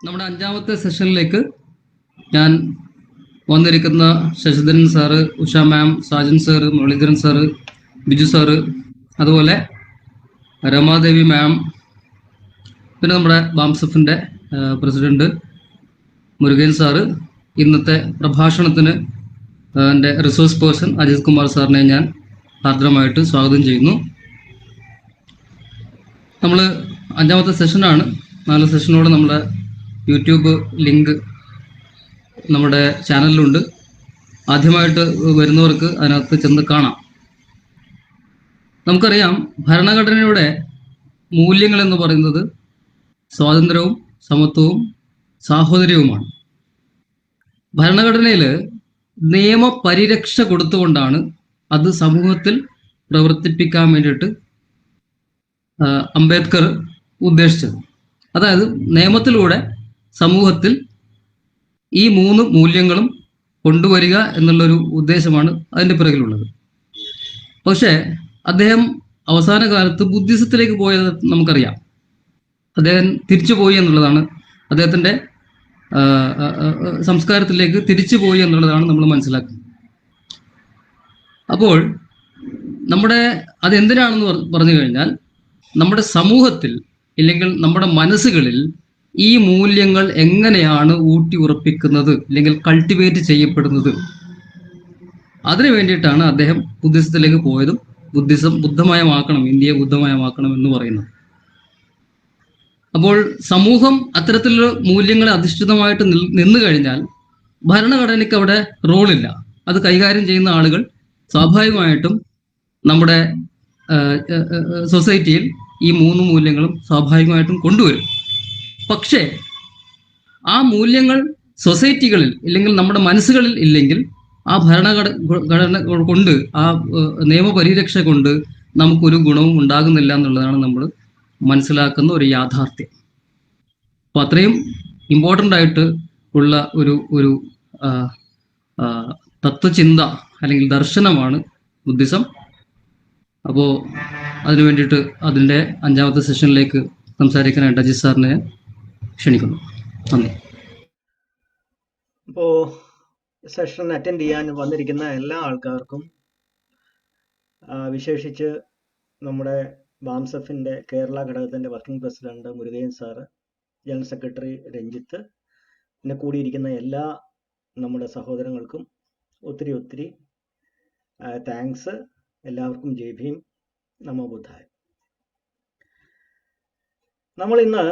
നമ്മുടെ അഞ്ചാമത്തെ സെഷനിലേക്ക് ഞാൻ വന്നിരിക്കുന്ന Sasidharan sir, Usha ma'am, Sajan sir, Muraleedharan sir, Biju sir, അതുപോലെ രമാദേവി മാം, പിന്നെ നമ്മുടെ ബാംസഫിൻ്റെ പ്രസിഡന്റ് മുരുകൻ സാറ്, ഇന്നത്തെ പ്രഭാഷണത്തിന് എൻ്റെ റിസോഴ്സ് പേഴ്സൺ അജിത് കുമാർ സാറിനെ ഞാൻ ആർദ്രമായിട്ട് സ്വാഗതം ചെയ്യുന്നു. നമ്മൾ അഞ്ചാമത്തെ സെഷനാണ്. 4 സെഷനോട് നമ്മുടെ യൂട്യൂബ് ലിങ്ക് നമ്മുടെ ചാനലിലുണ്ട്. ആദ്യമായിട്ട് വരുന്നവർക്ക് അതിനകത്ത് ചെന്ന് കാണാം. നമുക്കറിയാം, ഭരണഘടനയുടെ മൂല്യങ്ങൾ എന്ന് പറയുന്നത് സ്വാതന്ത്ര്യവും സമത്വവും സാഹോദര്യവുമാണ്. ഭരണഘടനയിൽ നിയമപരിരക്ഷ കൊടുത്തുകൊണ്ടാണ് അത് സമൂഹത്തിൽ പ്രവർത്തിപ്പിക്കാൻ വേണ്ടിയിട്ട് അംബേദ്കർ ഉദ്ദേശിച്ചത്. അതായത് നിയമത്തിലൂടെ സമൂഹത്തിൽ ഈ 3 മൂല്യങ്ങളും കൊണ്ടുവരിക എന്നുള്ളൊരു ഉദ്ദേശമാണ് അതിൻ്റെ പിറകിലുള്ളത്. പക്ഷേ അദ്ദേഹം അവസാന കാലത്ത് ബുദ്ധിസത്തിലേക്ക് പോയത് നമുക്കറിയാം. അദ്ദേഹം തിരിച്ചു പോയി എന്നുള്ളതാണ്, അദ്ദേഹത്തിൻ്റെ സംസ്കാരത്തിലേക്ക് തിരിച്ചു പോയി എന്നുള്ളതാണ് നമ്മൾ മനസ്സിലാക്കുന്നത്. അപ്പോൾ നമ്മുടെ അതെന്തിനാണെന്ന് പറഞ്ഞു കഴിഞ്ഞാൽ, നമ്മുടെ സമൂഹത്തിൽ ഇല്ലെങ്കിൽ നമ്മുടെ മനസ്സുകളിൽ ഈ മൂല്യങ്ങൾ എങ്ങനെയാണ് ഊട്ടി ഉറപ്പിക്കുന്നത് അല്ലെങ്കിൽ കൾട്ടിവേറ്റ് ചെയ്യപ്പെടുന്നത്, അതിനു വേണ്ടിയിട്ടാണ് അദ്ദേഹം ബുദ്ധിസത്തിലേക്ക് പോയതും ബുദ്ധമയമാക്കണം, ഇന്ത്യയെ ബുദ്ധമയമാക്കണം എന്ന് പറയുന്നത്. അപ്പോൾ സമൂഹം അത്തരത്തിലുള്ള മൂല്യങ്ങളെ അധിഷ്ഠിതമായിട്ട് നിന്നു കഴിഞ്ഞാൽ ഭരണഘടനയ്ക്ക് അവിടെ റോളില്ല. അത് കൈകാര്യം ചെയ്യുന്ന ആളുകൾ സ്വാഭാവികമായിട്ടും നമ്മുടെ സൊസൈറ്റിയിൽ ഈ 3 മൂല്യങ്ങളും സ്വാഭാവികമായിട്ടും കൊണ്ടുവരും. പക്ഷേ ആ മൂല്യങ്ങൾ സൊസൈറ്റികളിൽ ഇല്ലെങ്കിൽ നമ്മുടെ മനസ്സുകളിൽ ഇല്ലെങ്കിൽ ആ ഭരണഘടന കൊണ്ട്, ആ നിയമപരിരക്ഷ കൊണ്ട് നമുക്കൊരു ഗുണവും ഉണ്ടാകുന്നില്ല എന്നുള്ളതാണ് നമ്മൾ മനസ്സിലാക്കുന്ന ഒരു യാഥാർത്ഥ്യം. അപ്പോൾ അത്രയും ഇമ്പോർട്ടൻ്റ് ആയിട്ട് ഉള്ള ഒരു തത്വചിന്ത അല്ലെങ്കിൽ ദർശനമാണ് ബുദ്ധിസം. അപ്പോൾ അതിനു വേണ്ടിയിട്ട് അതിൻ്റെ 5ാമത്തെ സെഷനിലേക്ക് സംസാരിക്കാനായിട്ട് അജിത് സാറിനെ ക്ഷണിക്കുന്നു. നന്ദി. അപ്പോൾ സെഷൻ അറ്റൻഡ് ചെയ്യാൻ വന്നിരിക്കുന്ന എല്ലാ ആൾക്കാർക്കും, വിശേഷിച്ച് നമ്മുടെ ബാംസഫിൻ്റെ കേരള ഘടകത്തിൻ്റെ working president Murugan sir, general secretary Ranjith, പിന്നെ കൂടിയിരിക്കുന്ന എല്ലാ നമ്മുടെ സഹോദരങ്ങൾക്കും ഒത്തിരി താങ്ക്സ്. എല്ലാവർക്കും ജയ് ഭീം, നമോ ബുദ്ധായ. നമ്മൾ ഇന്ന്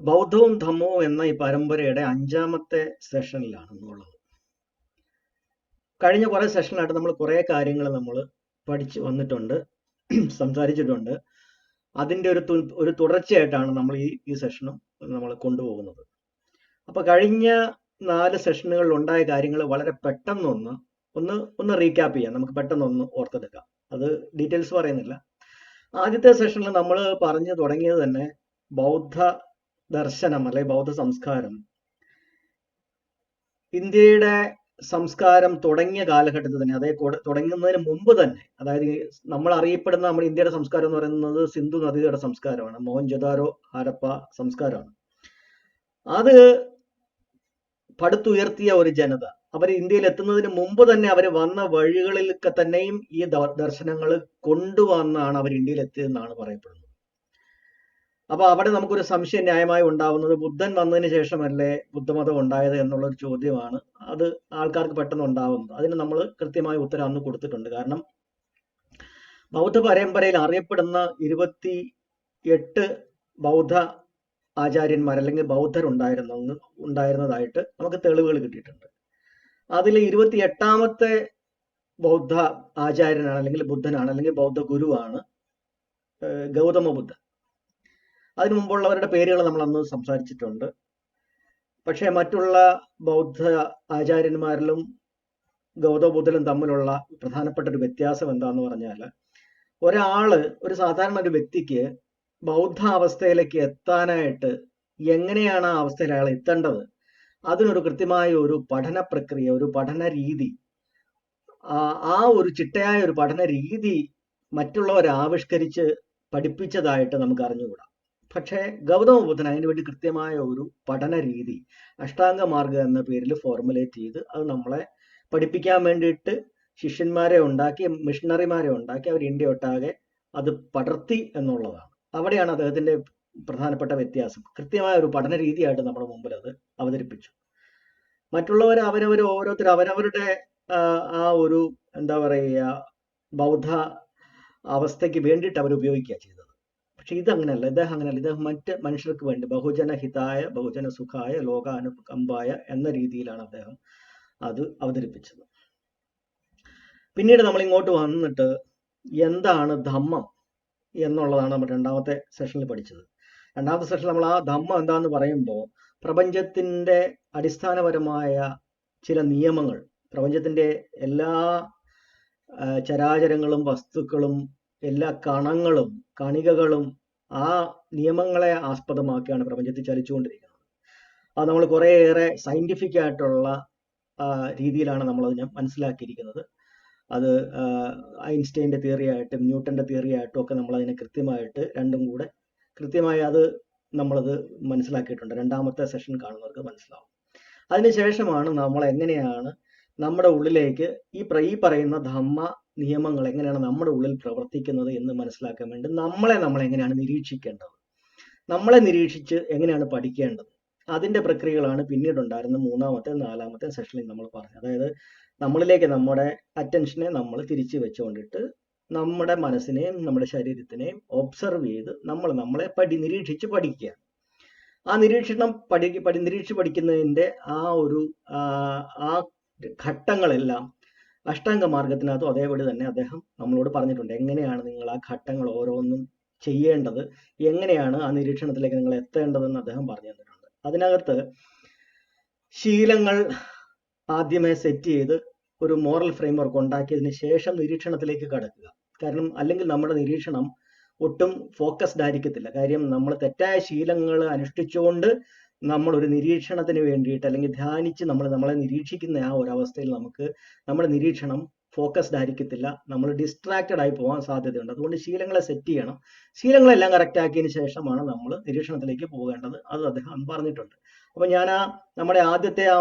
ബൗദ്ധവും ധമ്മവും എന്ന ഈ പരമ്പരയുടെ 5ാമത്തെ സെഷനിലാണ് എന്നുള്ളത്. കഴിഞ്ഞ കുറേ സെഷനിലായിട്ട് നമ്മൾ കുറേ കാര്യങ്ങൾ നമ്മൾ പഠിച്ചു വന്നിട്ടുണ്ട്, സംസാരിച്ചിട്ടുണ്ട്. അതിൻ്റെ ഒരു തുടർച്ചയായിട്ടാണ് നമ്മൾ ഈ സെഷനും നമ്മൾ കൊണ്ടുപോകുന്നത്. അപ്പോൾ കഴിഞ്ഞ 4 സെഷനുകളിൽ ഉണ്ടായ കാര്യങ്ങൾ വളരെ പെട്ടെന്നൊന്ന് റീക്യാപ്പ് ചെയ്യാം. നമുക്ക് പെട്ടെന്നൊന്ന് ഓർത്തെടുക്കാം. അത് ഡീറ്റെയിൽസ് പറയുന്നില്ല. ആദ്യത്തെ സെഷനിൽ നമ്മൾ പറഞ്ഞു തുടങ്ങിയത് തന്നെ ബൗദ്ധ ദർശനം അല്ലെങ്കിൽ ബൗദ്ധ സംസ്കാരം ഇന്ത്യയുടെ സംസ്കാരം തുടങ്ങിയ കാലഘട്ടത്തിൽ തന്നെ, അതായത് തുടങ്ങുന്നതിന് മുമ്പ് തന്നെ, അതായത് നമ്മൾ അറിയപ്പെടുന്ന നമ്മുടെ ഇന്ത്യയുടെ സംസ്കാരം എന്ന് പറയുന്നത് സിന്ധു നദിയുടെ സംസ്കാരമാണ്, മോഹൻജൊദാരോ, ഹരപ്പ സംസ്കാരമാണ്. അത് പടുത്തുയർത്തിയ ഒരു ജനത, അവർ ഇന്ത്യയിൽ എത്തുന്നതിന് മുമ്പ് തന്നെ അവർ വന്ന വഴികളിലൊക്കെ തന്നെയും ഈ ദർശനങ്ങൾ കൊണ്ടുവന്നാണ് അവർ ഇന്ത്യയിൽ എത്തിയതെന്നാണ് പറയപ്പെടുന്നത്. അപ്പൊ അവിടെ നമുക്കൊരു സംശയം ന്യായമായി ഉണ്ടാവുന്നത്, ബുദ്ധൻ വന്നതിന് ശേഷമല്ലേ ബുദ്ധമതം ഉണ്ടായത് എന്നുള്ളൊരു ചോദ്യമാണ്. അത് ആൾക്കാർക്ക് പെട്ടെന്ന് ഉണ്ടാവുന്നത്. അതിന് നമ്മൾ കൃത്യമായ ഉത്തരം അന്ന് കൊടുത്തിട്ടുണ്ട്. കാരണം ബൗദ്ധ പരമ്പരയിൽ അറിയപ്പെടുന്ന 28 ബൗദ്ധ ആചാര്യന്മാർ അല്ലെങ്കിൽ ബൗദ്ധരുണ്ടായിരുന്നതായിട്ട് നമുക്ക് തെളിവുകൾ കിട്ടിയിട്ടുണ്ട്. അതിൽ 28ാമത്തെ ബൗദ്ധ ആചാര്യനാണ് അല്ലെങ്കിൽ ബുദ്ധനാണ് അല്ലെങ്കിൽ ബൗദ്ധ ഗുരുവാണ് ഗൗതമ ബുദ്ധൻ. അതിനു മുമ്പുള്ളവരുടെ പേരുകൾ നമ്മൾ അന്ന് സംസാരിച്ചിട്ടുണ്ട്. പക്ഷേ മറ്റുള്ള ബൗദ്ധ ആചാര്യന്മാരിലും ഗൗതമ ബുദ്ധനും തമ്മിലുള്ള പ്രധാനപ്പെട്ട ഒരു വ്യത്യാസം എന്താന്ന് പറഞ്ഞാൽ, ഒരു സാധാരണ ഒരു വ്യക്തിക്ക് ബൗദ്ധ അവസ്ഥയിലേക്ക് എത്താനായിട്ട് എങ്ങനെയാണ് ആ അവസ്ഥയിൽ അയാൾ എത്തേണ്ടത്, അതിനൊരു കൃത്യമായ ഒരു പഠന പ്രക്രിയ, ഒരു പഠന രീതി, ആ ഒരു ചിട്ടയായ ഒരു പഠന രീതി മറ്റുള്ളവരെ ആവിഷ്കരിച്ച് പഠിപ്പിച്ചതായിട്ട് നമുക്ക് അറിഞ്ഞുകൂടാ. പക്ഷേ ഗൗതമ ബുദ്ധൻ അതിനു വേണ്ടി കൃത്യമായ ഒരു പഠന രീതി അഷ്ടാംഗ മാർഗം എന്ന പേരിൽ ഫോർമുലേറ്റ് ചെയ്ത് അത് നമ്മളെ പഠിപ്പിക്കാൻ വേണ്ടിയിട്ട് ശിഷ്യന്മാരെ ഉണ്ടാക്കി, മിഷണറിമാരെ ഉണ്ടാക്കി, അവർ ഇന്ത്യ ഒട്ടാകെ അത് പടർത്തി എന്നുള്ളതാണ്. അവിടെയാണ് അദ്ദേഹത്തിന്റെ പ്രധാനപ്പെട്ട വ്യത്യാസം. കൃത്യമായ ഒരു പഠന രീതിയായിട്ട് നമ്മുടെ മുമ്പിൽ അത് അവതരിപ്പിച്ചു. മറ്റുള്ളവർ ഓരോരുത്തർ അവരവരുടെ ആ ഒരു എന്താ പറയുക ബൗദ്ധ അവസ്ഥയ്ക്ക് വേണ്ടിയിട്ട് അവർ ഉപയോഗിക്കുക ചെയ്തത്. പക്ഷെ ഇതങ്ങനെയല്ല, ഇദ്ദേഹം അങ്ങനെയല്ല. ഇദ്ദേഹം മറ്റ് മനുഷ്യർക്ക് വേണ്ടി ബഹുജന ഹിതായ ബഹുജന സുഖായ ലോകാനുകമ്പായ എന്ന രീതിയിലാണ് അദ്ദേഹം അത് അവതരിപ്പിച്ചത്. പിന്നീട് നമ്മൾ ഇങ്ങോട്ട് വന്നിട്ട് എന്താണ് ധമ്മം എന്നുള്ളതാണ് നമ്മൾ രണ്ടാമത്തെ സെഷനിൽ പഠിച്ചത്. രണ്ടാമത്തെ സെഷനിൽ നമ്മൾ ആ ധമ്മം എന്താന്ന് പറയുമ്പോൾ പ്രപഞ്ചത്തിന്റെ അടിസ്ഥാനപരമായ ചില നിയമങ്ങൾ, പ്രപഞ്ചത്തിന്റെ എല്ലാ ചരാചരങ്ങളും വസ്തുക്കളും എല്ലാ കണങ്ങളും കണികകളും ആ നിയമങ്ങളെ ആസ്പദമാക്കിയാണ് പ്രപഞ്ചത്തിൽ ചലിച്ചുകൊണ്ടിരിക്കുന്നത്. അത് നമ്മൾ കുറേയേറെ സയന്റിഫിക് ആയിട്ടുള്ള രീതിയിലാണ് നമ്മളതിനെ മനസ്സിലാക്കിയിരിക്കുന്നത്. അത് ഐൻസ്റ്റൈൻ്റെ തിയറി ആയിട്ടും ന്യൂട്ടന്റെ തിയറി ആയിട്ടും ഒക്കെ നമ്മളതിനെ കൃത്യമായിട്ട് രണ്ടും കൂടെ കൃത്യമായി അത് നമ്മളത് മനസ്സിലാക്കിയിട്ടുണ്ട്. രണ്ടാമത്തെ സെഷൻ കാണുന്നവർക്ക് മനസ്സിലാവും. അതിനുശേഷമാണ് നമ്മൾ എങ്ങനെയാണ് നമ്മുടെ ഉള്ളിലേക്ക് ഈ പറയുന്ന ധമ്മ നിയമങ്ങൾ എങ്ങനെയാണ് നമ്മുടെ ഉള്ളിൽ പ്രവർത്തിക്കുന്നത് എന്ന് മനസ്സിലാക്കാൻ വേണ്ടി നമ്മൾ എങ്ങനെയാണ് നിരീക്ഷിക്കേണ്ടത്, നമ്മളെ നിരീക്ഷിച്ച് എങ്ങനെയാണ് പഠിക്കേണ്ടത്, അതിന്റെ പ്രക്രിയകളാണ് പിന്നീടുണ്ടായിരുന്ന മൂന്നാമത്തെ നാലാമത്തെ സെഷനിൽ നമ്മൾ പറഞ്ഞത്. അതായത് നമ്മളിലേക്ക് നമ്മുടെ അറ്റൻഷനെ നമ്മൾ തിരിച്ചു വെച്ചുകൊണ്ടിട്ട് നമ്മുടെ മനസ്സിനെയും നമ്മുടെ ശരീരത്തിനെയും ഒബ്സർവ് ചെയ്ത് നമ്മളെ നിരീക്ഷിച്ച് പഠിക്കുക. ആ നിരീക്ഷിച്ച് പഠിക്കുന്നതിന്റെ ആ ഘട്ടങ്ങളെല്ലാം അഷ്ടാംഗ മാർഗത്തിനകത്തും അതേപടി തന്നെ അദ്ദേഹം നമ്മളോട് പറഞ്ഞിട്ടുണ്ട്. എങ്ങനെയാണ് നിങ്ങൾ ആ ഘട്ടങ്ങൾ ഓരോന്നും ചെയ്യേണ്ടത്, എങ്ങനെയാണ് ആ നിരീക്ഷണത്തിലേക്ക് നിങ്ങൾ എത്തേണ്ടതെന്ന് അദ്ദേഹം പറഞ്ഞു തന്നിട്ടുണ്ട്. അതിനകത്ത് ശീലങ്ങൾ ആദ്യമേ സെറ്റ് ചെയ്ത് ഒരു മോറൽ ഫ്രെയിംവർക്ക് ഉണ്ടാക്കിയതിന് ശേഷം നിരീക്ഷണത്തിലേക്ക് കടക്കുക. കാരണം അല്ലെങ്കിൽ നമ്മുടെ നിരീക്ഷണം ഒട്ടും ഫോക്കസ്ഡ് ആയിരിക്കത്തില്ല. കാര്യം നമ്മൾ തെറ്റായ ശീലങ്ങൾ അനുഷ്ഠിച്ചുകൊണ്ട് നമ്മൾ ഒരു നിരീക്ഷണത്തിന് വേണ്ടിയിട്ട് അല്ലെങ്കിൽ ധ്യാനിച്ച് നമ്മളെ നിരീക്ഷിക്കുന്ന ആ ഒരു അവസ്ഥയിൽ നമ്മുടെ നിരീക്ഷണം ഫോക്കസ്ഡ് ആയിരിക്കത്തില്ല, നമ്മൾ ഡിസ്ട്രാക്റ്റഡ് ആയി പോകാൻ സാധ്യതയുണ്ട്. അതുകൊണ്ട് ശീലങ്ങളെ സെറ്റ് ചെയ്യണം. ശീലങ്ങളെല്ലാം കറക്റ്റ് ആക്കിയതിന് ശേഷമാണ് നമ്മൾ നിരീക്ഷണത്തിലേക്ക് പോകേണ്ടത്. അത് അദ്ദേഹം പറഞ്ഞിട്ടുണ്ട്. അപ്പൊ ഞാൻ നമ്മുടെ ആദ്യത്തെ ആ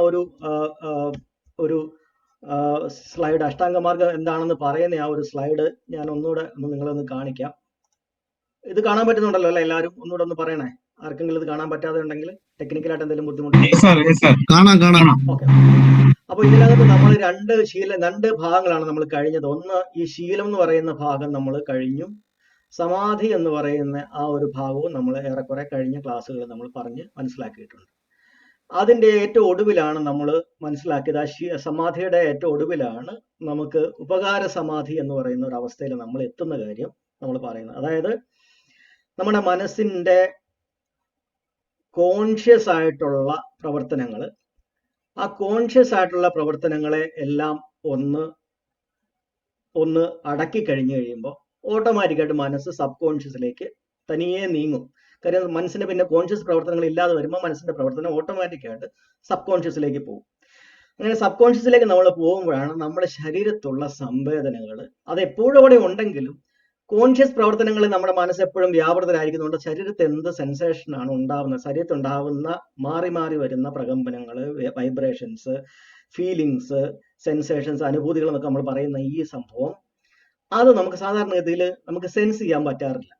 ഒരു സ്ലൈഡ് അഷ്ടാംഗമാർഗം എന്താണെന്ന് പറയുന്ന ആ ഒരു സ്ലൈഡ് ഞാൻ ഒന്നുകൂടെ നിങ്ങളൊന്ന് കാണിക്കാം. ഇത് കാണാൻ പറ്റുന്നുണ്ടല്ലോ അല്ലെ എല്ലാവരും? ഒന്നുകൂടെ ഒന്ന് പറയണേ, ആർക്കെങ്കിലും ഇത് കാണാൻ പറ്റാതെ ഉണ്ടെങ്കിൽ, ടെക്നിക്കലായിട്ട് എന്തെങ്കിലും ബുദ്ധിമുട്ട്. ഓക്കെ. അപ്പൊ ഇതിനകത്ത് നമ്മൾ രണ്ട് ഭാഗങ്ങളാണ് നമ്മൾ കഴിഞ്ഞത്. ഒന്ന് ഈ ശീലം എന്ന് പറയുന്ന ഭാഗം നമ്മൾ കഴിഞ്ഞു. സമാധി എന്ന് പറയുന്ന ആ ഒരു ഭാഗവും നമ്മൾ ഏറെക്കുറെ കഴിഞ്ഞ ക്ലാസ്സുകളിൽ നമ്മൾ പറഞ്ഞ് മനസ്സിലാക്കിയിട്ടുണ്ട്. അതിന്റെ ഏറ്റവും ഒടുവിലാണ് നമ്മൾ മനസ്സിലാക്കിയത്, ആ സമാധിയുടെ ഏറ്റവും ഒടുവിലാണ് നമുക്ക് ഉപകാര സമാധി എന്ന് പറയുന്ന ഒരു അവസ്ഥയിൽ നമ്മൾ എത്തുന്ന കാര്യം നമ്മൾ പറയുന്നത്. അതായത് നമ്മുടെ മനസ്സിന്റെ കോൺഷ്യസ് ആയിട്ടുള്ള പ്രവർത്തനങ്ങൾ, ആ കോൺഷ്യസ് ആയിട്ടുള്ള പ്രവർത്തനങ്ങളെ എല്ലാം ഒന്ന് അടക്കി കഴിഞ്ഞു കഴിയുമ്പോൾ ഓട്ടോമാറ്റിക്കായിട്ട് മനസ്സ് സബ് കോൺഷ്യസിലേക്ക് തനിയെ നീങ്ങും. കാര്യം മനസ്സിന് പിന്നെ കോൺഷ്യസ് പ്രവർത്തനങ്ങൾ ഇല്ലാതെ വരുമ്പോൾ മനസ്സിന്റെ പ്രവർത്തനം ഓട്ടോമാറ്റിക്കായിട്ട് സബ് കോൺഷ്യസിലേക്ക് പോകും. അങ്ങനെ സബ് കോൺഷ്യസിലേക്ക് നമ്മൾ പോകുമ്പോഴാണ് നമ്മുടെ ശരീരത്തുള്ള സംവേദനകൾ, അത് എപ്പോഴും അവിടെ ഉണ്ടെങ്കിലും കോൺഷ്യസ് പ്രവർത്തനങ്ങളിൽ നമ്മുടെ മനസ്സ് എപ്പോഴും വ്യാപൃതരായിരിക്കുന്നുണ്ട്. ശരീരത്തിൽ എന്ത് സെൻസേഷനാണ് ഉണ്ടാവുന്നത്, ശരീരത്തുണ്ടാവുന്ന മാറി മാറി വരുന്ന പ്രകമ്പനങ്ങൾ, വൈബ്രേഷൻസ്, ഫീലിങ്സ്, സെൻസേഷൻസ്, അനുഭൂതികൾ എന്നൊക്കെ നമ്മൾ പറയുന്ന ഈ സംഭവം, അത് നമുക്ക് സാധാരണഗതിയിൽ നമുക്ക് സെൻസ് ചെയ്യാൻ പറ്റാറില്ല.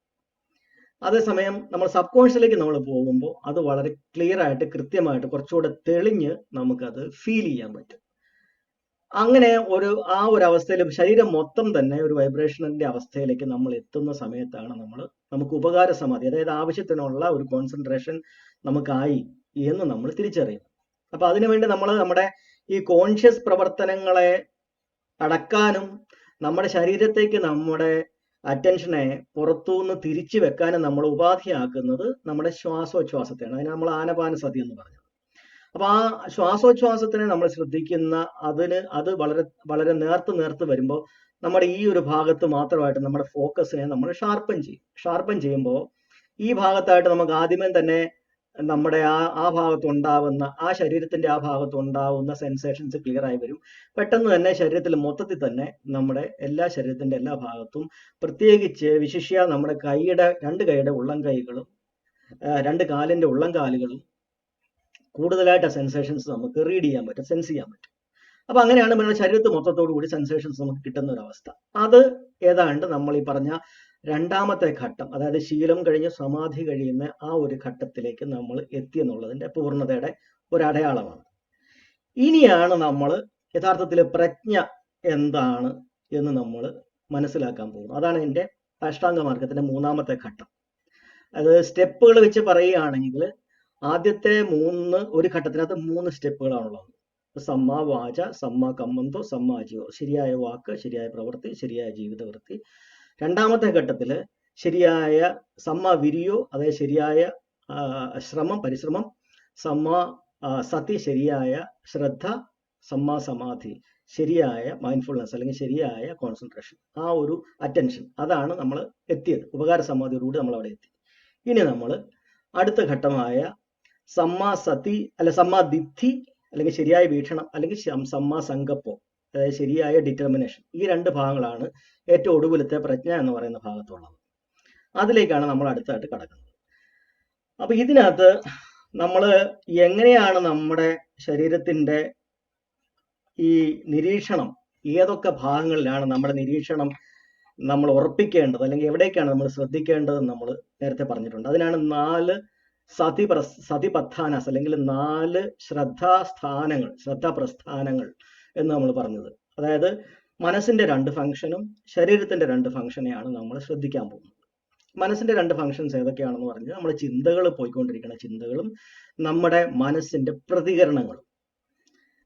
അതേസമയം നമ്മൾ സബ് കോൺഷ്യസിലേക്ക് നമ്മൾ പോകുമ്പോൾ അത് വളരെ ക്ലിയർ ആയിട്ട് കൃത്യമായിട്ട് കുറച്ചുകൂടെ തെളിഞ്ഞ് നമുക്കത് ഫീൽ ചെയ്യാൻ പറ്റും. അങ്ങനെ ആ ഒരു അവസ്ഥയിൽ ശരീരം മൊത്തം തന്നെ ഒരു വൈബ്രേഷനിന്റെ അവസ്ഥയിലേക്ക് നമ്മൾ എത്തുന്ന സമയത്താണ് നമുക്ക് ഉപകാര സമാധി, അതായത് ആവശ്യത്തിനുള്ള ഒരു കോൺസെൻട്രേഷൻ നമുക്കായി എന്ന് നമ്മൾ തിരിച്ചറിയുന്നു. അപ്പൊ അതിനുവേണ്ടി നമ്മൾ നമ്മുടെ ഈ കോൺഷ്യസ് പ്രവർത്തനങ്ങളെ അടക്കാനും നമ്മുടെ ശരീരത്തേക്ക് നമ്മുടെ അറ്റൻഷനെ പുറത്തുനിന്ന് തിരിച്ചു വെക്കാനും നമ്മൾ ഉപാധിയാക്കുന്നത് നമ്മുടെ ശ്വാസോച്ഛ്വാസത്തെയാണ്. അതിന് നമ്മൾ ആനപാനസതി എന്ന് പറഞ്ഞത്. അപ്പൊ ആ ശ്വാസോച്ഛ്വാസത്തിനെ നമ്മൾ ശ്രദ്ധിക്കുന്ന അത് വളരെ വളരെ നേർത്ത് വരുമ്പോൾ നമ്മുടെ ഈ ഒരു ഭാഗത്ത് മാത്രമായിട്ട് നമ്മുടെ ഫോക്കസിനെ നമ്മൾ ഷാർപ്പൻ ചെയ്യുമ്പോൾ ഈ ഭാഗത്തായിട്ട് നമുക്ക് ആദ്യമേ തന്നെ നമ്മുടെ ആ ഭാഗത്തുണ്ടാവുന്ന ആ ശരീരത്തിന്റെ ആ ഭാഗത്തുണ്ടാവുന്ന സെൻസേഷൻസ് ക്ലിയർ ആയി വരും. പെട്ടെന്ന് തന്നെ ശരീരത്തിൽ മൊത്തത്തിൽ തന്നെ നമ്മുടെ ശരീരത്തിന്റെ എല്ലാ ഭാഗത്തും, പ്രത്യേകിച്ച് വിശിഷ്യ നമ്മുടെ രണ്ട് കൈയുടെ ഉള്ളം കൈകളും രണ്ട് കാലിന്റെ ഉള്ളം കാലുകളും കൂടുതലായിട്ട് ആ സെൻസേഷൻസ് നമുക്ക് റീഡ് ചെയ്യാൻ പറ്റും, സെൻസ് ചെയ്യാൻ പറ്റും. അപ്പൊ അങ്ങനെയാണ് നമ്മുടെ ശരീരത്ത് മൊത്തത്തോടു കൂടി സെൻസേഷൻസ് നമുക്ക് കിട്ടുന്ന ഒരു അവസ്ഥ. അത് ഏതാണ്ട് നമ്മൾ ഈ പറഞ്ഞ രണ്ടാമത്തെ ഘട്ടം, അതായത് ശീലം കഴിഞ്ഞ് സമാധി കഴിയുന്ന ആ ഒരു ഘട്ടത്തിലേക്ക് നമ്മൾ എത്തിയെന്നുള്ളതിന്റെ പൂർണ്ണതയുടെ ഒരു അടയാളമാണ്. ഇനിയാണ് നമ്മൾ യഥാർത്ഥത്തിൽ പ്രജ്ഞ എന്താണ് എന്ന് നമ്മൾ മനസ്സിലാക്കാൻ പോകുന്നത്. അതാണ് എൻ്റെ അഷ്ടാംഗ മാർഗത്തിന്റെ മൂന്നാമത്തെ ഘട്ടം. അത് സ്റ്റെപ്പുകൾ വെച്ച് പറയുകയാണെങ്കിൽ ആദ്യത്തെ ഒരു ഘട്ടത്തിനകത്ത് 3 സ്റ്റെപ്പുകളാണുള്ളത്. സമ്മാ വാച, സമ്മാ കമ്മന്തോ, സമ്മാ ആജീവോ, ശരിയായ വാക്ക്, ശരിയായ പ്രവൃത്തി, ശരിയായ ജീവിതവൃത്തി. രണ്ടാമത്തെ ഘട്ടത്തിൽ ശരിയായ സമ്മാ വിരിയോ, അതായത് ശരിയായ പരിശ്രമം, സമ്മാ സതി, ശരിയായ ശ്രദ്ധ, സമ്മാ സമാധി, ശരിയായ മൈൻഡ്ഫുൾനെസ് അല്ലെങ്കിൽ ശരിയായ കോൺസെൻട്രേഷൻ, ആ ഒരു അറ്റൻഷൻ. അതാണ് നമ്മൾ എത്തിയത്. ഉപകാര സമാധിയോടുകൂടി നമ്മൾ അവിടെ എത്തി. ഇനി നമ്മൾ അടുത്ത ഘട്ടമായ സമ്മാ സതി സമ്മാ ദിത്തി അല്ലെങ്കിൽ ശരിയായ വീക്ഷണം അല്ലെങ്കിൽ സമ്മാ സങ്കല്പം, അതായത് ശരിയായ ഡിറ്റർമിനേഷൻ. ഈ 2 ഭാഗങ്ങളാണ് ഏറ്റവും ഒടുവിലത്തെ പ്രജ്ഞ എന്ന് പറയുന്ന ഭാഗത്തുള്ളത്. അതിലേക്കാണ് നമ്മൾ അടുത്തായിട്ട് കടക്കുന്നത്. അപ്പൊ ഇതിനകത്ത് നമ്മൾ എങ്ങനെയാണ് നമ്മുടെ ശരീരത്തിന്റെ ഈ നിരീക്ഷണം, ഏതൊക്കെ ഭാഗങ്ങളിലാണ് നമ്മുടെ നിരീക്ഷണം നമ്മൾ ഉറപ്പിക്കേണ്ടത് അല്ലെങ്കിൽ എവിടേക്കാണ് നമ്മൾ ശ്രദ്ധിക്കേണ്ടതെന്ന് നമ്മൾ നേരത്തെ പറഞ്ഞിട്ടുണ്ട്. അതിനാണ് 4 സതിപത്ഥാനാസ് അല്ലെങ്കിൽ 4 ശ്രദ്ധാപ്രസ്ഥാനങ്ങൾ എന്ന് നമ്മൾ പറഞ്ഞത്. അതായത് മനസ്സിന്റെ 2 ഫംഗ്ഷനും ശരീരത്തിന്റെ 2 ഫംഗ്ഷനെയാണ് നമ്മൾ ശ്രദ്ധിക്കാൻ പോകുന്നത്. മനസ്സിന്റെ 2 ഫംഗ്ഷൻസ് ഏതൊക്കെയാണെന്ന് പറഞ്ഞാൽ നമ്മുടെ ചിന്തകൾ, പോയിക്കൊണ്ടിരിക്കുന്ന ചിന്തകളും നമ്മുടെ മനസ്സിന്റെ പ്രതികരണങ്ങളും.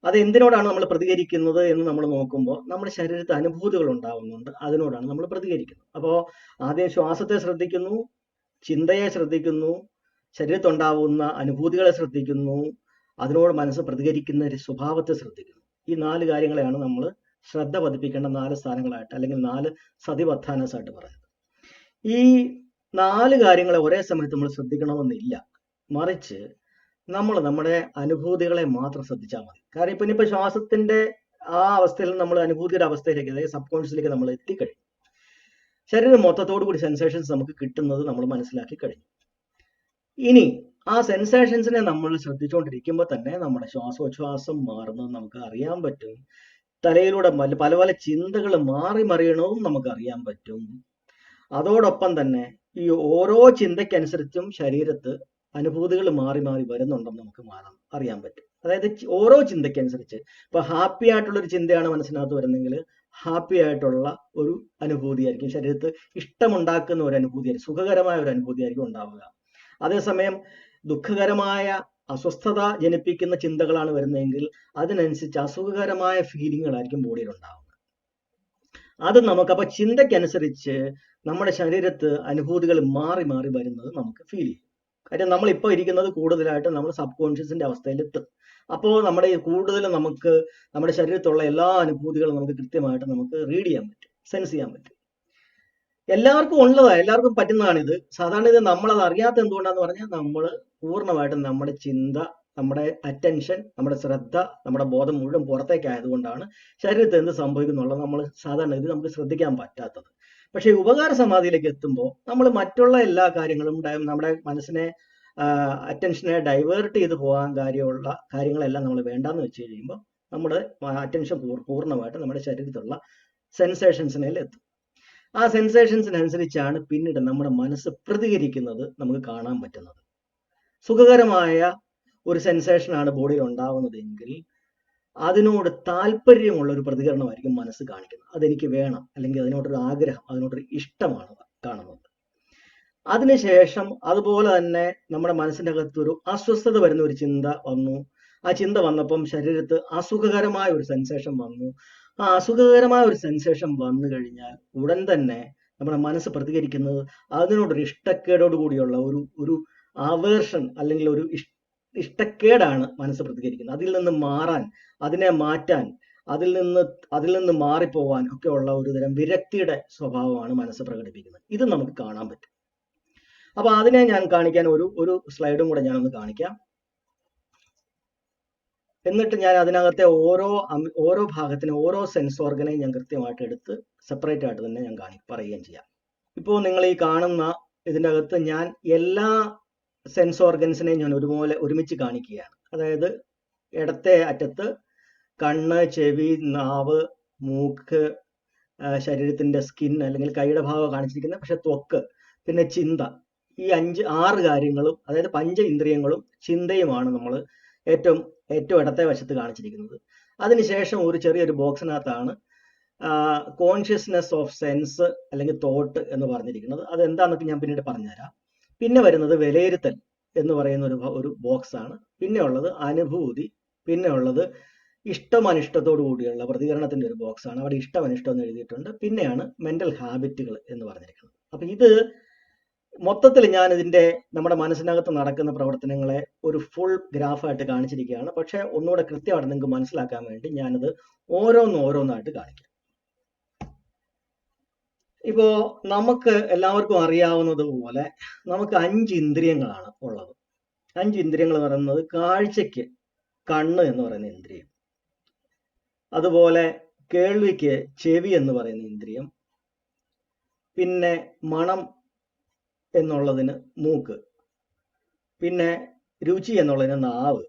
അത് എന്തിനോടാണ് നമ്മൾ പ്രതികരിക്കുന്നത് എന്ന് നമ്മൾ നോക്കുമ്പോൾ നമ്മുടെ ശരീരത്തിൽ അനുഭൂതികൾ ഉണ്ടാവുന്നുണ്ട്, അതിനോടാണ് നമ്മൾ പ്രതികരിക്കുന്നത്. അപ്പോൾ ആദ്യം ശ്വാസത്തെ ശ്രദ്ധിക്കുന്നു, ചിന്തയെ ശ്രദ്ധിക്കുന്നു, ശരീരത്തുണ്ടാവുന്ന അനുഭൂതികളെ ശ്രദ്ധിക്കുന്നു, അതിനോട് മനസ്സ് പ്രതികരിക്കുന്ന ഒരു സ്വഭാവത്തെ ശ്രദ്ധിക്കുന്നു. ഈ 4 കാര്യങ്ങളെയാണ് നമ്മൾ ശ്രദ്ധ പതിപ്പിക്കേണ്ട 4 സ്ഥാനങ്ങളായിട്ട് അല്ലെങ്കിൽ 4 സതിപത്ഥാനസ് ആയിട്ട് പറയുന്നത്. ഈ 4 കാര്യങ്ങളെ ഒരേ സമയത്ത് നമ്മൾ ശ്രദ്ധിക്കണമെന്നില്ല, മറിച്ച് നമ്മൾ നമ്മുടെ അനുഭൂതികളെ മാത്രം ശ്രദ്ധിച്ചാൽ മതി. കാരണം ഇനിയിപ്പോ ശ്വാസത്തിന്റെ ആ അവസ്ഥയിൽ നമ്മൾ അനുഭൂതിയുടെ അവസ്ഥയിലേക്ക്, അതായത് സബ് കോൺഷ്യസിലേക്ക് നമ്മൾ എത്തിക്കഴിഞ്ഞു. ശരീരം മൊത്തത്തോടു കൂടി സെൻസേഷൻസ് നമുക്ക് കിട്ടുന്നത് നമ്മൾ മനസ്സിലാക്കി കഴിഞ്ഞു. ഇനി ആ സെൻസേഷൻസിനെ നമ്മൾ ശ്രദ്ധിച്ചുകൊണ്ടിരിക്കുമ്പോൾ തന്നെ നമ്മുടെ ശ്വാസോച്ഛ്വാസം മാറുന്നത് നമുക്ക് അറിയാൻ പറ്റും. തലയിലൂടെ പല പല ചിന്തകൾ മാറി മറിയണവും നമുക്ക് അറിയാൻ പറ്റും. അതോടൊപ്പം തന്നെ ഈ ഓരോ ചിന്തയ്ക്കനുസരിച്ചും ശരീരത്ത് അനുഭൂതികൾ മാറി മാറി വരുന്നുണ്ടെന്ന് നമുക്ക് അറിയാൻ പറ്റും. അതായത് ഓരോ ചിന്തയ്ക്കനുസരിച്ച് ഇപ്പൊ ഹാപ്പി ആയിട്ടുള്ള ഒരു ചിന്തയാണ് മനസ്സിനകത്ത് വരുന്നെങ്കിൽ ഹാപ്പി ആയിട്ടുള്ള ഒരു അനുഭൂതിയായിരിക്കും, ശരീരത്ത് ഇഷ്ടമുണ്ടാക്കുന്ന ഒരു അനുഭൂതിയായിരിക്കും, സുഖകരമായ ഒരു അനുഭൂതിയായിരിക്കും ഉണ്ടാവുക. അതേസമയം ദുഃഖകരമായ അസ്വസ്ഥത ജനിപ്പിക്കുന്ന ചിന്തകളാണ് വരുന്നതെങ്കിൽ അതിനനുസരിച്ച് അസുഖകരമായ ഫീലിങ്ങുകളായിരിക്കും ബോഡിയിൽ ഉണ്ടാവുന്നത്. അത് നമുക്കപ്പൊ ചിന്തയ്ക്കനുസരിച്ച് നമ്മുടെ ശരീരത്ത് അനുഭൂതികൾ മാറി മാറി വരുന്നത് നമുക്ക് ഫീൽ ചെയ്യും. കാര്യം നമ്മളിപ്പോൾ ഇരിക്കുന്നത് കൂടുതലായിട്ട് നമ്മൾ സബ് കോൺഷ്യസിന്റെ അവസ്ഥയിലെത്തും. അപ്പോൾ നമ്മുടെ കൂടുതലും നമുക്ക് നമ്മുടെ ശരീരത്തുള്ള എല്ലാ അനുഭൂതികളും നമുക്ക് കൃത്യമായിട്ട് നമുക്ക് റീഡ് ചെയ്യാൻ പറ്റും, സെൻസ് ചെയ്യാൻ പറ്റും. എല്ലാവർക്കും ഉള്ളതാണ്, എല്ലാവർക്കും പറ്റുന്നതാണിത്. സാധാരണ ഇത് നമ്മളത് അറിയാത്ത എന്തുകൊണ്ടാന്ന് പറഞ്ഞാൽ നമ്മൾ പൂർണ്ണമായിട്ടും നമ്മുടെ ചിന്ത, നമ്മുടെ അറ്റൻഷൻ, നമ്മുടെ ശ്രദ്ധ, നമ്മുടെ ബോധം മുഴുവൻ പുറത്തേക്ക് ആയതുകൊണ്ടാണ് ശരീരത്തിൽ എന്ത് സംഭവിക്കുന്നുള്ളത് നമ്മൾ സാധാരണ ഇത് നമുക്ക് ശ്രദ്ധിക്കാൻ പറ്റാത്തത്. പക്ഷേ ഉപകാര സമാധിയിലേക്ക് എത്തുമ്പോൾ നമ്മൾ മറ്റുള്ള എല്ലാ കാര്യങ്ങളും നമ്മുടെ മനസ്സിനെ അറ്റൻഷനെ ഡൈവേർട്ട് ചെയ്ത് പോകാൻ കാര്യമുള്ള കാര്യങ്ങളെല്ലാം നമ്മൾ വേണ്ടാന്ന് വെച്ച് കഴിയുമ്പോൾ നമ്മുടെ അറ്റൻഷൻ പൂർണ്ണമായിട്ട് നമ്മുടെ ശരീരത്തിലുള്ള സെൻസേഷൻസിനെല്ലാം എത്തും. ആ സെൻസേഷൻസിനനുസരിച്ചാണ് പിന്നീട് നമ്മുടെ മനസ്സ് പ്രതികരിക്കുന്നത് നമുക്ക് കാണാൻ പറ്റുന്നത്. സുഖകരമായ ഒരു സെൻസേഷനാണ് ബോഡിയിൽ ഉണ്ടാവുന്നതെങ്കിൽ അതിനോട് താല്പര്യമുള്ള ഒരു പ്രതികരണമായിരിക്കും മനസ്സ് കാണിക്കുന്നത്. അതെനിക്ക് വേണം, അല്ലെങ്കിൽ അതിനോടൊരു ആഗ്രഹം, അതിനോടൊരു ഇഷ്ടമാണ് കാണുന്നത്. അതിനുശേഷം അതുപോലെ തന്നെ നമ്മുടെ മനസ്സിൻ്റെ അകത്തൊരു അസ്വസ്ഥത വരുന്ന ഒരു ചിന്ത വന്നു. ആ ചിന്ത വന്നപ്പം ശരീരത്ത് അസുഖകരമായ ഒരു സെൻസേഷൻ വന്നു. ആ അസുഖകരമായ ഒരു സെൻസേഷൻ വന്നു കഴിഞ്ഞാൽ ഉടൻ തന്നെ നമ്മുടെ മനസ്സ് പ്രതികരിക്കുന്നത് അതിനോടൊരു ഇഷ്ടക്കേടോട് കൂടിയുള്ള ഒരു ആവേർഷൻ അല്ലെങ്കിൽ ഒരു ഇഷ്ടക്കേടാണ് മനസ്സ് പ്രതികരിക്കുന്നത്. അതിൽ നിന്ന് മാറാൻ, അതിനെ മാറ്റാൻ, അതിൽ നിന്ന് മാറിപ്പോവാൻ ഒക്കെ ഉള്ള ഒരു തരം വിരക്തിയുടെ സ്വഭാവമാണ് മനസ്സ് പ്രകടിപ്പിക്കുന്നത്. ഇത് നമുക്ക് കാണാൻ പറ്റും. അപ്പൊ അതിനെ ഞാൻ കാണിക്കാൻ ഒരു സ്ലൈഡും കൂടെ ഞാനൊന്ന് കാണിക്കാം. എന്നിട്ട് ഞാൻ അതിനകത്തെ ഓരോ ഭാഗത്തിന് ഓരോ സെൻസ് ഓർഗനെയും ഞാൻ കൃത്യമായിട്ട് എടുത്ത് സെപ്പറേറ്റ് ആയിട്ട് തന്നെ ഞാൻ പറയുകയും ചെയ്യാം. ഇപ്പോൾ നിങ്ങൾ ഈ കാണുന്ന ഇതിൻ്റെ അകത്ത് ഞാൻ എല്ലാ സെൻസ് ഓർഗൻസിനെ ഞാൻ ഒരുമിച്ച് കാണിക്കുകയാണ്. അതായത് ഇടത്തെ അറ്റത്ത് കണ്ണ്, ചെവി, നാവ്, മൂക്ക്, ശരീരത്തിന്റെ സ്കിൻ അല്ലെങ്കിൽ കൈയുടെ ഭാഗം കാണിച്ചിരിക്കുന്നത്, പക്ഷെ ത്വക്ക്, പിന്നെ ചിന്ത, ഈ 6 കാര്യങ്ങളും, അതായത് പഞ്ച ഇന്ദ്രിയങ്ങളും ചിന്തയുമാണ് നമ്മൾ ഏറ്റവും ഇടത്തെ വശത്ത് കാണിച്ചിരിക്കുന്നത്. അതിനുശേഷം ഒരു ചെറിയൊരു ബോക്സിനകത്താണ് കോൺഷ്യസ്നെസ് ഓഫ് സെൻസ് അല്ലെങ്കിൽ തോട്ട് എന്ന് പറഞ്ഞിരിക്കുന്നത്. അതെന്താണെന്നൊക്കെ ഞാൻ പിന്നീട് പറഞ്ഞുതരാം. പിന്നെ വരുന്നത് വിലയിരുത്തൽ എന്ന് പറയുന്ന ഒരു ബോക്സ് ആണ്. പിന്നെ ഉള്ളത് അനുഭൂതി, പിന്നെ ഉള്ളത് ഇഷ്ടം അനിഷ്ടത്തോടു കൂടിയുള്ള പ്രതികരണത്തിന്റെ ഒരു ബോക്സ് ആണ്. അവിടെ ഇഷ്ടം അനിഷ്ടം എന്ന് എഴുതിയിട്ടുണ്ട്. പിന്നെയാണ് മെന്റൽ ഹാബിറ്റുകൾ എന്ന് പറഞ്ഞിരിക്കുന്നത്. അപ്പൊ ഇത് മൊത്തത്തിൽ ഞാൻ ഇതിന്റെ നമ്മുടെ മനസ്സിനകത്ത് നടക്കുന്ന പ്രവർത്തനങ്ങളെ ഒരു ഫുൾ ഗ്രാഫായിട്ട് കാണിച്ചിരിക്കുകയാണ്. പക്ഷെ ഒന്നുകൂടെ കൃത്യമായിട്ട് നിങ്ങൾക്ക് മനസ്സിലാക്കാൻ വേണ്ടി ഞാനത് ഓരോന്നായിട്ട് കാണിക്കാം. ഇപ്പോ നമുക്ക് എല്ലാവർക്കും അറിയാവുന്നത് പോലെ നമുക്ക് 5 ഇന്ദ്രിയങ്ങളാണ് ഉള്ളത്. 5 ഇന്ദ്രിയങ്ങൾ എന്ന് പറയുന്നത് കാഴ്ചയ്ക്ക് കണ്ണ് എന്ന് പറയുന്ന ഇന്ദ്രിയം, അതുപോലെ കേൾവിക്ക് ചെവി എന്ന് പറയുന്ന ഇന്ദ്രിയം, പിന്നെ മണം എന്നുള്ളതിന് മൂക്ക്, പിന്നെ രുചി എന്നുള്ളതിന് നാവ്,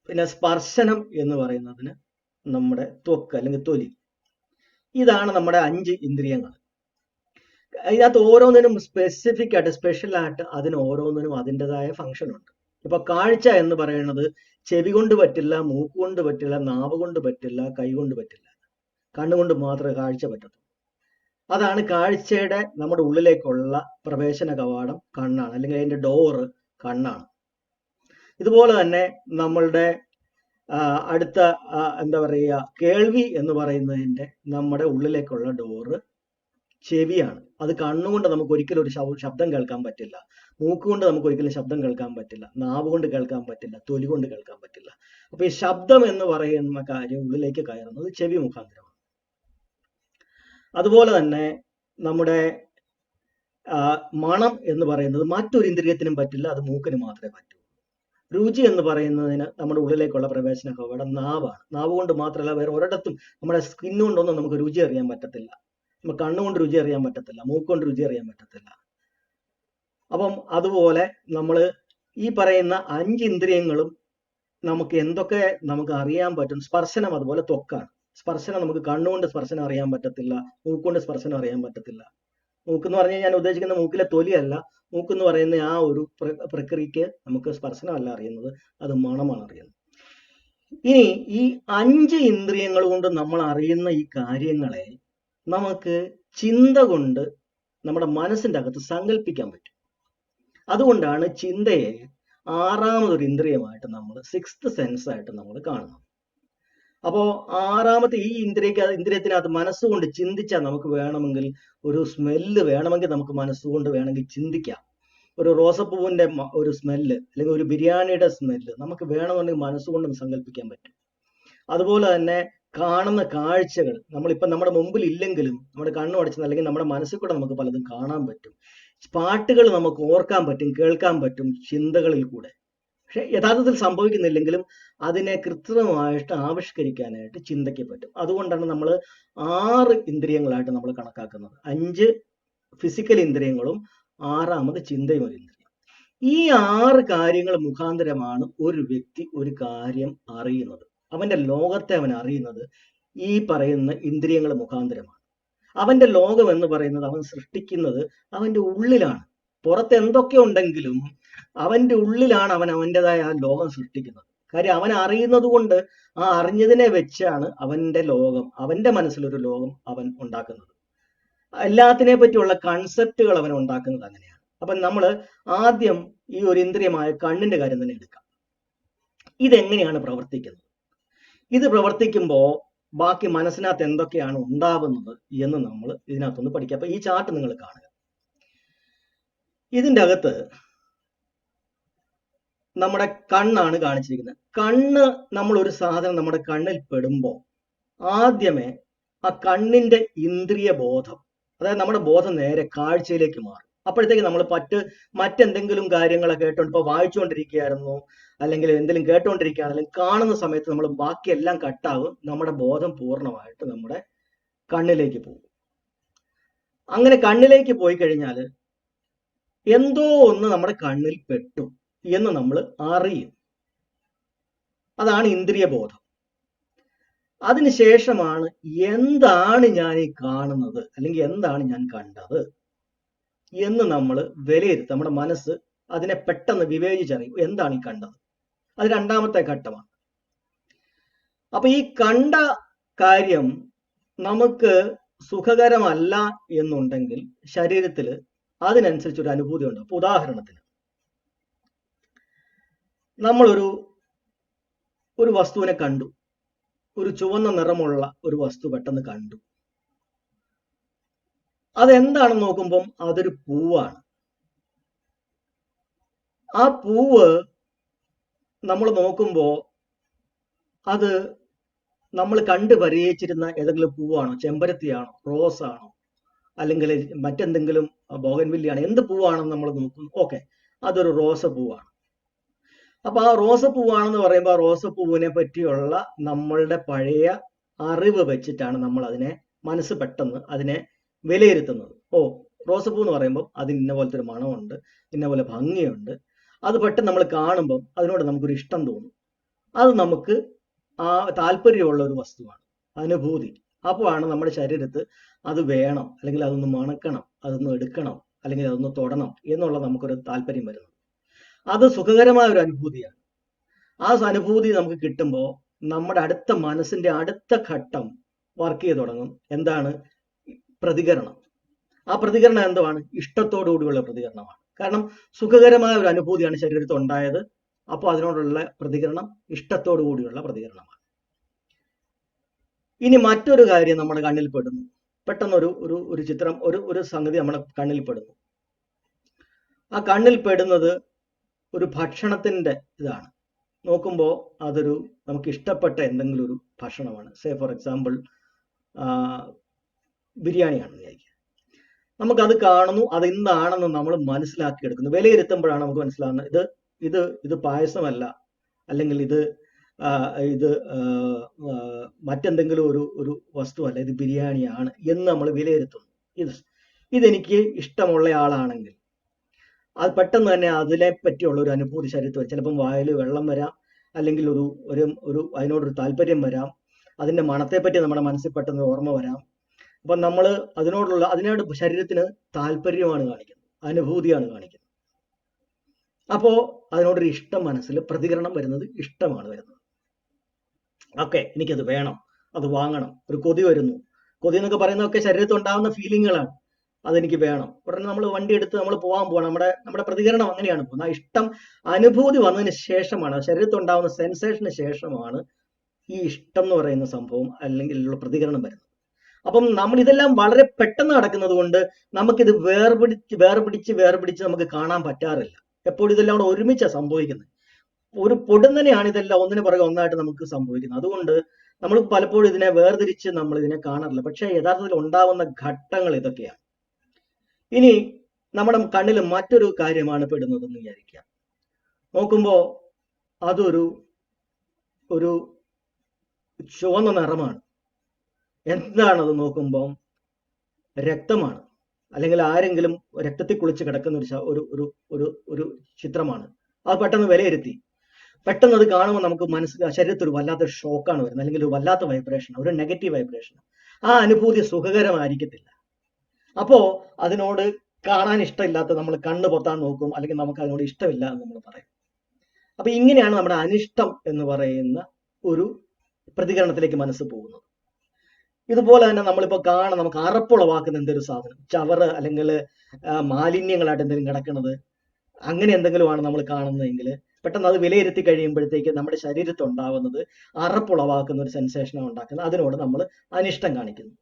പിന്നെ സ്പർശനം എന്ന് പറയുന്നതിന് നമ്മുടെ ത്വക്ക് അല്ലെങ്കിൽ തൊലി. ഇതാണ് നമ്മുടെ 5 ഇന്ദ്രിയങ്ങൾ. ഇതിനകത്ത് ഓരോന്നിനും സ്പെസിഫിക് ആയിട്ട് സ്പെഷ്യലായിട്ട് അതിന് ഓരോന്നിനും അതിൻ്റെതായ ഫംഗ്ഷൻ ഉണ്ട്. ഇപ്പൊ കാഴ്ച എന്ന് പറയുന്നത് ചെവി കൊണ്ട് പറ്റില്ല, മൂക്ക് കൊണ്ട് പറ്റില്ല, നാവ് കൊണ്ട് പറ്റില്ല, കൈ കൊണ്ട് പറ്റില്ല, കണ്ണുകൊണ്ട് മാത്രമേ കാഴ്ച പറ്റത്തുള്ളൂ. അതാണ് കാഴ്ചയുടെ നമ്മുടെ ഉള്ളിലേക്കുള്ള പ്രവേശന കവാടം കണ്ണാണ്, അല്ലെങ്കിൽ അതിന്റെ ഡോറ് കണ്ണാണ്. ഇതുപോലെ തന്നെ നമ്മളുടെ അടുത്ത എന്താ പറയുക, കേൾവി എന്ന് പറയുന്നതിന്റെ നമ്മുടെ ഉള്ളിലേക്കുള്ള ഡോറ് ചെവിയാണ്. അത് കണ്ണുകൊണ്ട് നമുക്ക് ഒരിക്കലും ഒരു ശബ്ദം കേൾക്കാൻ പറ്റില്ല, മൂക്കുകൊണ്ട് നമുക്ക് ഒരിക്കലും ശബ്ദം കേൾക്കാൻ പറ്റില്ല, നാവ് കൊണ്ട് കേൾക്കാൻ പറ്റില്ല, തൊലി കൊണ്ട് കേൾക്കാൻ പറ്റില്ല. അപ്പൊ ഈ ശബ്ദം എന്ന് പറയുന്ന കാര്യം ഉള്ളിലേക്ക് കയറുന്നത് ചെവി മുഖാന്തരമാണ്. അതുപോലെ തന്നെ നമ്മുടെ മണം എന്ന് പറയുന്നത് മറ്റൊരു ഇന്ദ്രിയത്തിനും പറ്റില്ല, അത് മൂക്കിന് മാത്രമേ പറ്റൂ. രുചി എന്ന് പറയുന്നതിന് നമ്മുടെ ഉള്ളിലേക്കുള്ള പ്രവേശന കവാടം നാവാണ്. നാവ് കൊണ്ട് മാത്രമല്ല വേറെ ഒരിടത്തും, നമ്മുടെ സ്കിന്നുകൊണ്ടൊന്നും നമുക്ക് രുചി അറിയാൻ പറ്റത്തില്ല, നമുക്ക് കണ്ണുകൊണ്ട് രുചി അറിയാൻ പറ്റത്തില്ല, മൂക്കുകൊണ്ട് രുചി അറിയാൻ പറ്റത്തില്ല. അപ്പം അതുപോലെ നമ്മൾ ഈ പറയുന്ന 5 ഇന്ദ്രിയങ്ങളും നമുക്ക് എന്തൊക്കെ നമുക്ക് അറിയാൻ പറ്റും. സ്പർശനം അതുപോലെ ത്വക്കാണ്. സ്പർശനം നമുക്ക് കണ്ണുകൊണ്ട് സ്പർശനം അറിയാൻ പറ്റത്തില്ല, മൂക്കുകൊണ്ട് സ്പർശനം അറിയാൻ പറ്റത്തില്ല. മൂക്കെന്ന് പറഞ്ഞു കഴിഞ്ഞാൽ ഞാൻ ഉദ്ദേശിക്കുന്ന മൂക്കിലെ തൊലിയല്ല. മൂക്കെന്ന് പറയുന്ന ആ ഒരു പ്രക്രിയക്ക് നമുക്ക് സ്പർശനമല്ല അറിയുന്നത്, അത് മണമാണ് അറിയുന്നത്. ഇനി ഈ 5 ഇന്ദ്രിയങ്ങൾ കൊണ്ട് നമ്മൾ അറിയുന്ന ഈ കാര്യങ്ങളെ നമുക്ക് ചിന്ത കൊണ്ട് നമ്മുടെ മനസ്സിന്റെ അകത്ത് സങ്കല്പിക്കാൻ പറ്റും. അതുകൊണ്ടാണ് ചിന്തയെ 6ാമതൊരു ഇന്ദ്രിയമായിട്ട് നമ്മൾ 6th സെൻസ് ആയിട്ട് നമ്മൾ കാണുന്നത്. അപ്പോ 6ാമത്തെ ഈ ഇന്ദ്രിയത്തിനകത്ത് മനസ്സുകൊണ്ട് ചിന്തിച്ചാൽ നമുക്ക് വേണമെങ്കിൽ ഒരു സ്മെല്ല് വേണമെങ്കിൽ നമുക്ക് മനസ്സുകൊണ്ട് വേണമെങ്കിൽ ചിന്തിക്കാം. ഒരു റോസപ്പൂവിന്റെ ഒരു സ്മെല്ല് അല്ലെങ്കിൽ ഒരു ബിരിയാണിയുടെ സ്മെല്ല് നമുക്ക് വേണമെന്നുണ്ടെങ്കിൽ മനസ്സുകൊണ്ട് സങ്കല്പിക്കാൻ പറ്റും. അതുപോലെ തന്നെ കാണുന്ന കാഴ്ചകൾ നമ്മളിപ്പം നമ്മുടെ മുമ്പിൽ ഇല്ലെങ്കിലും നമ്മുടെ കണ്ണുടച്ച് അല്ലെങ്കിൽ നമ്മുടെ മനസ്സിൽ കൂടെ നമുക്ക് പലതും കാണാൻ പറ്റും. പാട്ടുകൾ നമുക്ക് ഓർക്കാൻ പറ്റും, കേൾക്കാൻ പറ്റും ചിന്തകളിൽ കൂടെ. പക്ഷെ യഥാർത്ഥത്തിൽ സംഭവിക്കുന്നില്ലെങ്കിലും അതിനെ കൃത്രിമമായിട്ട് ആവിഷ്കരിക്കാനായിട്ട് ചിന്തയ്ക്ക് പറ്റും. അതുകൊണ്ടാണ് നമ്മൾ 6 ഇന്ദ്രിയങ്ങളായിട്ട് നമ്മൾ കണക്കാക്കുന്നത്. 5 ഫിസിക്കൽ ഇന്ദ്രിയങ്ങളും 6ാമത് ചിന്തയും ഒരു ഇന്ദ്രിയം. ഈ 6 കാര്യങ്ങൾ മുഖാന്തരമാണ് ഒരു വ്യക്തി ഒരു കാര്യം അറിയുന്നത്. അവന്റെ ലോകത്തെ അവൻ അറിയുന്നത് ഈ പറയുന്ന ഇന്ദ്രിയങ്ങൾ മുഖാന്തരമാണ്. അവന്റെ ലോകം എന്ന് പറയുന്നത് അവൻ സൃഷ്ടിക്കുന്നത് അവന്റെ ഉള്ളിലാണ്. പുറത്ത് എന്തൊക്കെ ഉണ്ടെങ്കിലും അവന്റെ ഉള്ളിലാണ് അവൻ അവൻ്റെതായ ആ ലോകം സൃഷ്ടിക്കുന്നത്. കാര്യം അവൻ അറിയുന്നത് കൊണ്ട് ആ അറിഞ്ഞതിനെ വെച്ചാണ് അവന്റെ ലോകം, അവന്റെ മനസ്സിലൊരു ലോകം അവൻ ഉണ്ടാക്കുന്നത്. എല്ലാത്തിനെ പറ്റിയുള്ള കൺസെപ്റ്റുകൾ അവൻ ഉണ്ടാക്കുന്നത് അങ്ങനെയാണ്. അപ്പൊ നമ്മൾ ആദ്യം ഈ ഒരു ഇന്ദ്രിയമായ കണ്ണിന്റെ കാര്യം തന്നെ എടുക്കാം. ഇതെങ്ങനെയാണ് പ്രവർത്തിക്കുന്നത്? ഇത് പ്രവർത്തിക്കുമ്പോൾ ബാക്കി മനസ്സിനകത്ത് എന്തൊക്കെയാണ് ഉണ്ടാവുന്നത് എന്ന് നമ്മൾ ഇതിനകത്തൊന്ന് പഠിക്കാം. അപ്പൊ ഈ ചാർട്ട് നിങ്ങൾ കാണുക. ഇതിൻ്റെ അകത്ത് നമ്മുടെ കണ്ണാണ് കാണിച്ചിരിക്കുന്നത്. കണ്ണ്, നമ്മൾ ഒരു സാധനം നമ്മുടെ കണ്ണിൽ പെടുമ്പോൾ ആദ്യമേ ആ കണ്ണിന്റെ ഇന്ദ്രിയ ബോധം, അതായത് നമ്മുടെ ബോധം നേരെ കാഴ്ചയിലേക്ക് മാറും. അപ്പോഴത്തേക്ക് നമ്മൾ മറ്റെന്തെങ്കിലും കാര്യങ്ങളൊക്കെ കേട്ടോണ്ട് ഇപ്പൊ വായിച്ചുകൊണ്ടിരിക്കുകയായിരുന്നു, അല്ലെങ്കിൽ എന്തെങ്കിലും കേട്ടോണ്ടിരിക്കുകയാണ്, അല്ലെങ്കിൽ കാണുന്ന സമയത്ത് നമ്മൾ ബാക്കിയെല്ലാം കട്ടാവും, നമ്മുടെ ബോധം പൂർണ്ണമായിട്ട് നമ്മുടെ കണ്ണിലേക്ക് പോകും. അങ്ങനെ കണ്ണിലേക്ക് പോയി കഴിഞ്ഞാൽ എന്തോ ഒന്ന് നമ്മുടെ കണ്ണിൽ പെട്ടു എന്ന് നമ്മൾ അറിയും. അതാണ് ഇന്ദ്രിയ ബോധം. അതിനുശേഷമാണ് എന്താണ് ഞാൻ ഈ കാണുന്നത് അല്ലെങ്കിൽ എന്താണ് ഞാൻ കണ്ടത് എന്ന് നമ്മൾ വിലയിരുത്തും. നമ്മുടെ മനസ്സ് അതിനെ പെട്ടെന്ന് വിവേചിച്ചറിയും, എന്താണ് ഈ കണ്ടത്. അത് രണ്ടാമത്തെ ഘട്ടമാണ്. അപ്പൊ ഈ കണ്ട കാര്യം നമുക്ക് സുഖകരമല്ല എന്നുണ്ടെങ്കിൽ ശരീരത്തിൽ അതിനനുസരിച്ച് ഒരു അനുഭൂതി ഉണ്ട്. അപ്പൊ ഉദാഹരണത്തിന് നമ്മളൊരു വസ്തുവിനെ കണ്ടു, ഒരു ചുവന്ന നിറമുള്ള ഒരു വസ്തു പെട്ടെന്ന് കണ്ടു. അതെന്താണെന്ന് നോക്കുമ്പം അതൊരു പൂവാണ്. ആ പൂവ് നമ്മൾ നോക്കുമ്പോൾ അത് നമ്മൾ കണ്ടു പരിചയിച്ചിരുന്ന ഏതെങ്കിലും പൂവാണോ, ചെമ്പരത്തിയാണോ, റോസ് ആണോ, അല്ലെങ്കിൽ മറ്റെന്തെങ്കിലും ബോഗൻവില്ലയാണോ, എന്ത് പൂവാണെന്ന് നമ്മൾ നോക്കുന്നു. ഓക്കെ, അതൊരു റോസപ്പൂവാണ്. അപ്പൊ ആ റോസപ്പൂവാണെന്ന് പറയുമ്പോൾ ആ റോസപ്പൂവിനെ പറ്റിയുള്ള നമ്മളുടെ പഴയ അറിവ് വെച്ചിട്ടാണ് നമ്മൾ അതിനെ മനസ്സ് പെട്ടെന്ന് അതിനെ വിലയിരുത്തുന്നത്. ഓ, റോസപ്പൂ എന്ന് പറയുമ്പോൾ അതിന് ഇന്ന പോലത്തെ ഒരു മണമുണ്ട്, ഇന്ന പോലെ ഭംഗിയുണ്ട്. അത് പെട്ടെന്ന് നമ്മൾ കാണുമ്പം അതിനോട് നമുക്കൊരു ഇഷ്ടം തോന്നും. അത് നമുക്ക് ആ താല്പര്യമുള്ള ഒരു വസ്തുവാണ്, അനുഭൂതി. അപ്പോഴാണ് നമ്മുടെ ശരീരത്ത് അത് വേണം, അല്ലെങ്കിൽ അതൊന്ന് മണക്കണം, അതൊന്ന് എടുക്കണം, അല്ലെങ്കിൽ അതൊന്ന് തൊടണം എന്നുള്ള നമുക്കൊരു താല്പര്യം വരുന്നത്. അത് സുഖകരമായ ഒരു അനുഭൂതിയാണ്. ആ അനുഭൂതി നമുക്ക് കിട്ടുമ്പോൾ നമ്മുടെ അടുത്ത മനസ്സിന്റെ അടുത്ത ഘട്ടം വർക്ക് ചെയ്ത് തുടങ്ങും. എന്താണ്? പ്രതികരണം. ആ പ്രതികരണം എന്താണ്? ഇഷ്ടത്തോടു കൂടിയുള്ള പ്രതികരണമാണ്. കാരണം സുഖകരമായ ഒരു അനുഭൂതിയാണ് ശരീരത്തിൽ ഉണ്ടായത്. അപ്പോൾ അതിനോടുള്ള പ്രതികരണം ഇഷ്ടത്തോടു കൂടിയുള്ള പ്രതികരണമാണ്. ഇനി മറ്റൊരു കാര്യം നമ്മുടെ കണ്ണിൽ പെടുന്നു. പെട്ടെന്ന് ഒരു ചിത്രം, ഒരു സംഗതി നമ്മുടെ കണ്ണിൽ പെടുന്നു. ആ കണ്ണിൽ പെടുന്നത് ഒരു ഭക്ഷണത്തിന്റെ ഇതാണ്. നോക്കുമ്പോൾ അതൊരു നമുക്ക് ഇഷ്ടപ്പെട്ട എന്തെങ്കിലും ഒരു ഭക്ഷണമാണ്. സേ ഫോർ എക്സാമ്പിൾ ബിരിയാണിയാണെന്ന് വിചാരിക്കുക. നമുക്കത് കാണുന്നു, അത് എന്താണെന്ന് നമ്മൾ മനസ്സിലാക്കിയെടുക്കുന്നു. വിലയിരുത്തുമ്പോഴാണ് നമുക്ക് മനസ്സിലാകുന്നത് ഇത് പായസമല്ല, അല്ലെങ്കിൽ ഇത് മറ്റെന്തെങ്കിലും ഒരു വസ്തുവല്ല, ഇത് ബിരിയാണിയാണ് എന്ന് നമ്മൾ വിലയിരുത്തുന്നു. ഇതെനിക്ക് ഇഷ്ടമുള്ള ആളാണെങ്കിൽ അത് പെട്ടെന്ന് തന്നെ അതിനെ പറ്റിയുള്ള ഒരു അനുഭൂതി ശരീരത്തിൽ വരും. ചിലപ്പം വായിൽ വെള്ളം വരാം, അല്ലെങ്കിൽ അതിനോടൊരു താല്പര്യം വരാം, അതിന്റെ മണത്തെപ്പറ്റി നമ്മുടെ മനസ്സിൽ പെട്ടെന്ന് ഓർമ്മ വരാം. അപ്പൊ നമ്മൾ അതിനോട് ശരീരത്തിന് താല്പര്യമാണ് കാണിക്കുന്നത്, അനുഭൂതിയാണ് കാണിക്കുന്നത്. അപ്പോ അതിനോടൊരു ഇഷ്ടം, മനസ്സിൽ പ്രതികരണം വരുന്നത് ഇഷ്ടമാണ് വരുന്നത്. ഓക്കെ, എനിക്കത് വേണം, അത് വാങ്ങണം, ഒരു കൊതി വരുന്നു. കൊതി എന്നൊക്കെ പറയുന്നതൊക്കെ ശരീരത്തിൽ ഉണ്ടാകുന്ന ഫീലിങ്ങുകളാണ്. അതെനിക്ക് വേണം. ഉടനെ നമ്മൾ വണ്ടി എടുത്ത് നമ്മൾ പോകാൻ പോകണം. നമ്മുടെ പ്രതികരണം അങ്ങനെയാണ് പോകുന്നത്. ആ ഇഷ്ടം, അനുഭൂതി വന്നതിന് ശേഷമാണ്, ശരീരത്തിൽ ഉണ്ടാകുന്ന സെൻസേഷന് ശേഷമാണ് ഈ ഇഷ്ടം എന്ന് പറയുന്ന സംഭവം അല്ലെങ്കിൽ ഉള്ള പ്രതികരണം വരുന്നത്. അപ്പം നമ്മൾ ഇതെല്ലാം വളരെ പെട്ടെന്ന് നടക്കുന്നത് കൊണ്ട് നമുക്കിത് വേർപിടിച്ച് നമുക്ക് കാണാൻ പറ്റാറില്ല. എപ്പോഴും ഇതെല്ലാം കൂടെ ഒരുമിച്ചാണ് സംഭവിക്കുന്നത്. ഒരു പൊടുന്നനെയാണ് ഇതെല്ലാം ഒന്നിനു പുറകെ ഒന്നായിട്ട് നമുക്ക് സംഭവിക്കുന്നത്. അതുകൊണ്ട് നമ്മൾ പലപ്പോഴും ഇതിനെ വേർതിരിച്ച് നമ്മൾ ഇതിനെ കാണാറില്ല. പക്ഷേ യഥാർത്ഥത്തിൽ ഉണ്ടാവുന്ന ഘട്ടങ്ങൾ ഇതൊക്കെയാണ്. ഇനി നമ്മുടെ കണ്ണിൽ മറ്റൊരു കാര്യമാണ് പെടുന്നതെന്ന് വിചാരിക്കുക. നോക്കുമ്പോൾ അതൊരു ചുവന്ന നിറമാണ്. എന്താണത്? നോക്കുമ്പോൾ രക്തമാണ്, അല്ലെങ്കിൽ ആരെങ്കിലും രക്തത്തിൽ കുളിച്ച് കിടക്കുന്ന ഒരു ചിത്രമാണ്. അത് പെട്ടെന്ന് വിലയിരുത്തി. പെട്ടെന്ന് അത് കാണുമ്പോൾ നമുക്ക് ശരീരത്തിൽ ഒരു വല്ലാത്തൊരു ഷോക്കാണ് വരുന്നത്, അല്ലെങ്കിൽ ഒരു വല്ലാത്ത വൈബ്രേഷൻ, ഒരു നെഗറ്റീവ് വൈബ്രേഷൻ. ആ അനുഭൂതി സുഖകരമായിരിക്കത്തില്ല. അപ്പോ അതിനോട് കാണാൻ ഇഷ്ടമില്ലാത്ത നമ്മൾ കണ്ണ് പൊത്താൻ നോക്കും, അല്ലെങ്കിൽ നമുക്ക് അതിനോട് ഇഷ്ടമില്ല എന്ന് നമ്മൾ പറയും. അപ്പൊ ഇങ്ങനെയാണ് നമ്മുടെ അനിഷ്ടം എന്ന് പറയുന്ന ഒരു പ്രതികരണത്തിലേക്ക് മനസ്സ് പോകുന്നത്. ഇതുപോലെ തന്നെ നമ്മളിപ്പോ നമുക്ക് അറപ്പുളവാക്കുന്ന എന്തൊരു സാധനം, ചവറ് അല്ലെങ്കിൽ മാലിന്യങ്ങളായിട്ട് എന്തെങ്കിലും കിടക്കുന്നത്, അങ്ങനെ എന്തെങ്കിലുമാണ് നമ്മൾ കാണുന്നതെങ്കിൽ പെട്ടെന്ന് അത് വിലയിരുത്തി കഴിയുമ്പോഴത്തേക്ക് നമ്മുടെ ശരീരത്തിൽ ഉണ്ടാവുന്നത് അറപ്പുളവാക്കുന്ന ഒരു സെൻസേഷനാണ് ഉണ്ടാക്കുന്നത്. അതിനോട് നമ്മൾ അനിഷ്ടം കാണിക്കുന്നു.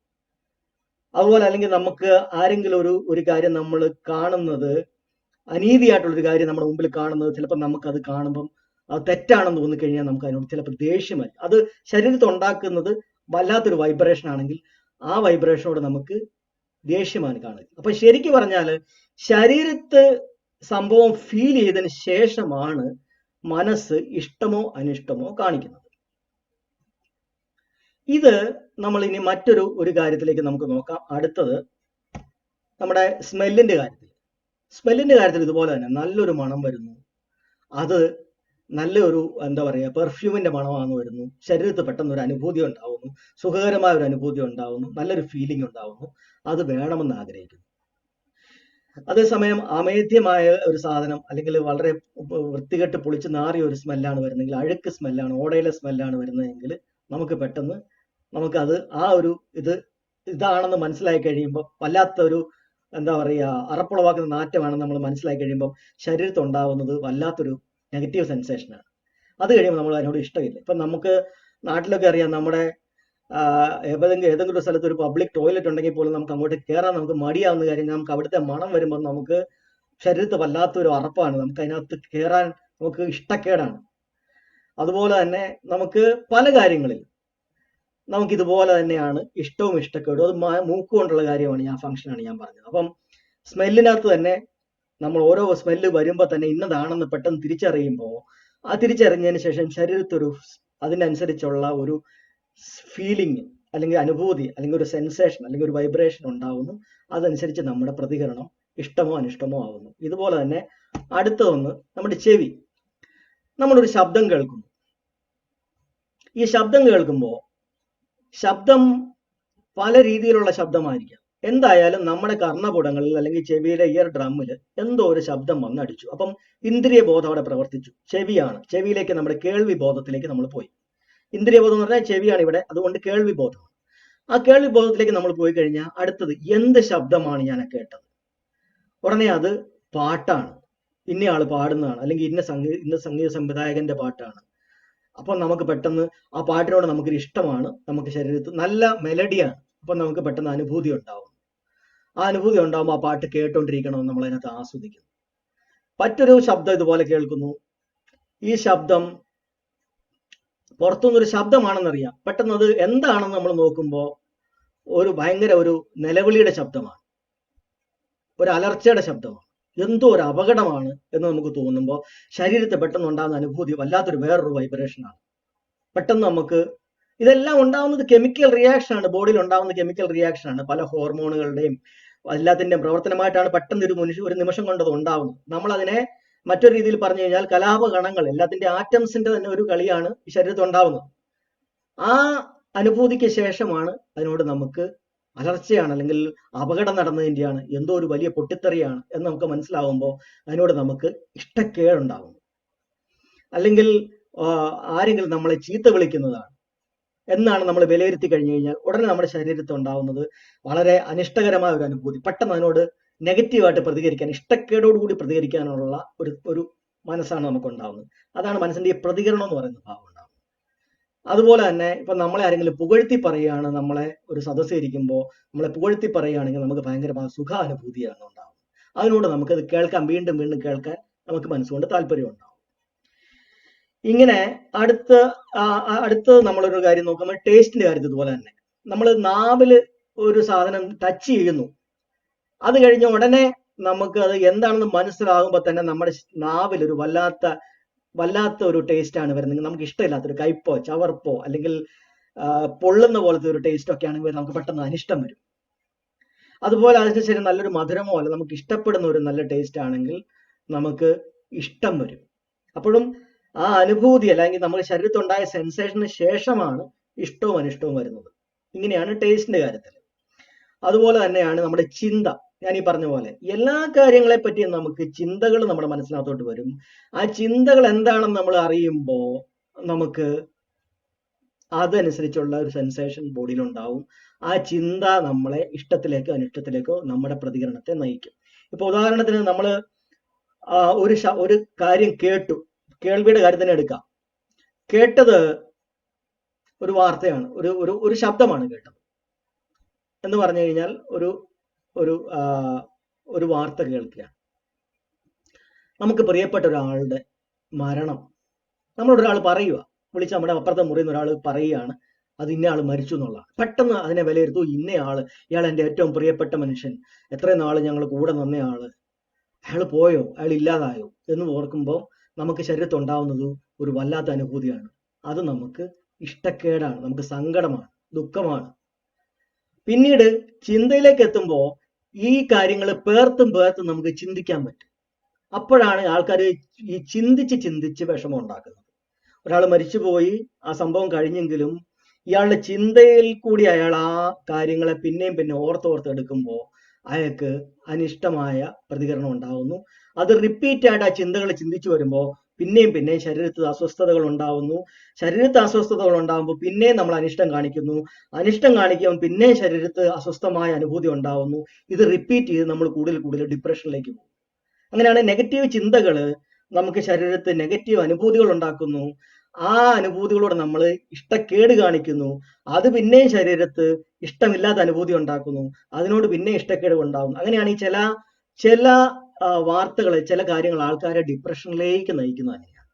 അതുപോലെ അല്ലെങ്കിൽ നമുക്ക് ആരെങ്കിലും ഒരു കാര്യം നമ്മൾ കാണുന്നത്, അനീതിയായിട്ടുള്ളൊരു കാര്യം നമ്മുടെ മുമ്പിൽ കാണുന്നത്, ചിലപ്പോൾ നമുക്കത് കാണുമ്പം അത് തെറ്റാണെന്ന് തോന്നിക്കഴിഞ്ഞാൽ നമുക്ക് അതിനോട് ചിലപ്പോൾ ദേഷ്യമായി. അത് ശരീരത്തിൽ ഉണ്ടാക്കുന്നത് വല്ലാത്തൊരു വൈബ്രേഷൻ ആണെങ്കിൽ ആ വൈബ്രേഷനോട് നമുക്ക് ദേഷ്യമാണ് കാണുക. അപ്പൊ ശരിക്കും പറഞ്ഞാൽ ശരീരത്ത് സംഭവം ഫീൽ ചെയ്തതിന് ശേഷമാണ് മനസ്സ് ഇഷ്ടമോ അനിഷ്ടമോ കാണിക്കുന്നത്. ഇത് നമ്മൾ ഇനി മറ്റൊരു കാര്യത്തിലേക്ക് നമുക്ക് നോക്കാം. അടുത്തത് നമ്മുടെ സ്മെല്ലിന്റെ കാര്യത്തിൽ. സ്മെല്ലിന്റെ കാര്യത്തിൽ ഇതുപോലെ തന്നെ നല്ലൊരു മണം വരുന്നു, അത് നല്ലൊരു എന്താ പറയുക പെർഫ്യൂമിന്റെ മണമാണെന്ന് വരുന്നു, ശരീരത്തിൽ പെട്ടെന്ന് ഒരു അനുഭൂതി ഉണ്ടാവുന്നു, സുഖകരമായ ഒരു അനുഭൂതി ഉണ്ടാവുന്നു, നല്ലൊരു ഫീലിംഗ് ഉണ്ടാവുന്നു, അത് വേണമെന്ന് ആഗ്രഹിക്കുന്നു. അതേസമയം അമേദ്യമായ ഒരു സാധനം അല്ലെങ്കിൽ വളരെ വൃത്തികെട്ട് പൊളിച്ച് നാറിയ ഒരു സ്മെല്ലാണ് വരുന്നതെങ്കിൽ, അഴുക്ക് സ്മെല്ലാണ്, ഓടയിലെ സ്മെല്ലാണ് വരുന്നതെങ്കിൽ നമുക്ക് പെട്ടെന്ന് നമുക്കത് ആ ഒരു ഇതാണെന്ന് മനസ്സിലായി കഴിയുമ്പോൾ വല്ലാത്തൊരു എന്താ പറയുക അറപ്പുളവാക്കുന്ന നാറ്റമാണെന്ന് നമ്മൾ മനസ്സിലാക്കി കഴിയുമ്പോൾ ശരീരത്തിൽ ഉണ്ടാവുന്നത് വല്ലാത്തൊരു നെഗറ്റീവ് സെൻസേഷനാണ്. അത് കഴിയുമ്പോൾ നമ്മൾ അതിനോട് ഇഷ്ടമില്ല. ഇപ്പം നമുക്ക് നാട്ടിലൊക്കെ അറിയാം, നമ്മുടെ ഏതെങ്കിലും ഒരു സ്ഥലത്ത് ഒരു പബ്ലിക് ടോയ്ലറ്റ് ഉണ്ടെങ്കിൽ പോലും നമുക്ക് അങ്ങോട്ട് കയറാൻ നമുക്ക് മടിയാവുന്ന കാര്യം, നമുക്ക് അവിടുത്തെ മണം വരുമ്പോൾ നമുക്ക് ശരീരത്തിൽ വല്ലാത്തൊരു അറപ്പാണ്, നമുക്ക് അതിനകത്ത് കയറാൻ നമുക്ക് ഇഷ്ടക്കേടാണ്. അതുപോലെ തന്നെ നമുക്ക് പല കാര്യങ്ങളിൽ നമുക്ക് ഇതുപോലെ തന്നെയാണ് ഇഷ്ടവും ഇഷ്ടക്കേടും. അത് മൂക്കുകൊണ്ടുള്ള കാര്യമാണ്, ഫംഗ്ഷനാണ് ഞാൻ പറഞ്ഞത്. അപ്പം സ്മെല്ലിനകത്ത് തന്നെ നമ്മൾ ഓരോ സ്മെല്ല് വരുമ്പോൾ തന്നെ ഇന്നതാണെന്ന് പെട്ടെന്ന് തിരിച്ചറിയുമ്പോൾ, ആ തിരിച്ചറിഞ്ഞതിന് ശേഷം ശരീരത്തൊരു അതിനനുസരിച്ചുള്ള ഒരു ഫീലിംഗ് അല്ലെങ്കിൽ അനുഭൂതി അല്ലെങ്കിൽ ഒരു സെൻസേഷൻ അല്ലെങ്കിൽ ഒരു വൈബ്രേഷൻ ഉണ്ടാവുന്നു. അതനുസരിച്ച് നമ്മുടെ പ്രതികരണം ഇഷ്ടമോ അനിഷ്ടമോ ആവുന്നു. ഇതുപോലെ തന്നെ അടുത്തതൊന്ന് നമ്മുടെ ചെവി. നമ്മളൊരു ശബ്ദം കേൾക്കുന്നു. ഈ ശബ്ദം കേൾക്കുമ്പോൾ ശബ്ദം പല രീതിയിലുള്ള ശബ്ദമായിരിക്കാം. എന്തായാലും നമ്മുടെ കർണപുടങ്ങളിൽ അല്ലെങ്കിൽ ചെവിയിലെ ഇയർ ഡ്രമ്മിൽ എന്തോ ഒരു ശബ്ദം വന്നടിച്ചു. അപ്പം ഇന്ദ്രിയ ബോധം അവിടെ പ്രവർത്തിച്ചു. ചെവിയാണ്, ചെവിയിലേക്ക് നമ്മുടെ കേൾവി ബോധത്തിലേക്ക് നമ്മൾ പോയി. ഇന്ദ്രിയ ബോധം എന്ന് പറഞ്ഞാൽ ചെവിയാണ് ഇവിടെ, അതുകൊണ്ട് കേൾവി ബോധമാണ്. ആ കേൾവി ബോധത്തിലേക്ക് നമ്മൾ പോയി കഴിഞ്ഞാൽ അടുത്തത് എന്ത് ശബ്ദമാണ് ഞാൻ കേട്ടത്? ഉടനെ അത് പാട്ടാണ്, ഇന്നയാൾ പാടുന്നതാണ്, അല്ലെങ്കിൽ ഇന്ന സംഗീത സംവിധായകന്റെ പാട്ടാണ്. അപ്പം നമുക്ക് പെട്ടെന്ന് ആ പാട്ടിനോട് നമുക്കൊരു ഇഷ്ടമാണ്, നമുക്ക് ശരീരത്തിൽ നല്ല മെലഡിയാണ്, അപ്പം നമുക്ക് പെട്ടെന്ന് അനുഭൂതി ഉണ്ടാവും. ആ അനുഭൂതി ഉണ്ടാകുമ്പോൾ ആ പാട്ട് കേട്ടോണ്ടിരിക്കണമെന്ന് നമ്മൾ അതിനകത്ത് ആസ്വദിക്കുന്നു. മറ്റൊരു ശബ്ദം ഇതുപോലെ കേൾക്കുന്നു. ഈ ശബ്ദം പുറത്തുനിന്നൊരു ശബ്ദമാണെന്നറിയാം, പെട്ടെന്ന് അത് എന്താണെന്ന് നമ്മൾ നോക്കുമ്പോൾ ഒരു ഭയങ്കര ഒരു നിലവിളിയുടെ ശബ്ദമാണ്, ഒരു അലർച്ചയുടെ ശബ്ദമാണ്, എന്തോ ഒരു അപകടമാണ് എന്ന് നമുക്ക് തോന്നുമ്പോൾ ശരീരത്തിൽ പെട്ടെന്ന് ഉണ്ടാകുന്ന അനുഭൂതി വല്ലാത്തൊരു വേറൊരു വൈബ്രേഷനാണ്. പെട്ടെന്ന് നമുക്ക് ഇതെല്ലാം ഉണ്ടാവുന്നത് കെമിക്കൽ റിയാക്ഷൻ ആണ്, ബോഡിയിൽ ഉണ്ടാവുന്ന കെമിക്കൽ റിയാക്ഷൻ ആണ്, പല ഹോർമോണുകളുടെയും എല്ലാത്തിന്റെയും പ്രവർത്തനമായിട്ടാണ് പെട്ടെന്ന് ഒരു നിമിഷം കൊണ്ടത് ഉണ്ടാവുന്നത്. നമ്മൾ അതിനെ മറ്റൊരു രീതിയിൽ പറഞ്ഞു കഴിഞ്ഞാൽ കലാപകണങ്ങൾ, എല്ലാത്തിന്റെ ആറ്റംസിന്റെ തന്നെ ഒരു കളിയാണ് ഈ ശരീരത്തിൽ ഉണ്ടാവുന്നത്. ആ അനുഭൂതിക്ക് ശേഷമാണ് അതിനോട് നമുക്ക് അലർച്ചയാണ് അല്ലെങ്കിൽ അപകടം നടന്നതിൻ്റെയാണ്, എന്തോ ഒരു വലിയ പൊട്ടിത്തെറിയാണ് എന്ന് നമുക്ക് മനസ്സിലാവുമ്പോൾ അതിനോട് നമുക്ക് ഇഷ്ടക്കേടുണ്ടാവുന്നു. അല്ലെങ്കിൽ ആരെങ്കിലും നമ്മളെ ചീത്ത വിളിക്കുന്നതാണ് എന്നാണ് നമ്മൾ വിലയിരുത്തി കഴിഞ്ഞു കഴിഞ്ഞാൽ ഉടനെ നമ്മുടെ ശരീരത്തിൽ ഉണ്ടാവുന്നത് വളരെ അനിഷ്ടകരമായ ഒരു അനുഭൂതി. പെട്ടെന്ന് അതിനോട് നെഗറ്റീവായിട്ട് പ്രതികരിക്കാൻ, ഇഷ്ടക്കേടോടുകൂടി പ്രതികരിക്കാനുള്ള ഒരു മനസ്സാണ് നമുക്ക് ഉണ്ടാവുന്നത്. അതാണ് മനസ്സിന്റെ ഈ പ്രതികരണം എന്ന് പറയുന്ന ഭാവം ഉണ്ടാവുന്നത്. അതുപോലെ തന്നെ ഇപ്പൊ നമ്മളെ ആരെങ്കിലും പുകഴ്ത്തി പറയുകയാണ്, നമ്മളെ ഒരു സദസ്സ് ഇരിക്കുമ്പോൾ നമ്മളെ പുകഴ്ത്തി പറയുകയാണെങ്കിൽ നമുക്ക് ഭയങ്കരമായ സുഖാനുഭൂതിയാണ് ഉണ്ടാവുന്നത്. അതിനോട് നമുക്കത് കേൾക്കാൻ, വീണ്ടും വീണ്ടും കേൾക്കാൻ നമുക്ക് മനസ്സുകൊണ്ട് താല്പര്യം ഉണ്ടാവും. ഇങ്ങനെ അടുത്ത് നമ്മളൊരു കാര്യം നോക്കുമ്പോൾ ടേസ്റ്റിന്റെ കാര്യത്തിൽ ഇതുപോലെ തന്നെ നമ്മൾ നാവില് ഒരു സാധനം ടച്ച് ചെയ്യുന്നു, അത് കഴിഞ്ഞ ഉടനെ നമുക്ക് അത് എന്താണെന്ന് മനസ്സിലാകുമ്പോൾ തന്നെ നമ്മുടെ നാവിൽ ഒരു വല്ലാത്ത ഒരു ടേസ്റ്റ് ആണ് വരുന്നത്. നമുക്ക് ഇഷ്ടമില്ലാത്തൊരു കയ്പോ ചവർപ്പോ അല്ലെങ്കിൽ പൊള്ളുന്ന പോലത്തെ ഒരു ടേസ്റ്റ് ഒക്കെ ആണെങ്കിൽ നമുക്ക് പെട്ടെന്ന് അനിഷ്ടം വരും. അതുപോലെ അതിനുശേഷം നല്ലൊരു മധുരമോ അല്ല നമുക്ക് ഇഷ്ടപ്പെടുന്ന ഒരു നല്ല ടേസ്റ്റ് ആണെങ്കിൽ നമുക്ക് ഇഷ്ടം വരും. അപ്പോഴും ആ അനുഭൂതി അല്ലെങ്കിൽ നമ്മുടെ ശരീരത്തുണ്ടായ സെൻസേഷന് ശേഷമാണ് ഇഷ്ടവും അനിഷ്ടവും വരുന്നത്. ഇങ്ങനെയാണ് ടേസ്റ്റിന്റെ കാര്യത്തിൽ. അതുപോലെ തന്നെയാണ് നമ്മുടെ ചിന്ത. ഞാൻ ഈ പറഞ്ഞ പോലെ എല്ലാ കാര്യങ്ങളെ പറ്റിയും നമുക്ക് ചിന്തകൾ നമ്മുടെ മനസ്സിനകത്തോട്ട് വരും. ആ ചിന്തകൾ എന്താണെന്ന് നമ്മൾ അറിയുമ്പോൾ നമുക്ക് അതനുസരിച്ചുള്ള ഒരു സെൻസേഷൻ ബോഡിയിൽ ഉണ്ടാവും. ആ ചിന്ത നമ്മളെ ഇഷ്ടത്തിലേക്കോ അനിഷ്ടത്തിലേക്കോ നമ്മുടെ പ്രതികരണത്തെ നയിക്കും. ഇപ്പൊ ഉദാഹരണത്തിന് നമ്മൾ ഒരു കാര്യം കേട്ടു, കേൾവിയുടെ കാര്യം തന്നെ എടുക്കാം. കേട്ടത് ഒരു വാർത്തയാണ്, ഒരു ശബ്ദമാണ് കേട്ടത് എന്ന് പറഞ്ഞു കഴിഞ്ഞാൽ ഒരു വാർത്ത കേൾക്കുകയാണ്. നമുക്ക് പ്രിയപ്പെട്ട ഒരാളുടെ മരണം നമ്മളോട് ഒരാൾ പറയുക, വിളിച്ച് നമ്മുടെ അപ്പുറത്തെ മുറിയിൽ നിന്ന് ഒരാൾ പറയുകയാണ് അത് ഇന്നയാൾ മരിച്ചു എന്നുള്ളതാണ്. പെട്ടെന്ന് അതിനെ വിലയിരുത്തൂ, ഇന്നയാള്, ഇയാൾ എൻ്റെ ഏറ്റവും പ്രിയപ്പെട്ട മനുഷ്യൻ, എത്രയും നാൾ ഞങ്ങൾ കൂടെ നിന്നയാള്, അയാൾ പോയോ, അയാൾ ഇല്ലാതായോ എന്ന് ഓർക്കുമ്പോൾ നമുക്ക് ശരീരത്തിൽ ഉണ്ടാവുന്നത് ഒരു വല്ലാത്ത അനുഭൂതിയാണ്. അത് നമുക്ക് ഇഷ്ടക്കേടാണ്, നമുക്ക് സങ്കടമാണ്, ദുഃഖമാണ്. പിന്നീട് ചിന്തയിലേക്ക് എത്തുമ്പോൾ ഈ കാര്യങ്ങൾ പേർത്തും നമുക്ക് ചിന്തിക്കാൻ പറ്റും. അപ്പോഴാണ് ആൾക്കാർ ഈ ചിന്തിച്ച് വിഷമം ഉണ്ടാക്കുന്നത്. ഒരാൾ മരിച്ചുപോയി, ആ സംഭവം കഴിഞ്ഞെങ്കിലും ഇയാളുടെ ചിന്തയിൽ കൂടി അയാൾ ആ കാര്യങ്ങളെ പിന്നെയും ഓർത്തെടുക്കുമ്പോൾ അയാൾക്ക് അനിഷ്ടമായ പ്രതികരണം ഉണ്ടാവുന്നു. അത് റിപ്പീറ്റ് ആയിട്ട് ആ ചിന്തകൾ ചിന്തിച്ചു വരുമ്പോൾ പിന്നെയും ശരീരത്തിൽ അസ്വസ്ഥതകൾ ഉണ്ടാവുന്നു. ശരീരത്തിൽ അസ്വസ്ഥതകൾ ഉണ്ടാകുമ്പോൾ പിന്നെയും നമ്മൾ അനിഷ്ടം കാണിക്കുന്നു. അനിഷ്ടം കാണിക്കുമ്പോൾ പിന്നെയും ശരീരത്തിൽ അസ്വസ്ഥമായ അനുഭൂതി ഉണ്ടാവുന്നു. ഇത് റിപ്പീറ്റ് ചെയ്ത് നമ്മൾ കൂടുതൽ ഡിപ്രഷനിലേക്ക് പോകും. അങ്ങനെയാണ് നെഗറ്റീവ് ചിന്തകൾ നമുക്ക് ശരീരത്തിൽ നെഗറ്റീവ് അനുഭൂതികൾ ഉണ്ടാക്കുന്നു. ആ അനുഭൂതികളോട് നമ്മൾ ഇഷ്ടക്കേട് കാണിക്കുന്നു. അത് പിന്നെയും ശരീരത്ത് ഇഷ്ടമില്ലാത്ത അനുഭൂതി ഉണ്ടാക്കുന്നു. അതിനോട് പിന്നെ ഇഷ്ടക്കേട് ഉണ്ടാകുന്നു. അങ്ങനെയാണ് ഈ ചില വാർത്തകൾ, ചില കാര്യങ്ങൾ ആൾക്കാരെ ഡിപ്രഷനിലേക്ക് നയിക്കുന്നത് അങ്ങനെയാണ്.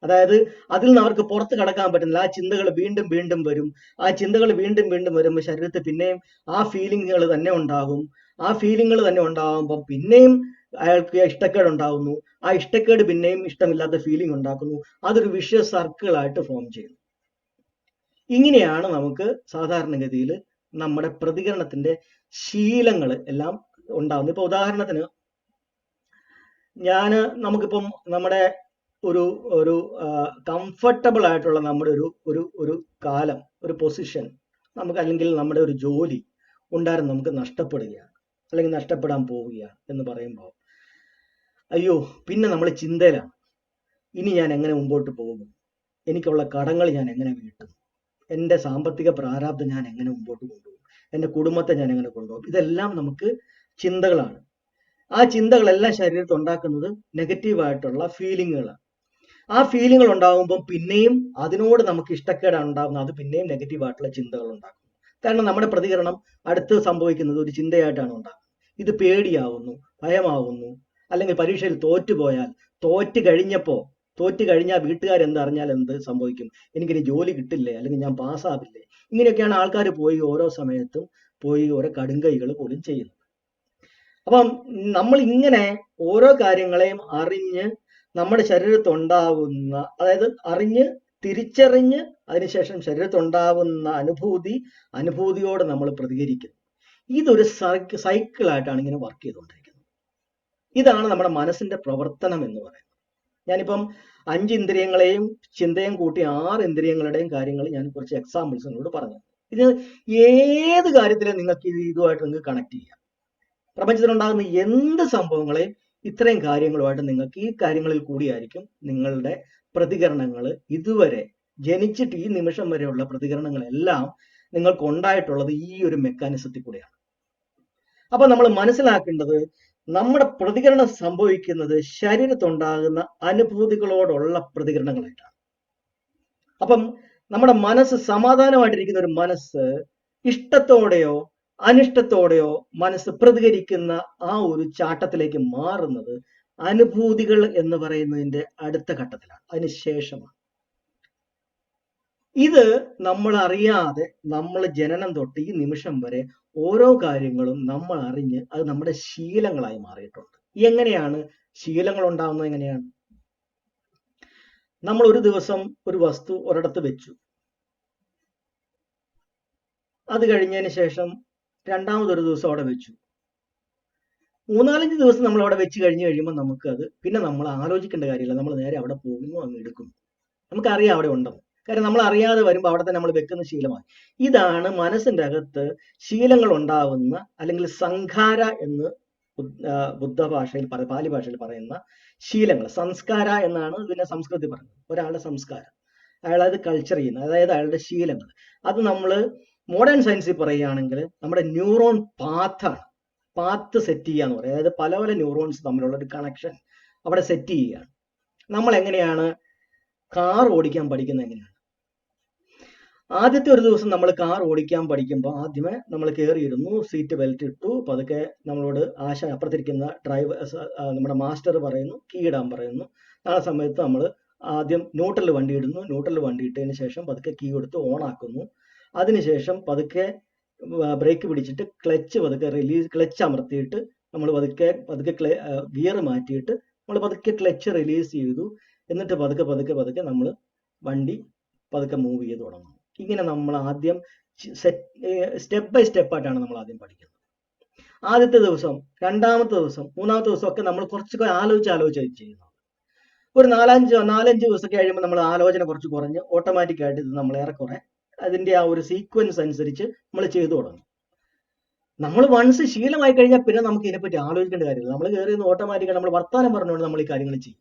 അതായത് അതിൽ നിന്ന് അവർക്ക് പുറത്ത് കടക്കാൻ പറ്റുന്നില്ല. ആ ചിന്തകൾ വീണ്ടും വരും. ആ ചിന്തകൾ വീണ്ടും വരുമ്പോൾ ശരീരത്തിൽ പിന്നെയും ആ ഫീലിങ്ങുകൾ തന്നെ ഉണ്ടാകും. ആ ഫീലിങ്ങുകൾ തന്നെ ഉണ്ടാകുമ്പോൾ പിന്നെയും അയാൾക്ക് ഇഷ്ടക്കേട് ഉണ്ടാകുന്നു. ആ ഇഷ്ടക്കേട് പിന്നെയും ഇഷ്ടമില്ലാത്ത ഫീലിംഗ് ഉണ്ടാക്കുന്നു. അതൊരു വിഷ്യസ് സർക്കിളായിട്ട് ഫോം ചെയ്യുന്നു. ഇങ്ങനെയാണ് നമുക്ക് സാധാരണഗതിയിൽ നമ്മുടെ പ്രതികരണത്തിന്റെ ശീലങ്ങൾ എല്ലാം ഉണ്ടാകുന്നത്. ഇപ്പൊ ഉദാഹരണത്തിന് നമുക്കിപ്പം നമ്മുടെ ഒരു കംഫർട്ടബിൾ ആയിട്ടുള്ള നമ്മുടെ ഒരു കാലം, ഒരു പൊസിഷൻ നമുക്ക്, അല്ലെങ്കിൽ നമ്മുടെ ഒരു ജോലി ഉണ്ടായിരുന്നു, നമുക്ക് നഷ്ടപ്പെടുകയാണ് അല്ലെങ്കിൽ നഷ്ടപ്പെടാൻ പോവുകയാണ് എന്ന് പറയുമ്പോൾ അയ്യോ, പിന്നെ നമ്മൾ ചിന്തയിലാണ്. ഇനി ഞാൻ എങ്ങനെ മുമ്പോട്ട് പോകും? എനിക്കുള്ള കടങ്ങൾ ഞാൻ എങ്ങനെ വീട്ടും? എൻ്റെ സാമ്പത്തിക പ്രാരാബ്ദം ഞാൻ എങ്ങനെ മുമ്പോട്ട് കൊണ്ടുപോകും? എൻ്റെ കുടുംബത്തെ ഞാൻ എങ്ങനെ കൊണ്ടുപോകും? ഇതെല്ലാം നമുക്ക് ചിന്തകളാണ്. ആ ചിന്തകളെല്ലാം ശരീരത്തിൽ ഉണ്ടാക്കുന്നത് നെഗറ്റീവായിട്ടുള്ള ഫീലിങ്ങുകളാണ്. ആ ഫീലിങ്ങുകൾ ഉണ്ടാകുമ്പോൾ പിന്നെയും അതിനോട് നമുക്ക് ഇഷ്ടക്കേടാണ് ഉണ്ടാകുന്നത്. അത് പിന്നെയും നെഗറ്റീവായിട്ടുള്ള ചിന്തകൾ ഉണ്ടാകുന്നു. കാരണം നമ്മുടെ പ്രതികരണം അടുത്ത് സംഭവിക്കുന്നത് ഒരു ചിന്തയായിട്ടാണ് ഉണ്ടാകുന്നത്. ഇത് പേടിയാവുന്നു, ഭയമാവുന്നു. അല്ലെങ്കിൽ പരീക്ഷയിൽ തോറ്റുപോയാൽ, തോറ്റു കഴിഞ്ഞാൽ വീട്ടുകാരെന്തറിഞ്ഞാൽ എന്ത് സംഭവിക്കും? എനിക്കിനി ജോലി കിട്ടില്ലേ, അല്ലെങ്കിൽ ഞാൻ പാസ്സാവില്ലേ? ഇങ്ങനെയൊക്കെയാണ് ആൾക്കാർ പോയി ഓരോ സമയത്തും ഓരോ കടുങ്കൈകൾ പോലും ചെയ്യുന്നത്. അപ്പം നമ്മൾ ഇങ്ങനെ ഓരോ കാര്യങ്ങളെയും അറിഞ്ഞ് നമ്മുടെ ശരീരത്തുണ്ടാവുന്ന, അതായത് തിരിച്ചറിഞ്ഞ് അതിനുശേഷം ശരീരത്തുണ്ടാവുന്ന അനുഭൂതിയോട് നമ്മൾ പ്രതികരിക്കുന്നു. ഇതൊരു സൈക്കിളായിട്ടാണ് ഇങ്ങനെ വർക്ക് ചെയ്തുകൊണ്ടിരിക്കുന്നത്. ഇതാണ് നമ്മുടെ മനസ്സിന്റെ പ്രവർത്തനം എന്ന് പറയുന്നത്. ഞാനിപ്പം 5 ഇന്ദ്രിയങ്ങളെയും ചിന്തയും കൂട്ടി 6 ഇന്ദ്രിയങ്ങളുടെയും കാര്യങ്ങൾ ഞാൻ കുറച്ച് എക്സാമ്പിൾസ് നിങ്ങളോട് പറഞ്ഞു. ഇത് ഏത് കാര്യത്തിലും നിങ്ങൾക്ക് ഇതുമായിട്ട് നിങ്ങൾക്ക് കണക്ട് ചെയ്യാം. പ്രപഞ്ചത്തിലുണ്ടാകുന്ന എന്ത് സംഭവങ്ങളെയും ഇത്രയും കാര്യങ്ങളുമായിട്ട് നിങ്ങൾക്ക് ഈ കാര്യങ്ങളിൽ കൂടിയായിരിക്കും നിങ്ങളുടെ പ്രതികരണങ്ങൾ, ഇതുവരെ ജനിച്ചിട്ട് ഈ നിമിഷം വരെയുള്ള പ്രതികരണങ്ങളെല്ലാം നിങ്ങൾക്ക് ഉണ്ടായിട്ടുള്ളത് ഈ ഒരു മെക്കാനിസത്തിൽ കൂടെയാണ്. അപ്പൊ നമ്മൾ മനസ്സിലാക്കേണ്ടത്, നമ്മുടെ പ്രതികരണം സംഭവിക്കുന്നത് ശരീരത്തുണ്ടാകുന്ന അനുഭൂതികളോടുള്ള പ്രതികരണങ്ങളായിട്ടാണ്. അപ്പം നമ്മുടെ മനസ്സ് സമാധാനമായിട്ടിരിക്കുന്ന ഒരു മനസ്സ് ഇഷ്ടത്തോടെയോ അനിഷ്ടത്തോടെയോ മനസ്സ് പ്രതികരിക്കുന്ന ആ ഒരു ചാട്ടത്തിലേക്ക് മാറുന്നത് അനുഭൂതികൾ എന്ന് പറയുന്നതിന്റെ അടുത്ത ഘട്ടത്തിലാണ്, അതിനുശേഷമാണ്. ഇത് നമ്മൾ അറിയാതെ നമ്മൾ ജനനം തൊട്ട് ഈ നിമിഷം വരെ ഓരോ കാര്യങ്ങളും നമ്മൾ അറിഞ്ഞ് അത് നമ്മുടെ ശീലങ്ങളായി മാറിയിട്ടുണ്ട്. എങ്ങനെയാണ് ശീലങ്ങൾ ഉണ്ടാകുന്നത്? എങ്ങനെയാണ്? നമ്മൾ ഒരു ദിവസം ഒരു വസ്തു ഒരിടത്ത് വെച്ചു, അത് കഴിഞ്ഞതിന് ശേഷം രണ്ടാമതൊരു ദിവസം അവിടെ വെച്ചു, 3-4 ദിവസം നമ്മൾ അവിടെ വെച്ച് കഴിയുമ്പോൾ നമുക്കത് പിന്നെ നമ്മൾ ആലോചിക്കേണ്ട കാര്യമില്ല. നമ്മൾ നേരെ അവിടെ പോകുന്നു, അങ്ങ് എടുക്കുന്നു. നമുക്കറിയാം അവിടെ ഉണ്ടെന്ന്. കാര്യം നമ്മൾ അറിയാതെ വരുമ്പോൾ അവിടെ തന്നെ നമ്മൾ വെക്കുന്ന ശീലമായി. ഇതാണ് മനസ്സിന്റെ അകത്ത് ശീലങ്ങൾ ഉണ്ടാവുന്ന, അല്ലെങ്കിൽ സംഖാര എന്ന് ബുദ്ധ ഭാഷയിൽ പാലി ഭാഷയിൽ പറയുന്ന ശീലങ്ങൾ. സംസ്കാര എന്നാണ് പിന്നെ സംസ്കൃതി പറയുന്നത്. ഒരാളുടെ സംസ്കാരം, അയാളത് കൾച്ചർ ചെയ്യുന്നത്, അതായത് അയാളുടെ ശീലങ്ങൾ. അത് നമ്മൾ മോഡേൺ സയൻസിൽ പറയുകയാണെങ്കിൽ നമ്മുടെ ന്യൂറോൺ പാത്ത് സെറ്റ് ചെയ്യുക എന്ന് പറയും. അതായത് പല ന്യൂറോൺസ് തമ്മിലുള്ള ഒരു കണക്ഷൻ അവിടെ സെറ്റ് ചെയ്യുകയാണ്. നമ്മൾ എങ്ങനെയാണ് കാർ ഓടിക്കാൻ പഠിക്കുന്നത്? എങ്ങനെയാണ്? ആദ്യത്തെ ഒരു ദിവസം നമ്മൾ കാർ ഓടിക്കാൻ പഠിക്കുമ്പോൾ ആദ്യമേ നമ്മൾ കയറിയിരുന്നു, സീറ്റ് ബെൽറ്റ് ഇട്ടു, പതുക്കെ നമ്മളോട് അപ്പുറത്തിരിക്കുന്ന നമ്മുടെ മാസ്റ്റർ പറയുന്നു, കീ ഇടാൻ പറയുന്നു. ആ സമയത്ത് നമ്മൾ ആദ്യം ന്യൂട്രൽ വണ്ടി ഇടുന്നു. ന്യൂട്രൽ വണ്ടി ഇട്ടതിന് ശേഷം പതുക്കെ കീ കൊടുത്ത് ഓൺ ആക്കുന്നു. അതിനുശേഷം പതുക്കെ ബ്രേക്ക് പിടിച്ചിട്ട് ക്ലച്ച് അമർത്തിയിട്ട് നമ്മൾ പതുക്കെ ഗിയർ മാറ്റിയിട്ട് നമ്മൾ പതുക്കെ ക്ലച്ച് റിലീസ് ചെയ്തു. എന്നിട്ട് പതുക്കെ നമ്മൾ വണ്ടി പതുക്കെ മൂവ് ചെയ്ത് തുടങ്ങും. ഇങ്ങനെ നമ്മൾ ആദ്യം സ്റ്റെപ്പ് ബൈ സ്റ്റെപ്പ് ആയിട്ടാണ് നമ്മൾ ആദ്യം പഠിക്കുന്നത്. ആദ്യത്തെ ദിവസം, രണ്ടാമത്തെ ദിവസം, മൂന്നാമത്തെ ദിവസം ഒക്കെ നമ്മൾ കുറച്ചൊക്കെ ആലോചിച്ച് ചെയ്യുന്നു. ഒരു നാലഞ്ച് ദിവസമൊക്കെ കഴിയുമ്പോൾ നമ്മൾ ആലോചന കുറച്ച് കുറഞ്ഞ് ഓട്ടോമാറ്റിക്കായിട്ട് ഇത് നമ്മൾ ഏറെക്കുറെ അതിന്റെ ആ ഒരു സീക്വൻസ് അനുസരിച്ച് നമ്മൾ ചെയ്തു തുടങ്ങും. നമ്മൾ വൺസ് ശീലമായി കഴിഞ്ഞാൽ പിന്നെ നമുക്ക് ഇതിനെപ്പറ്റി ആലോചിക്കേണ്ട കാര്യമില്ല. നമ്മൾ കയറി ഓട്ടോമാറ്റിക്കായി നമ്മൾ വർത്താനം പറഞ്ഞുകൊണ്ട് നമ്മൾ ഈ കാര്യങ്ങൾ ചെയ്യും.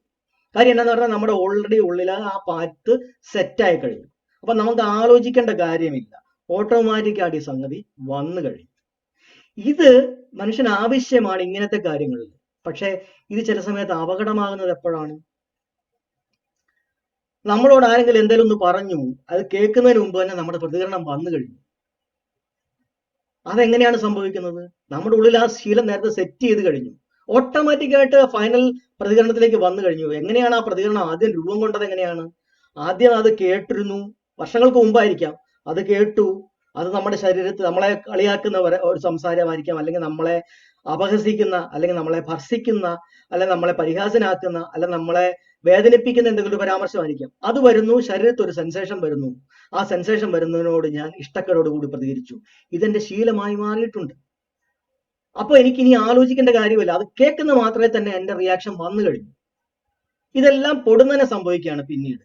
കാര്യം എന്താന്ന് പറഞ്ഞാൽ നമ്മുടെ ഓൾറെഡി ഉള്ളിൽ ആ പാത്ത് സെറ്റായി കഴിഞ്ഞു. അപ്പൊ നമുക്ക് ആലോചിക്കേണ്ട കാര്യമില്ല, ഓട്ടോമാറ്റിക്കായിട്ട് ഈ സംഗതി വന്നു കഴിഞ്ഞു. ഇത് മനുഷ്യന് ആവശ്യമാണ് ഇങ്ങനത്തെ കാര്യങ്ങളിൽ. പക്ഷെ ഇത് ചില സമയത്ത് അപകടമാകുന്നത് എപ്പോഴാണ്? നമ്മളോട് ആരെങ്കിലും എന്തെങ്കിലും ഒന്ന് പറഞ്ഞു, അത് കേൾക്കുന്നതിന് മുമ്പ് തന്നെ നമ്മുടെ പ്രതികരണം വന്നു കഴിഞ്ഞു. അതെങ്ങനെയാണ് സംഭവിക്കുന്നത്? നമ്മുടെ ഉള്ളിൽ ആ ശീലം നേരത്തെ സെറ്റ് ചെയ്ത് കഴിഞ്ഞു, ഓട്ടോമാറ്റിക്കായിട്ട് ഫൈനൽ പ്രതികരണത്തിലേക്ക് വന്നു കഴിഞ്ഞു. എങ്ങനെയാണ് ആ പ്രതികരണം ആദ്യം രൂപം കൊണ്ടത്? എങ്ങനെയാണ്? ആദ്യം അത് കേട്ടിരുന്നു, വർഷങ്ങൾക്ക് മുമ്പായിരിക്കാം, അത് കേട്ടു, അത് നമ്മുടെ ശരീരത്തിൽ നമ്മളെ കളിയാക്കുന്ന ഒരു സംസാരമായിരിക്കാം, അല്ലെങ്കിൽ നമ്മളെ അപഹസിക്കുന്ന, അല്ലെങ്കിൽ നമ്മളെ ഭർസിക്കുന്ന, അല്ലെങ്കിൽ നമ്മളെ പരിഹാസനാക്കുന്ന, അല്ലെങ്കിൽ നമ്മളെ വേദനിപ്പിക്കുന്ന എന്തെങ്കിലും പരാമർശമായിരിക്കാം. അത് വരുന്നു, ശരീരത്തിൽ ഒരു സെൻസേഷൻ വരുന്നു. ആ സെൻസേഷൻ വരുന്നതിനോട് ഞാൻ ഇഷ്ടക്കേടോടുകൂടി പ്രതികരിച്ചു. ഇതെന്റെ ശീലമായി മാറിയിട്ടുണ്ട്. അപ്പൊ എനിക്ക് ഇനി ആലോചിക്കേണ്ട കാര്യമില്ല, അത് കേൾക്കുന്ന മാത്രമേ തന്നെ എന്റെ റിയാക്ഷൻ വന്നു കഴിഞ്ഞു. ഇതെല്ലാം പൊടുന്നനെ സംഭവിക്കുകയാണ് പിന്നീട്.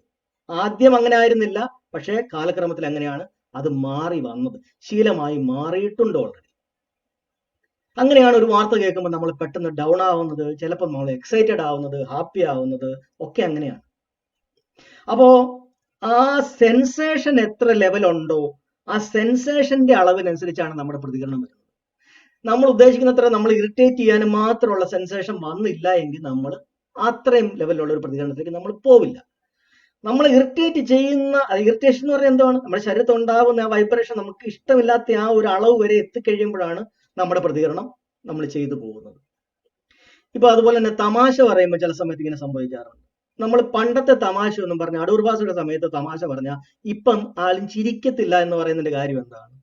ആദ്യം അങ്ങനെ ആയിരുന്നില്ല, പക്ഷേ കാലക്രമത്തിൽ എങ്ങനെയാണ് അത് മാറി വന്നത്, ശീലമായി മാറിയിട്ടുണ്ട് ഓൾറെഡി. അങ്ങനെയാണ് ഒരു വാർത്ത കേൾക്കുമ്പോൾ നമ്മൾ പെട്ടെന്ന് ഡൗൺ ആവുന്നത്, ചിലപ്പോൾ നമ്മൾ എക്സൈറ്റഡ് ആവുന്നത്, ഹാപ്പി ആവുന്നത് ഒക്കെ അങ്ങനെയാണ്. അപ്പോ ആ സെൻസേഷൻ എത്ര ലെവൽ ഉണ്ടോ ആ സെൻസേഷന്റെ അളവിനനുസരിച്ചാണ് നമ്മുടെ പ്രതികരണം വരുന്നത്. നമ്മൾ ഉദ്ദേശിക്കുന്നത്ര നമ്മൾ ഇറിറ്റേറ്റ് ചെയ്യാനും മാത്രമുള്ള സെൻസേഷൻ വന്നില്ല എങ്കിൽ നമ്മൾ അത്രയും ലെവലിലുള്ള ഒരു പ്രതികരണത്തിലേക്ക് നമ്മൾ പോവില്ല. നമ്മൾ ഇറിറ്റേറ്റ് ചെയ്യുന്ന, ഇറിറ്റേഷൻ എന്ന് പറഞ്ഞാൽ എന്താണ്? നമ്മുടെ ശരീരത്തിൽ ഉണ്ടാകുന്ന ആ വൈബ്രേഷൻ നമുക്ക് ഇഷ്ടമില്ലാത്ത ആ ഒരു അളവ് വരെ എത്തിക്കഴിയുമ്പോഴാണ് നമ്മുടെ പ്രതികരണം നമ്മൾ ചെയ്തു പോകുന്നത്. ഇപ്പൊ അതുപോലെ തന്നെ തമാശ പറയുമ്പോൾ ചില സമയത്ത് ഇങ്ങനെ സംഭവിക്കാറുണ്ട്. നമ്മൾ പണ്ടത്തെ തമാശ ഒന്നും പറഞ്ഞ അടൂർ ഭാഷയുടെ സമയത്ത് തമാശ പറഞ്ഞാൽ ഇപ്പം ആരും ചിരിക്കത്തില്ല എന്ന് പറയുന്നതിന്റെ കാര്യം എന്താണ്?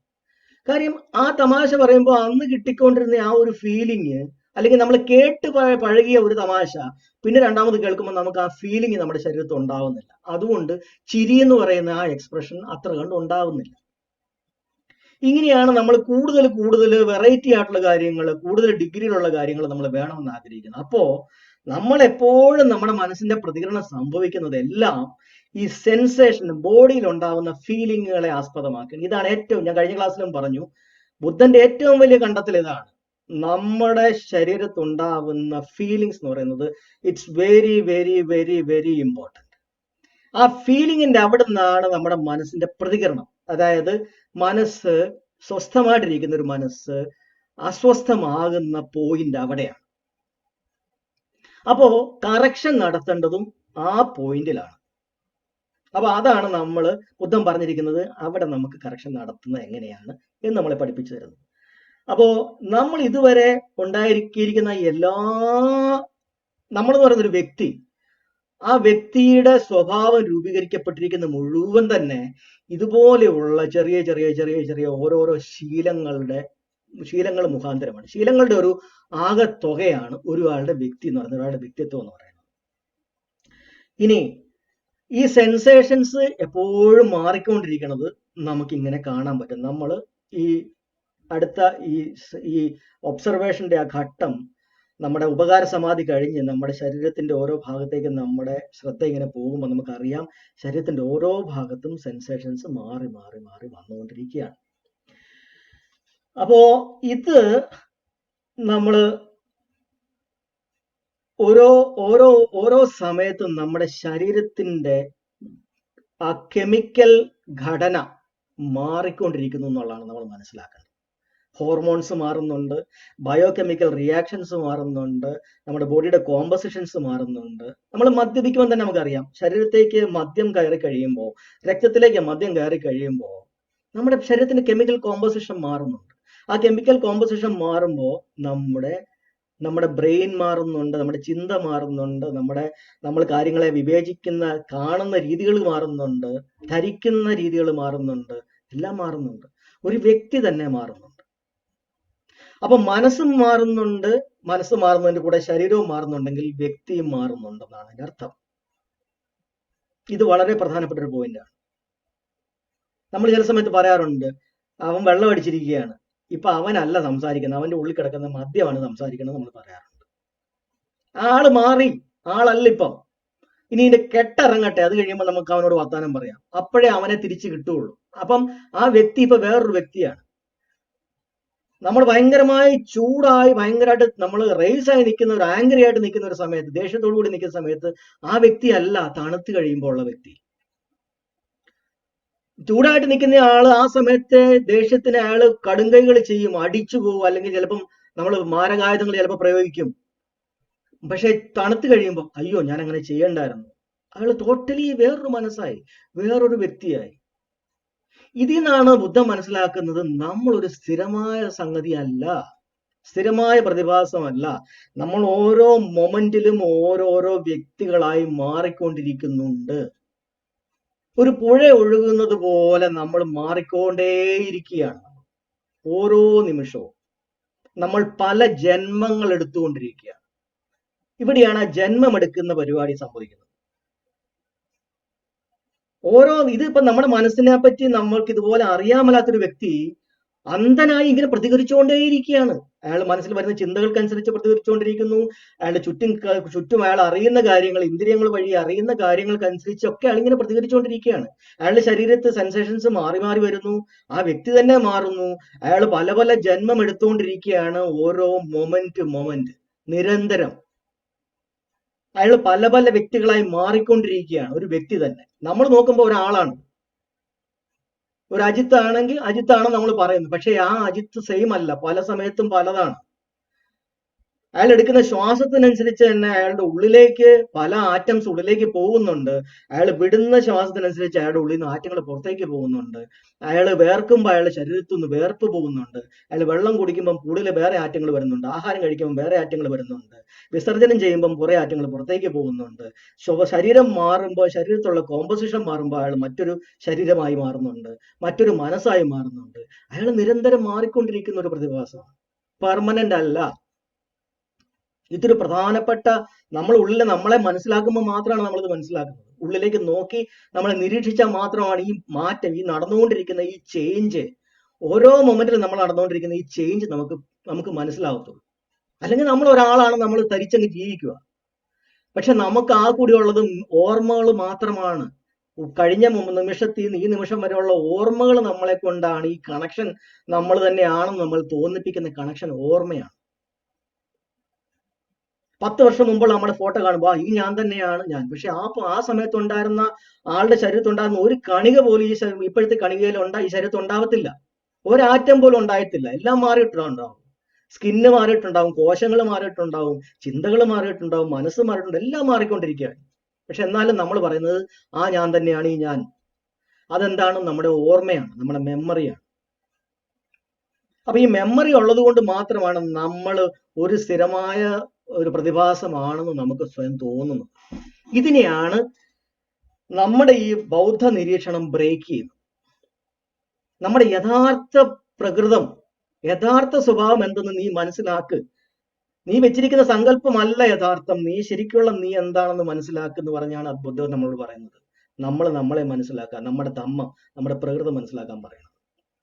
കാര്യം ആ തമാശ പറയുമ്പോൾ അന്ന് കിട്ടിക്കൊണ്ടിരുന്ന ആ ഒരു ഫീലിംഗ്, അല്ലെങ്കിൽ നമ്മൾ കേട്ട് പഴകിയ ഒരു തമാശ പിന്നെ രണ്ടാമത് കേൾക്കുമ്പോൾ നമുക്ക് ആ ഫീലിംഗ് നമ്മുടെ ശരീരത്തിൽ ഉണ്ടാവുന്നില്ല. അതുകൊണ്ട് ചിരി എന്ന് പറയുന്ന ആ എക്സ്പ്രഷൻ അത്ര കണ്ട് ഉണ്ടാവുന്നില്ല. ഇങ്ങനെയാണ് നമ്മൾ കൂടുതൽ വെറൈറ്റി ആയിട്ടുള്ള കാര്യങ്ങൾ, കൂടുതൽ ഡിഗ്രിയിലുള്ള കാര്യങ്ങൾ നമ്മൾ വേണമെന്ന് ആഗ്രഹിക്കുന്നത്. അപ്പോ നമ്മൾ എപ്പോഴും നമ്മുടെ മനസ്സിന്റെ പ്രതികരണം സംഭവിക്കുന്നതെല്ലാം ഈ സെൻസേഷൻ, ബോഡിയിൽ ഉണ്ടാവുന്ന ഫീലിങ്ങുകളെ ആസ്പദമാക്കി. ഇതാണ് ഏറ്റവും, ഞാൻ കഴിഞ്ഞ ക്ലാസ്സിലും പറഞ്ഞു, ബുദ്ധന്റെ ഏറ്റവും വലിയ കണ്ടെത്തൽ ഇതാണ്. നമ്മുടെ ശരീരത്തുണ്ടാവുന്ന ഫീലിങ്സ് എന്ന് പറയുന്നത് it's very very very very important. ആ ഫീലിങ്ങിന്റെ അവിടെ നിന്നാണ് നമ്മുടെ മനസ്സിന്റെ പ്രതികരണം. അതായത് മനസ്സ് സ്വസ്ഥമായിട്ടിരിക്കുന്ന ഒരു മനസ്സ് അസ്വസ്ഥമാകുന്ന പോയിന്റ് അവിടെയാണ്. അപ്പോ കറക്ഷൻ നടത്തേണ്ടതും ആ പോയിന്റിലാണ്. അപ്പൊ അതാണ് നമ്മൾ ബുദ്ധൻ പറഞ്ഞിരിക്കുന്നത്, അവിടെ നമുക്ക് കറക്ഷൻ നടത്തുന്നത് എങ്ങനെയാണ് എന്ന് നമ്മളെ പഠിപ്പിച്ചു തരുന്നത്. അപ്പോ നമ്മൾ ഇതുവരെ ഉണ്ടായിരിക്കുന്ന നമ്മളെന്ന് പറയുന്ന ഒരു വ്യക്തി, ആ വ്യക്തിയുടെ സ്വഭാവം രൂപീകരിക്കപ്പെട്ടിരിക്കുന്ന മുഴുവൻ തന്നെ ഇതുപോലെയുള്ള ചെറിയ ചെറിയ ചെറിയ ചെറിയ ഓരോരോ ശീലങ്ങൾ മുഖാന്തരമാണ്. ശീലങ്ങളുടെ ഒരു ആകെത്തുകയാണ് ഒരാളുടെ വ്യക്തി എന്ന് പറയുന്നത്, ഒരാളുടെ വ്യക്തിത്വം എന്ന് പറയുന്നത്. ഇനി ഈ സെൻസേഷൻസ് എപ്പോഴും മാറിക്കൊണ്ടിരിക്കുന്നത് നമുക്കിങ്ങനെ കാണാൻ പറ്റും. നമ്മൾ ഈ അടുത്ത ഈ ഒബ്സർവേഷന്റെ ആ ഘട്ടം, നമ്മുടെ ഉപകാര സമാധി കഴിഞ്ഞ് നമ്മുടെ ശരീരത്തിന്റെ ഓരോ ഭാഗത്തേക്ക് നമ്മുടെ ശ്രദ്ധ ഇങ്ങനെ പോകുമ്പോൾ നമുക്കറിയാം ശരീരത്തിന്റെ ഓരോ ഭാഗത്തും സെൻസേഷൻസ് മാറി മാറി മാറി വന്നുകൊണ്ടിരിക്കുകയാണ്. അപ്പോ ഇത് നമ്മൾ ഓരോ സമയത്തും നമ്മുടെ ശരീരത്തിന്റെ ആ കെമിക്കൽ ഘടന മാറിക്കൊണ്ടിരിക്കുന്നു എന്നുള്ളതാണ് നമ്മൾ മനസ്സിലാക്കേണ്ടത്. ഹോർമോൺസ് മാറുന്നുണ്ട്, ബയോ കെമിക്കൽ റിയാക്ഷൻസ് മാറുന്നുണ്ട്, നമ്മുടെ ബോഡിയുടെ കോമ്പസിഷൻസ് മാറുന്നുണ്ട്. നമ്മൾ മദ്യപിക്കുമ്പോൾ തന്നെ നമുക്കറിയാം, ശരീരത്തേക്ക് മദ്യം കയറി കഴിയുമ്പോൾ, രക്തത്തിലേക്ക് മദ്യം കയറി കഴിയുമ്പോൾ നമ്മുടെ ശരീരത്തിന്റെ കെമിക്കൽ കോമ്പസിഷൻ മാറുന്നുണ്ട്. ആ കെമിക്കൽ കോമ്പസിഷൻ മാറുമ്പോൾ നമ്മുടെ ബ്രെയിൻ മാറുന്നുണ്ട്, നമ്മുടെ ചിന്ത മാറുന്നുണ്ട്, നമ്മൾ കാര്യങ്ങളെ വിവേചിക്കുന്ന, കാണുന്ന രീതികൾ മാറുന്നുണ്ട്, ധരിക്കുന്ന രീതികൾ മാറുന്നുണ്ട്, എല്ലാം മാറുന്നുണ്ട്. ഒരു വ്യക്തി തന്നെ മാറുന്നുണ്ട്. അപ്പൊ മനസ്സും മാറുന്നുണ്ട്, മനസ്സ് മാറുന്നതിന്റെ കൂടെ ശരീരവും മാറുന്നുണ്ടെങ്കിൽ വ്യക്തിയും മാറുന്നുണ്ടെന്നാണ് അതിന്റെ അർത്ഥം. ഇത് വളരെ പ്രധാനപ്പെട്ട ഒരു പോയിന്റാണ്. നമ്മൾ ചില സമയത്ത് പറയാറുണ്ട്, അവൻ വെള്ളം അടിച്ചിരിക്കുകയാണ്, ഇപ്പൊ അവനല്ല സംസാരിക്കുന്നത്, അവന്റെ ഉള്ളിൽ കിടക്കുന്ന മദ്യമാണ് സംസാരിക്കുന്നത് നമ്മൾ പറയാറുണ്ട്. ആള് മാറി, ആളല്ല ഇപ്പം. ഇനി ഇതിന്റെ കെട്ടിറങ്ങട്ടെ, അത് കഴിയുമ്പോൾ നമുക്ക് അവനോട് വർത്താനം പറയാം, അപ്പോഴേ അവനെ തിരിച്ചു കിട്ടുകയുള്ളൂ. അപ്പം ആ വ്യക്തി ഇപ്പൊ വേറൊരു വ്യക്തിയാണ്. നമ്മൾ ഭയങ്കരമായി ചൂടായി ഭയങ്കരമായിട്ട് നമ്മൾ റേസ് ആയി നിൽക്കുന്ന ഒരു ആംഗ്രി ആയിട്ട് നിൽക്കുന്ന ഒരു സമയത്ത്, ദേഷ്യത്തോടു കൂടി നിൽക്കുന്ന സമയത്ത് ആ വ്യക്തി അല്ല തണുത്ത് കഴിയുമ്പോൾ ഉള്ള വ്യക്തി. ചൂടായിട്ട് നിൽക്കുന്ന ആള് ആ സമയത്തെ ദേഷ്യത്തിന് അയാള് കടുങ്കൈകൾ ചെയ്യും, അടിച്ചു പോകും, അല്ലെങ്കിൽ ചിലപ്പം നമ്മൾ മാരകായുധങ്ങൾ ചിലപ്പോൾ പ്രയോഗിക്കും. പക്ഷെ തണുത്ത് കഴിയുമ്പോൾ അയ്യോ ഞാൻ അങ്ങനെ ചെയ്യണ്ടായിരുന്നു, അയാൾ ടോട്ടലി വേറൊരു മനസ്സായി, വേറൊരു വ്യക്തിയായി. ഇതിൽ നിന്നാണ് ബുദ്ധൻ മനസ്സിലാക്കുന്നത് നമ്മളൊരു സ്ഥിരമായ സംഗതി അല്ല, സ്ഥിരമായ പ്രതിഭാസമല്ല. നമ്മൾ ഓരോ മൊമെന്റിലും ഓരോരോ വ്യക്തികളായി മാറിക്കൊണ്ടിരിക്കുന്നുണ്ട്. ഒരു പുഴ ഒഴുകുന്നത് പോലെ നമ്മൾ മാറിക്കൊണ്ടേയിരിക്കുകയാണ്. ഓരോ നിമിഷവും നമ്മൾ പല ജന്മങ്ങൾ എടുത്തുകൊണ്ടിരിക്കുകയാണ്. ഇവിടെയാണ് ആ ജന്മമെടുക്കുന്ന പരിപാടി സംഭവിക്കുന്നത്. ഇതിപ്പോ നമ്മുടെ മനസ്സിനെ പറ്റി നമ്മൾക്ക് ഇതുപോലെ അറിയാമല്ലാത്തൊരു വ്യക്തി അന്ധനായി ഇങ്ങനെ പ്രതികരിച്ചുകൊണ്ടേയിരിക്കുകയാണ്. അയാൾ മനസ്സിൽ വരുന്ന ചിന്തകൾക്കനുസരിച്ച് പ്രതികരിച്ചുകൊണ്ടിരിക്കുന്നു. അയാളുടെ ചുറ്റും അയാൾ അറിയുന്ന കാര്യങ്ങൾ, ഇന്ദ്രിയങ്ങൾ വഴി അറിയുന്ന കാര്യങ്ങൾക്കനുസരിച്ചൊക്കെ അയാൾ ഇങ്ങനെ പ്രതികരിച്ചുകൊണ്ടിരിക്കുകയാണ്. അയാളുടെ ശരീരത്ത് സെൻസേഷൻസ് മാറി മാറി വരുന്നു, ആ വ്യക്തി തന്നെ മാറുന്നു. അയാൾ പല പല ജന്മം എടുത്തുകൊണ്ടിരിക്കുകയാണ്, ഓരോ മൊമെന്റ് നിരന്തരം. അയാൾ പല പല വ്യക്തികളായി മാറിക്കൊണ്ടിരിക്കുകയാണ്, ഒരു വ്യക്തി തന്നെ. നമ്മൾ നോക്കുമ്പോൾ ഒരാളാണ്, ഒരു അജിത്ത് ആണെങ്കിൽ അജിത്താണ് നമ്മൾ പറയുന്നത്, പക്ഷെ ആ അജിത്ത് സെയിം അല്ല, പല സമയത്തും പലതാണ്. അയാൾ എടുക്കുന്ന ശ്വാസത്തിനനുസരിച്ച് തന്നെ അയാളുടെ ഉള്ളിലേക്ക് പല ആറ്റംസ് ഉള്ളിലേക്ക് പോകുന്നുണ്ട്. അയാൾ വിടുന്ന ശ്വാസത്തിനനുസരിച്ച് അയാളുടെ ഉള്ളിൽ നിന്ന് ആറ്റങ്ങൾ പുറത്തേക്ക് പോകുന്നുണ്ട്. അയാൾ വേർക്കുമ്പോൾ അയാളുടെ ശരീരത്തിൽ നിന്ന് വേർപ്പ് പോകുന്നുണ്ട്. അയാൾ വെള്ളം കുടിക്കുമ്പോൾ കൂടുതൽ വേറെ ആറ്റങ്ങൾ വരുന്നുണ്ട്. ആഹാരം കഴിക്കുമ്പോൾ വേറെ ആറ്റങ്ങൾ വരുന്നുണ്ട്. വിസർജനം ചെയ്യുമ്പം കുറെ ആറ്റങ്ങൾ പുറത്തേക്ക് പോകുന്നുണ്ട്. ശരീരം മാറുമ്പോൾ, ശരീരത്തിലുള്ള കോമ്പസിഷൻ മാറുമ്പോൾ അയാൾ മറ്റൊരു ശരീരമായി മാറുന്നുണ്ട്, മറ്റൊരു മനസ്സായി മാറുന്നുണ്ട്. അയാൾ നിരന്തരം മാറിക്കൊണ്ടിരിക്കുന്ന ഒരു പ്രതിഭാസമാണ്, പെർമനന്റ് അല്ല. ഇതൊരു പ്രധാനപ്പെട്ട, നമ്മൾ ഉള്ളിൽ നമ്മളെ മനസ്സിലാക്കുമ്പോൾ മാത്രമാണ് നമ്മളിത് മനസ്സിലാക്കുന്നത്. ഉള്ളിലേക്ക് നോക്കി നമ്മളെ നിരീക്ഷിച്ചാൽ മാത്രമാണ് ഈ മാറ്റം, ഈ നടന്നുകൊണ്ടിരിക്കുന്ന ഈ ചേഞ്ച്, ഓരോ മൊമെന്റിലും നമ്മൾ നടന്നുകൊണ്ടിരിക്കുന്ന ഈ ചേഞ്ച് നമുക്ക് മനസ്സിലാവത്തുള്ളൂ. അല്ലെങ്കിൽ നമ്മൾ ഒരാളാണ്, നമ്മൾ തരിച്ചങ്ങ് ജീവിക്കുക. പക്ഷെ നമുക്ക് ആ കൂടിയുള്ളത് ഓർമ്മകൾ മാത്രമാണ്. കഴിഞ്ഞ നിമിഷത്തിൽ നിന്ന് ഈ നിമിഷം വരെയുള്ള ഓർമ്മകൾ നമ്മളെ കൊണ്ടാണ് ഈ കണക്ഷൻ നമ്മൾ തന്നെയാണെന്ന് നമ്മൾ തോന്നിപ്പിക്കുന്ന കണക്ഷൻ ഓർമ്മയാണ്. 10 വർഷം മുമ്പുള്ള നമ്മുടെ ഫോട്ടോ കാണുമ്പോൾ ഈ ഞാൻ തന്നെയാണ് ഞാൻ. പക്ഷെ ആ സമയത്തുണ്ടായിരുന്ന ആളുടെ ശരീരത്തുണ്ടായിരുന്ന ഒരു കണിക പോലും ഇപ്പോഴത്തെ കണികയിൽ ഈ ശരീരത്തിൽ ഉണ്ടാവത്തില്ല. ഒരാറ്റം പോലും ഉണ്ടായിട്ടില്ല. എല്ലാം മാറിയിട്ടുണ്ടാവും. സ്കിന്ന് മാറിയിട്ടുണ്ടാവും, കോശങ്ങൾ മാറിയിട്ടുണ്ടാവും, ചിന്തകൾ മാറിയിട്ടുണ്ടാവും, മനസ്സ് മാറിയിട്ടുണ്ട്, എല്ലാം മാറിക്കൊണ്ടിരിക്കുകയാണ്. പക്ഷെ എന്നാലും നമ്മൾ പറയുന്നത് ആ ഞാൻ തന്നെയാണ് ഈ ഞാൻ. അതെന്താണ്? നമ്മുടെ ഓർമ്മയാണ്, നമ്മുടെ മെമ്മറിയാണ്. അപ്പൊ ഈ മെമ്മറി ഉള്ളത് കൊണ്ട് മാത്രമാണ് നമ്മൾ ഒരു സ്ഥിരമായ ഒരു പ്രതിഭാസമാണെന്ന് നമുക്ക് സ്വയം തോന്നുന്നത്. ഇതിനെയാണ് നമ്മുടെ ഈ ബൗദ്ധ നിരീക്ഷണം ബ്രേക്ക് ചെയ്യുന്നത്. നമ്മുടെ യഥാർത്ഥ പ്രകൃതം, യഥാർത്ഥ സ്വഭാവം എന്തെന്ന് നീ മനസ്സിലാക്ക്. നീ വെച്ചിരിക്കുന്ന സങ്കല്പമല്ല യഥാർത്ഥം, നീ ശരിക്കുള്ള നീ എന്താണെന്ന് മനസ്സിലാക്കുന്നു പറഞ്ഞാണ് ബുദ്ധൻ നമ്മളോട് പറയുന്നത്. നമ്മളെ മനസ്സിലാക്കാൻ, നമ്മുടെ ധമ്മം, നമ്മുടെ പ്രകൃതം മനസ്സിലാക്കാൻ പറയണം.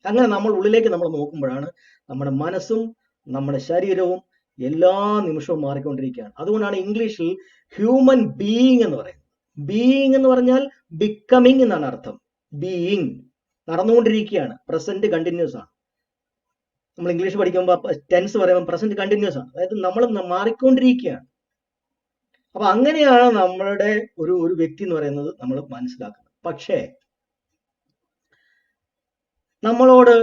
അങ്ങനെ നമ്മൾ ഉള്ളിലേക്ക് നമ്മൾ നോക്കുമ്പോഴാണ് നമ്മുടെ മനസ്സും നമ്മുടെ ശരീരവും എല്ലാ നിമിഷവും മാറിക്കൊണ്ടിരിക്കുകയാണ്. അതുകൊണ്ടാണ് ഇംഗ്ലീഷിൽ ഹ്യൂമൻ ബീയിങ് എന്ന് പറയുന്നത്. ബീയിങ് എന്ന് പറഞ്ഞാൽ ബിക്കമിങ് എന്നാണ് അർത്ഥം. ബീയിങ് നടന്നുകൊണ്ടിരിക്കുകയാണ്, പ്രസന്റ് കണ്ടിന്യൂസ് ആണ്. നമ്മൾ ഇംഗ്ലീഷ് പഠിക്കുമ്പോൾ ടെൻസ് പറയുമ്പോൾ പ്രസന്റ് കണ്ടിന്യൂസ് ആണ്, അതായത് നമ്മൾ മാറിക്കൊണ്ടിരിക്കുകയാണ്. അപ്പൊ അങ്ങനെയാണ് നമ്മളുടെ ഒരു വ്യക്തി എന്ന് പറയുന്നത് നമ്മൾ മനസ്സിലാക്കുന്നത്. പക്ഷേ നമ്മളോട്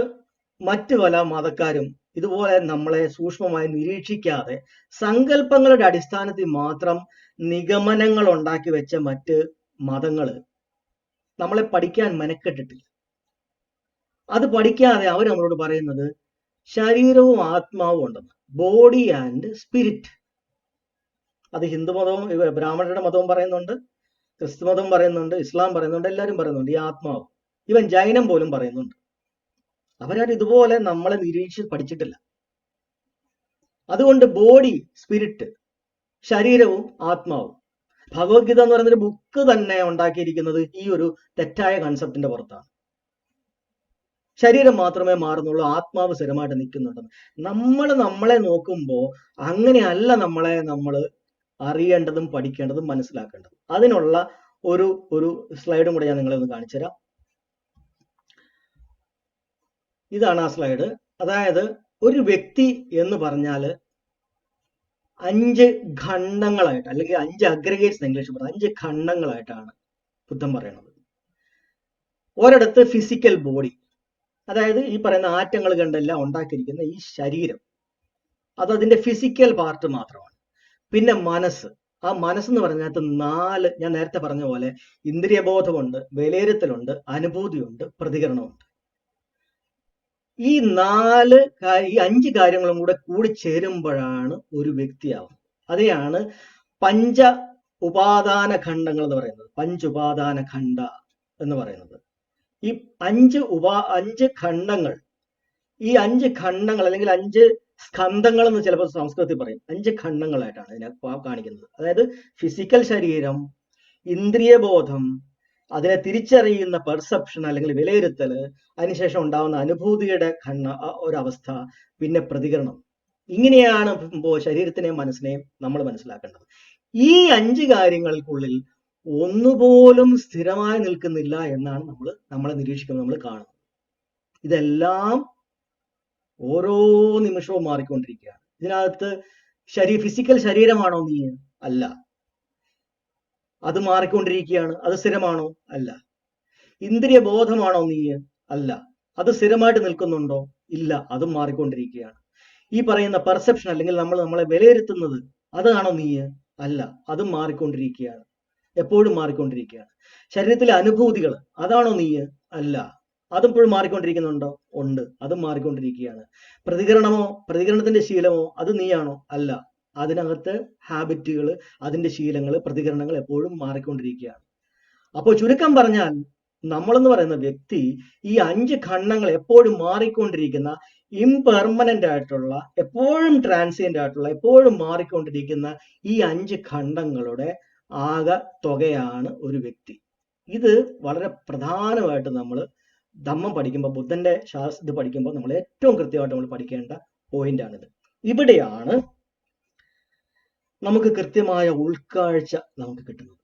മറ്റു പല മതക്കാരും ഇതുപോലെ നമ്മളെ സൂക്ഷ്മമായി നിരീക്ഷിക്കാതെ സങ്കല്പങ്ങളുടെ അടിസ്ഥാനത്തിൽ മാത്രം നിഗമനങ്ങൾ ഉണ്ടാക്കി വെച്ച മറ്റ് മതങ്ങൾ നമ്മളെ പഠിക്കാൻ മെനക്കെട്ടിട്ടില്ല. അത് പഠിക്കാതെ അവർ നമ്മളോട് പറയുന്നത് ശരീരവും ആത്മാവും ഉണ്ടെന്ന്, ബോഡി ആൻഡ് സ്പിരിറ്റ്. അത് ഹിന്ദു മതവും ബ്രാഹ്മണരുടെ മതവും പറയുന്നുണ്ട്, ക്രിസ്തു മതം പറയുന്നുണ്ട്, ഇസ്ലാം പറയുന്നുണ്ട്, എല്ലാവരും പറയുന്നുണ്ട് ഈ ആത്മാവ്. ഈവൻ ജൈനം പോലും പറയുന്നുണ്ട്. അവരാരും ഇതുപോലെ നമ്മളെ നിരീക്ഷിച്ച് പഠിച്ചിട്ടില്ല. അതുകൊണ്ട് ബോഡി, സ്പിരിറ്റ്, ശരീരവും ആത്മാവും. ഭഗവത്ഗീത എന്ന് പറയുന്നൊരു ബുക്ക് തന്നെ ഉണ്ടാക്കിയിരിക്കുന്നത് ഈ ഒരു തെറ്റായ കൺസെപ്റ്റിന്റെ പുറത്താണ്. ശരീരം മാത്രമേ മാറുന്നുള്ളൂ, ആത്മാവ് സ്ഥിരമായിട്ട് നിൽക്കുന്നുണ്ടെന്ന്. നമ്മളെ നോക്കുമ്പോൾ അങ്ങനെയല്ല നമ്മൾ അറിയേണ്ടതും പഠിക്കേണ്ടതും മനസ്സിലാക്കേണ്ടതും. അതിനുള്ള ഒരു സ്ലൈഡും കൂടെ ഞാൻ നിങ്ങളെ ഒന്ന് കാണിച്ചു തരാം. ഇതാണ് ആ സ്ലൈഡ്. അതായത് ഒരു വ്യക്തി എന്ന് പറഞ്ഞാൽ 5 ഖണ്ഡങ്ങളായിട്ട്, അല്ലെങ്കിൽ 5 അഗ്രഗേറ്റ്സ് ഇംഗ്ലീഷ് പറഞ്ഞാൽ 5 ഖണ്ഡങ്ങളായിട്ടാണ് ബുദ്ധൻ പറയുന്നത്. ഒരിടത്ത് ഫിസിക്കൽ ബോഡി, അതായത് ഈ പറയുന്ന ആറ്റങ്ങൾ കണ്ടെല്ലാം ഉണ്ടാക്കിയിരിക്കുന്ന ഈ ശരീരം, അത് അതിന്റെ ഫിസിക്കൽ പാർട്ട് മാത്രമാണ്. പിന്നെ മനസ്സ്, ആ മനസ്സെന്ന് പറഞ്ഞാൽ 4, ഞാൻ നേരത്തെ പറഞ്ഞ പോലെ ഇന്ദ്രിയബോധമുണ്ട്, വിലയിരുത്തലുണ്ട്, അനുഭൂതിയുണ്ട്, പ്രതികരണമുണ്ട്. ഈ 5 കാര്യങ്ങളും കൂടി ചേരുമ്പോഴാണ് ഒരു വ്യക്തിയാവുന്നത്. അതിനെയാണ് പഞ്ച ഉപാദാന ഖണ്ഡങ്ങൾ എന്ന് പറയുന്നത്, പഞ്ചുപാദാന ഖണ്ഡ എന്ന് പറയുന്നത്. ഈ 5 ഖണ്ഡങ്ങൾ, ഈ 5 ഖണ്ഡങ്ങൾ അല്ലെങ്കിൽ 5 സ്കന്ധങ്ങൾ എന്ന് ചിലപ്പോൾ സംസ്കൃതത്തിൽ പറയും. 5 ഖണ്ഡങ്ങളായിട്ടാണ് ഇതിനെ കാണിക്കുന്നത്. അതായത് ഫിസിക്കൽ ശരീരം, ഇന്ദ്രിയബോധം, അതിനെ തിരിച്ചറിയുന്ന പെർസെപ്ഷൻ അല്ലെങ്കിൽ വിലയിരുത്തൽ, അതിനുശേഷം ഉണ്ടാവുന്ന അനുഭൂതിയുടെ ഒരവസ്ഥ, പിന്നെ പ്രതികരണം. ഇങ്ങനെയാണ് ശരീരത്തിനെയും മനസ്സിനെയും നമ്മൾ മനസ്സിലാക്കേണ്ടത്. ഈ 5 കാര്യങ്ങൾക്കുള്ളിൽ ഒന്നുപോലും സ്ഥിരമായി നിൽക്കുന്നില്ല എന്നാണ് നമ്മളെ നിരീക്ഷിക്കുമ്പോൾ നമ്മൾ കാണുന്നത്. ഇതെല്ലാം ഓരോ നിമിഷവും മാറിക്കൊണ്ടിരിക്കുകയാണ്. ഇതിനകത്ത് ഫിസിക്കൽ ശരീരമാണോ നീ? അല്ല. അത് മാറിക്കൊണ്ടിരിക്കുകയാണ്. അത് സ്ഥിരമാണോ? അല്ല. ഇന്ദ്രിയ ബോധമാണോ നീ? അല്ല. അത് സ്ഥിരമായിട്ട് നിൽക്കുന്നുണ്ടോ? ഇല്ല. അതും മാറിക്കൊണ്ടിരിക്കുകയാണ്. ഈ പറയുന്ന പെർസെപ്ഷൻ അല്ലെങ്കിൽ നമ്മളെ വിലയിരുത്തുന്നത്, അതാണോ നീ? അല്ല. അതും മാറിക്കൊണ്ടിരിക്കുകയാണ്, എപ്പോഴും മാറിക്കൊണ്ടിരിക്കുകയാണ്. ശരീരത്തിലെ അനുഭൂതികൾ, അതാണോ നീ? അല്ല. അതിപ്പോഴും മാറിക്കൊണ്ടിരിക്കുന്നുണ്ടോ? ഉണ്ട്. അതും മാറിക്കൊണ്ടിരിക്കുകയാണ്. പ്രതികരണമോ, പ്രതികരണത്തിന്റെ ശീലമോ, അത് നീയാണോ? അല്ല. അതിനകത്ത് ഹാബിറ്റുകൾ, അതിന്റെ ശീലങ്ങൾ, പ്രതികരണങ്ങൾ എപ്പോഴും മാറിക്കൊണ്ടിരിക്കുകയാണ്. അപ്പോൾ ചുരുക്കം പറഞ്ഞാൽ നമ്മളെന്ന് പറയുന്ന വ്യക്തി ഈ 5 ഖണ്ഡങ്ങൾ എപ്പോഴും മാറിക്കൊണ്ടിരിക്കുന്ന, ഇംപെർമനന്റ് ആയിട്ടുള്ള, എപ്പോഴും ട്രാൻസിയന്റ് ആയിട്ടുള്ള, എപ്പോഴും മാറിക്കൊണ്ടിരിക്കുന്ന ഈ 5 ഖണ്ഡങ്ങളുടെ ആകെ തുകയാണ് ഒരു വ്യക്തി. ഇത് വളരെ പ്രധാനമായിട്ട് നമ്മൾ ധമ്മം പഠിക്കുമ്പോൾ, ബുദ്ധന്റെ ഇത് പഠിക്കുമ്പോൾ നമ്മൾ ഏറ്റവും കൃത്യമായിട്ട് നമ്മൾ പഠിക്കേണ്ട പോയിന്റാണിത്. ഇവിടെയാണ് നമുക്ക് കൃത്യമായ ഉൾക്കാഴ്ച നമുക്ക് കിട്ടുന്നത്.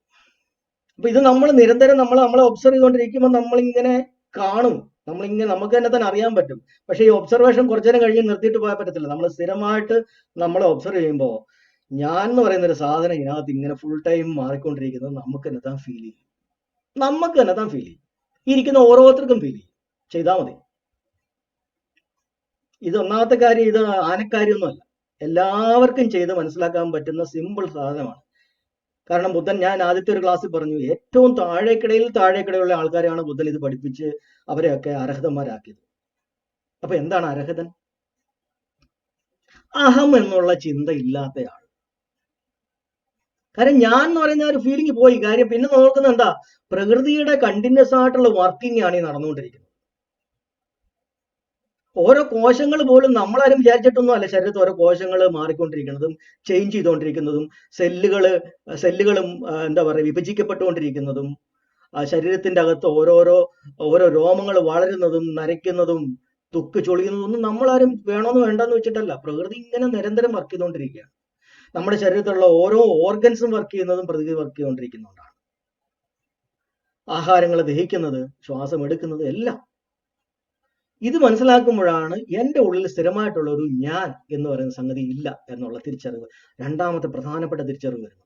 അപ്പൊ ഇത് നമ്മൾ നിരന്തരം നമ്മളെ ഒബ്സർവ് ചെയ്തുകൊണ്ടിരിക്കുമ്പോൾ നമ്മളിങ്ങനെ കാണും, നമുക്ക് തന്നെ അറിയാൻ പറ്റും. പക്ഷെ ഈ ഒബ്സർവേഷൻ കുറച്ചു നേരം കഴിഞ്ഞ് നിർത്തിയിട്ട് പോയാൽ പറ്റത്തില്ല. നമ്മൾ സ്ഥിരമായിട്ട് നമ്മളെ ഒബ്സർവ് ചെയ്യുമ്പോൾ ഞാൻ എന്ന് പറയുന്ന ഒരു സാധനം ഇതിനകത്ത് ഇങ്ങനെ ഫുൾ ടൈം മാറിക്കൊണ്ടിരിക്കുന്നത് നമുക്ക് തന്നെ താൻ ഫീൽ ചെയ്യും. ഇരിക്കുന്ന ഓരോരുത്തർക്കും ഫീൽ ചെയ്താൽ മതി. ഇത് ഒന്നാമത്തെ കാര്യം, ഇത് ആനക്കാര്യമൊന്നുമല്ല, എല്ലാവർക്കും ചെയ്ത് മനസ്സിലാക്കാൻ പറ്റുന്ന സിമ്പിൾ സാധനമാണ്. കാരണം ബുദ്ധൻ, ഞാൻ ആദ്യത്തെ ഒരു ക്ലാസ്സിൽ പറഞ്ഞു, ഏറ്റവും താഴേക്കിടയിലുള്ള ആൾക്കാരെയാണ് ബുദ്ധൻ ഇത് പഠിപ്പിച്ച് അവരെയൊക്കെ അർഹതന്മാരാക്കിയത്. അപ്പൊ എന്താണ് അർഹതൻ? അഹം എന്നുള്ള ചിന്ത ഇല്ലാത്ത ആൾ. കാര്യം ഞാൻ എന്ന് പറയുന്ന ഒരു ഫീലിംഗ് പോയി. കാര്യം പിന്നെ നോക്കുന്നത് എന്താ? പ്രകൃതിയുടെ കണ്ടിന്യൂസ് ആയിട്ടുള്ള വർക്കിംഗ് ആണ് ഈ നടന്നുകൊണ്ടിരിക്കുന്നത്. ഓരോ കോശങ്ങൾ പോലും നമ്മളാരും വിചാരിച്ചിട്ടൊന്നും അല്ല ശരീരത്തിൽ ഓരോ കോശങ്ങൾ മാറിക്കൊണ്ടിരിക്കുന്നതും ചേഞ്ച് ചെയ്തുകൊണ്ടിരിക്കുന്നതും സെല്ലുകളും എന്താ പറയുക വിഭജിക്കപ്പെട്ടുകൊണ്ടിരിക്കുന്നതും ശരീരത്തിന്റെ അകത്ത് ഓരോ രോമങ്ങൾ വളരുന്നതും നരയ്ക്കുന്നതും തുക്ക് ചൊളിയുന്നതൊന്നും നമ്മളാരും വേണമെന്ന് വേണ്ടെന്ന് വെച്ചിട്ടല്ല. പ്രകൃതി ഇങ്ങനെ നിരന്തരം വർക്ക് ചെയ്തുകൊണ്ടിരിക്കുകയാണ്. നമ്മുടെ ശരീരത്തിലുള്ള ഓരോ ഓർഗൻസും വർക്ക് ചെയ്യുന്നതും പ്രകൃതി വർക്ക് ചെയ്തുകൊണ്ടിരിക്കുന്നതുകൊണ്ടാണ്. ആഹാരങ്ങൾ ദഹിക്കുന്നത്, ശ്വാസം എടുക്കുന്നത് എല്ലാം. ഇത് മനസ്സിലാക്കുമ്പോഴാണ് എൻ്റെ ഉള്ളിൽ സ്ഥിരമായിട്ടുള്ള ഒരു ഞാൻ എന്ന് പറയുന്ന സംഗതി ഇല്ല എന്നുള്ള തിരിച്ചറിവ്, രണ്ടാമത്തെ പ്രധാനപ്പെട്ട തിരിച്ചറിവ് വരുന്നത്.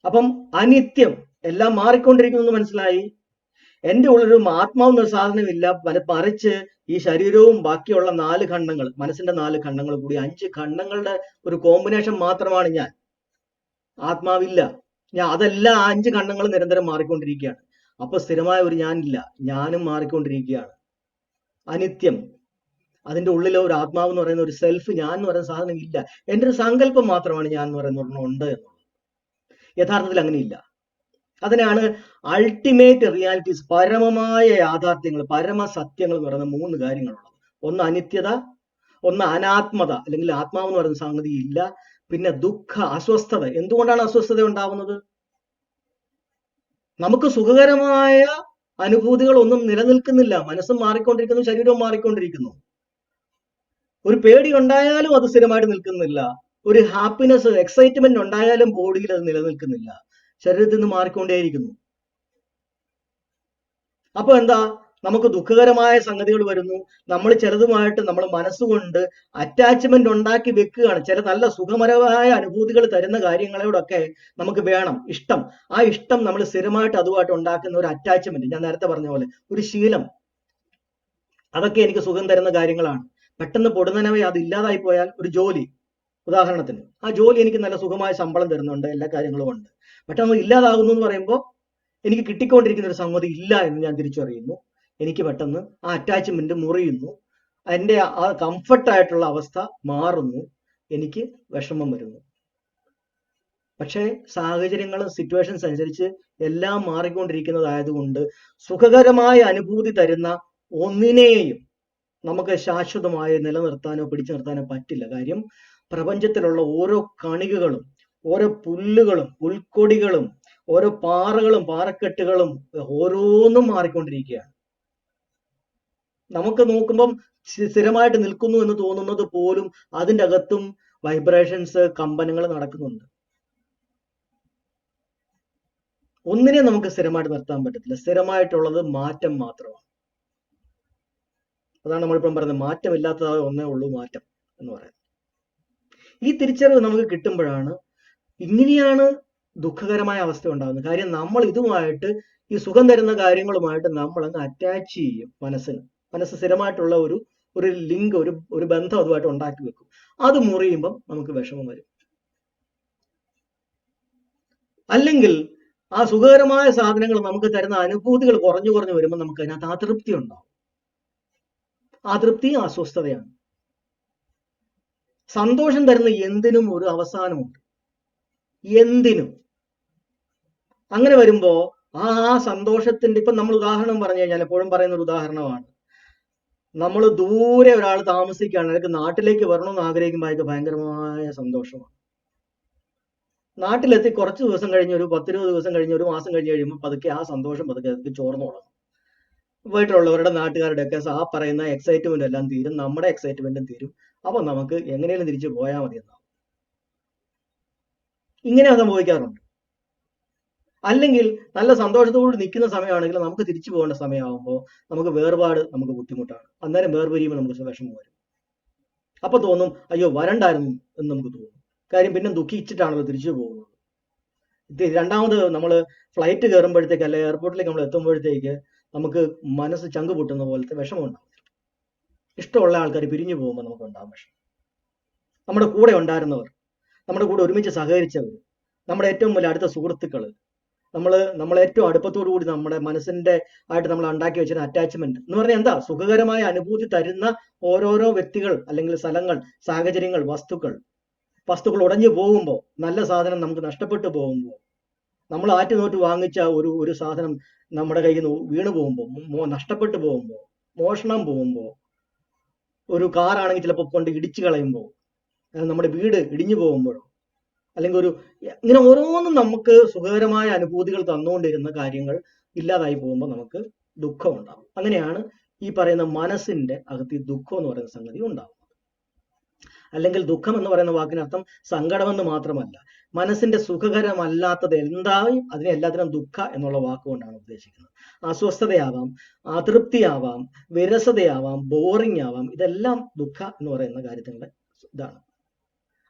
അപ്പം അനിത്യം, എല്ലാം മാറിക്കൊണ്ടിരിക്കുന്നു മനസ്സിലായി. എൻ്റെ ഉള്ളൊരു ആത്മാവെന്നൊരു സാധനമില്ല, മറിച്ച് ഈ ശരീരവും ബാക്കിയുള്ള 4 ഖണ്ഡങ്ങൾ, മനസ്സിന്റെ 4 ഖണ്ഡങ്ങൾ കൂടി 5 ഖണ്ഡങ്ങളുടെ ഒരു കോമ്പിനേഷൻ മാത്രമാണ് ഞാൻ. ആത്മാവില്ല. അതെല്ലാം 5 ഖണ്ഡങ്ങൾ നിരന്തരം മാറിക്കൊണ്ടിരിക്കുകയാണ്. അപ്പൊ സ്ഥിരമായ ഒരു ഞാനില്ല, ഞാനും മാറിക്കൊണ്ടിരിക്കുകയാണ്. അനിത്യം. അതിന്റെ ഉള്ളിൽ ഒരു ആത്മാവ് എന്ന് പറയുന്ന ഒരു സെൽഫ്, ഞാൻ എന്ന് പറയുന്ന സാധനം ഇല്ല. എൻ്റെ ഒരു സങ്കല്പം മാത്രമാണ് ഞാൻ എന്ന് പറയുന്ന ഒരെണ്ണം ഉണ്ട് എന്നുള്ളത്. യഥാർത്ഥത്തിൽ അങ്ങനെയില്ല. അതിനാണ് അൾട്ടിമേറ്റ് റിയാലിറ്റീസ്, പരമമായ യാഥാർത്ഥ്യങ്ങൾ, പരമസത്യങ്ങൾ എന്ന് പറയുന്ന 3 കാര്യങ്ങളുള്ളത്. ഒന്ന് അനിത്യത, ഒന്ന് അനാത്മത അല്ലെങ്കിൽ ആത്മാവ് എന്ന് പറയുന്ന സംഗതി ഇല്ല, പിന്നെ ദുഃഖ, അസ്വസ്ഥത. എന്തുകൊണ്ടാണ് അസ്വസ്ഥത ഉണ്ടാവുന്നത്? നമുക്ക് സുഖകരമായ അനുഭൂതികളൊന്നും നിലനിൽക്കുന്നില്ല. മനസ്സും മാറിക്കൊണ്ടിരിക്കുന്നു, ശരീരവും മാറിക്കൊണ്ടിരിക്കുന്നു. ഒരു പേടി ഉണ്ടായാലും അത് സ്ഥിരമായിട്ട് നിൽക്കുന്നില്ല. ഒരു ഹാപ്പിനെസ്, എക്സൈറ്റ്മെന്റ് ഉണ്ടായാലും ബോഡിയിൽ അത് നിലനിൽക്കുന്നില്ല. ശരീരത്തിൽ നിന്ന് മാറിക്കൊണ്ടേയിരിക്കുന്നു. അപ്പൊ എന്താ, നമുക്ക് ദുഃഖകരമായ സംഗതികൾ വരുന്നു. നമ്മൾ ചിലതുമായിട്ട് നമ്മൾ മനസ്സുകൊണ്ട് അറ്റാച്ച്മെന്റ് ഉണ്ടാക്കി വെക്കുകയാണ്. ചില നല്ല സുഖകരമായ അനുഭൂതികൾ തരുന്ന കാര്യങ്ങളോടൊക്കെ നമുക്ക് വേണം ഇഷ്ടം. ആ ഇഷ്ടം നമ്മൾ സ്ഥിരമായിട്ട് അതുമായിട്ട് ഉണ്ടാക്കുന്ന ഒരു അറ്റാച്ച്മെന്റ്, ഞാൻ നേരത്തെ പറഞ്ഞ പോലെ ഒരു ശീലം, അതൊക്കെ എനിക്ക് സുഖം തരുന്ന കാര്യങ്ങളാണ്. പെട്ടെന്ന് പൊടുന്നനവേ അത് ഇല്ലാതായി പോയാൽ, ഒരു ജോലി ഉദാഹരണത്തിന്, ആ ജോലി എനിക്ക് നല്ല സുഖമായ ശമ്പളം തരുന്നുണ്ട്, എല്ലാ കാര്യങ്ങളും ഉണ്ട്. പെട്ടെന്ന് ഇല്ലാതാകുന്നു എന്ന് പറയുമ്പോൾ എനിക്ക് കിട്ടിക്കൊണ്ടിരിക്കുന്ന ഒരു സംഗതി ഇല്ല എന്ന് ഞാൻ തിരിച്ചറിയുന്നു. എനിക്ക് പെട്ടെന്ന് ആ അറ്റാച്ച്മെന്റ് മുറിയുന്നു. എൻ്റെ ആ കംഫർട്ടായിട്ടുള്ള അവസ്ഥ മാറുന്നു. എനിക്ക് വിഷമം വരുന്നു. പക്ഷേ സാഹചര്യങ്ങളും സിറ്റുവേഷൻസ് അനുസരിച്ച് എല്ലാം മാറിക്കൊണ്ടിരിക്കുന്നതായതുകൊണ്ട് സുഖകരമായ അനുഭൂതി തരുന്ന ഒന്നിനെയും നമുക്ക് ശാശ്വതമായി നിലനിർത്താനോ പിടിച്ചു നിർത്താനോ പറ്റില്ല. കാര്യം പ്രപഞ്ചത്തിലുള്ള ഓരോ കണികകളും, ഓരോ പുല്ലുകളും പുൽക്കൊടികളും, ഓരോ പാറകളും പാറക്കെട്ടുകളും ഓരോന്നും മാറിക്കൊണ്ടിരിക്കുകയാണ്. നമുക്ക് നോക്കുമ്പം സ്ഥിരമായിട്ട് നിൽക്കുന്നു എന്ന് തോന്നുന്നത് പോലും അതിൻ്റെ അകത്തും വൈബ്രേഷൻസ്, കമ്പനങ്ങൾ നടക്കുന്നുണ്ട്. ഒന്നിനെ നമുക്ക് സ്ഥിരമായിട്ട് നിർത്താൻ പറ്റത്തില്ല. സ്ഥിരമായിട്ടുള്ളത് മാറ്റം മാത്രമാണ്. അതാണ് നമ്മളിപ്പം പറയുന്നത്, മാറ്റമില്ലാത്തതായ ഒന്നേ ഉള്ളൂ മാറ്റം എന്ന് പറയുന്നത്. ഈ തിരിച്ചറിവ് നമുക്ക് കിട്ടുമ്പോഴാണ് ഇങ്ങനെയാണ് ദുഃഖകരമായ അവസ്ഥ ഉണ്ടാകുന്നത്. കാര്യം നമ്മൾ ഇതുമായിട്ട്, ഈ സുഖം തരുന്ന കാര്യങ്ങളുമായിട്ട് നമ്മൾ അങ്ങ് അറ്റാച്ച് ചെയ്യും. മനസ്സ് സ്ഥിരമായിട്ടുള്ള ഒരു ലിങ്ക്, ഒരു ബന്ധം അതുമായിട്ട് ഉണ്ടാക്കി വെക്കും. അത് മുറിയുമ്പം നമുക്ക് വിഷമം വരും. അല്ലെങ്കിൽ ആ സുഖകരമായ സാധനങ്ങൾ നമുക്ക് തരുന്ന അനുഭൂതികൾ കുറഞ്ഞു കുറഞ്ഞു വരുമ്പോൾ നമുക്ക് അതിനകത്ത് അതൃപ്തി ഉണ്ടാവും. അതൃപ്തി അസ്വസ്ഥതയാണ്. സന്തോഷം തരുന്ന എന്തിനും ഒരു അവസാനമുണ്ട്, എന്തിനും. അങ്ങനെ വരുമ്പോ ആ സന്തോഷത്തിന്റെ, ഇപ്പൊ നമ്മൾ ഉദാഹരണം പറഞ്ഞു കഴിഞ്ഞാൽ എപ്പോഴും പറയുന്ന ഒരു ഉദാഹരണമാണ്, നമ്മൾ ദൂരെ ഒരാൾ താമസിക്കുകയാണ്, അല്ലെങ്കിൽ നാട്ടിലേക്ക് വരണമെന്ന് ആഗ്രഹിക്കുമ്പോൾ അയാൾക്ക് ഭയങ്കരമായ സന്തോഷമാണ്. നാട്ടിലെത്തി കുറച്ച് ദിവസം കഴിഞ്ഞ്, ഒരു 10-20 ദിവസം കഴിഞ്ഞ്, ഒരു മാസം കഴിഞ്ഞ് കഴിയുമ്പോൾ പതുക്കെ ആ സന്തോഷം പതുക്കെ ചോർന്നു തുടങ്ങും. വീട്ടിലുള്ളവരുടെ, നാട്ടുകാരുടെ ഒക്കെ ആ പറയുന്ന എക്സൈറ്റ്മെന്റ് എല്ലാം തീരും, നമ്മുടെ എക്സൈറ്റ്മെന്റും തീരും. അപ്പൊ നമുക്ക് എങ്ങനെയും തിരിച്ചു പോയാൽ മതി എന്നാവും. ഇങ്ങനെ സംഭവിക്കാറുണ്ട്. അല്ലെങ്കിൽ നല്ല സന്തോഷത്തോട് നിൽക്കുന്ന സമയമാണെങ്കിൽ നമുക്ക് തിരിച്ചു പോകേണ്ട സമയമാകുമ്പോൾ നമുക്ക് വേർപാട്, നമുക്ക് ബുദ്ധിമുട്ടാണ്. അന്നേരം വേർപിരിയുമ്പോൾ നമുക്ക് വിഷമം വരും. അപ്പൊ തോന്നും അയ്യോ വരണ്ടായിരുന്നു എന്ന് നമുക്ക് തോന്നും. കാര്യം പിന്നെ ദുഃഖിച്ചിട്ടാണല്ലോ തിരിച്ചു പോകുന്നത്. രണ്ടാമത് നമ്മൾ ഫ്ലൈറ്റ് കയറുമ്പോഴത്തേക്ക്, അല്ലെ എയർപോർട്ടിലേക്ക് നമ്മൾ എത്തുമ്പോഴത്തേക്ക് നമുക്ക് മനസ്സ് ചങ്ക് പൊട്ടുന്ന പോലത്തെ വിഷമം ഉണ്ടാവും. ഇഷ്ടമുള്ള ആൾക്കാർ പിരിഞ്ഞു പോകുമ്പോൾ നമുക്ക് ഉണ്ടാകും വിഷമം. നമ്മുടെ കൂടെ ഉണ്ടായിരുന്നവർ, നമ്മുടെ കൂടെ ഒരുമിച്ച് സഹകരിച്ചവർ, നമ്മുടെ ഏറ്റവും വലിയ അടുത്ത സുഹൃത്തുക്കൾ, നമ്മൾ ഏറ്റവും അടുപ്പത്തോടു കൂടി നമ്മുടെ മനസ്സിന്റെ ആയിട്ട് നമ്മൾ ഉണ്ടാക്കി വെച്ചിരുന്ന അറ്റാച്ച്മെന്റ് എന്ന് പറഞ്ഞാൽ എന്താ, സുഖകരമായ അനുഭൂതി തരുന്ന ഓരോരോ വ്യക്തികൾ, അല്ലെങ്കിൽ സ്ഥലങ്ങൾ, സാഹചര്യങ്ങൾ, വസ്തുക്കൾ ഉടഞ്ഞു പോകുമ്പോൾ, നല്ല സാധനം നമുക്ക് നഷ്ടപ്പെട്ടു പോകുമ്പോൾ, നമ്മൾ ആറ്റുനോട്ട് വാങ്ങിച്ച ഒരു സാധനം നമ്മുടെ കയ്യിൽ നിന്ന് വീണു പോകുമ്പോൾ, നഷ്ടപ്പെട്ടു പോകുമ്പോൾ, മോഷണം പോകുമ്പോൾ, ഒരു കാറാണെങ്കിൽ ചിലപ്പോൾ കൊണ്ട് ഇടിച്ചു കളയുമ്പോൾ, നമ്മുടെ വീട് ഇടിഞ്ഞു പോകുമ്പോഴോ, അല്ലെങ്കിൽ ഇങ്ങനെ ഓരോന്നും നമുക്ക് സുഖകരമായ അനുഭൂതികൾ തന്നുകൊണ്ടിരുന്ന കാര്യങ്ങൾ ഇല്ലാതായി പോകുമ്പോൾ നമുക്ക് ദുഃഖം ഉണ്ടാകും. അങ്ങനെയാണ് ഈ പറയുന്ന മനസ്സിന്റെ അകത്ത് ഈ ദുഃഖം എന്ന് പറയുന്ന സംഗതി ഉണ്ടാകുന്നത്. അല്ലെങ്കിൽ ദുഃഖം എന്ന് പറയുന്ന വാക്കിനർത്ഥം സങ്കടമെന്ന് മാത്രമല്ല, മനസ്സിന്റെ സുഖകരമല്ലാത്തത് എന്തായും അതിനെ എല്ലാത്തിനും ദുഃഖ എന്നുള്ള വാക്കുകൊണ്ടാണ് ഉദ്ദേശിക്കുന്നത്. അസ്വസ്ഥതയാവാം, അതൃപ്തിയാവാം, വിരസതയാവാം, ബോറിംഗ് ആവാം, ഇതെല്ലാം ദുഃഖ എന്ന് പറയുന്ന കാര്യത്തിന്റെ ഇതാണ്.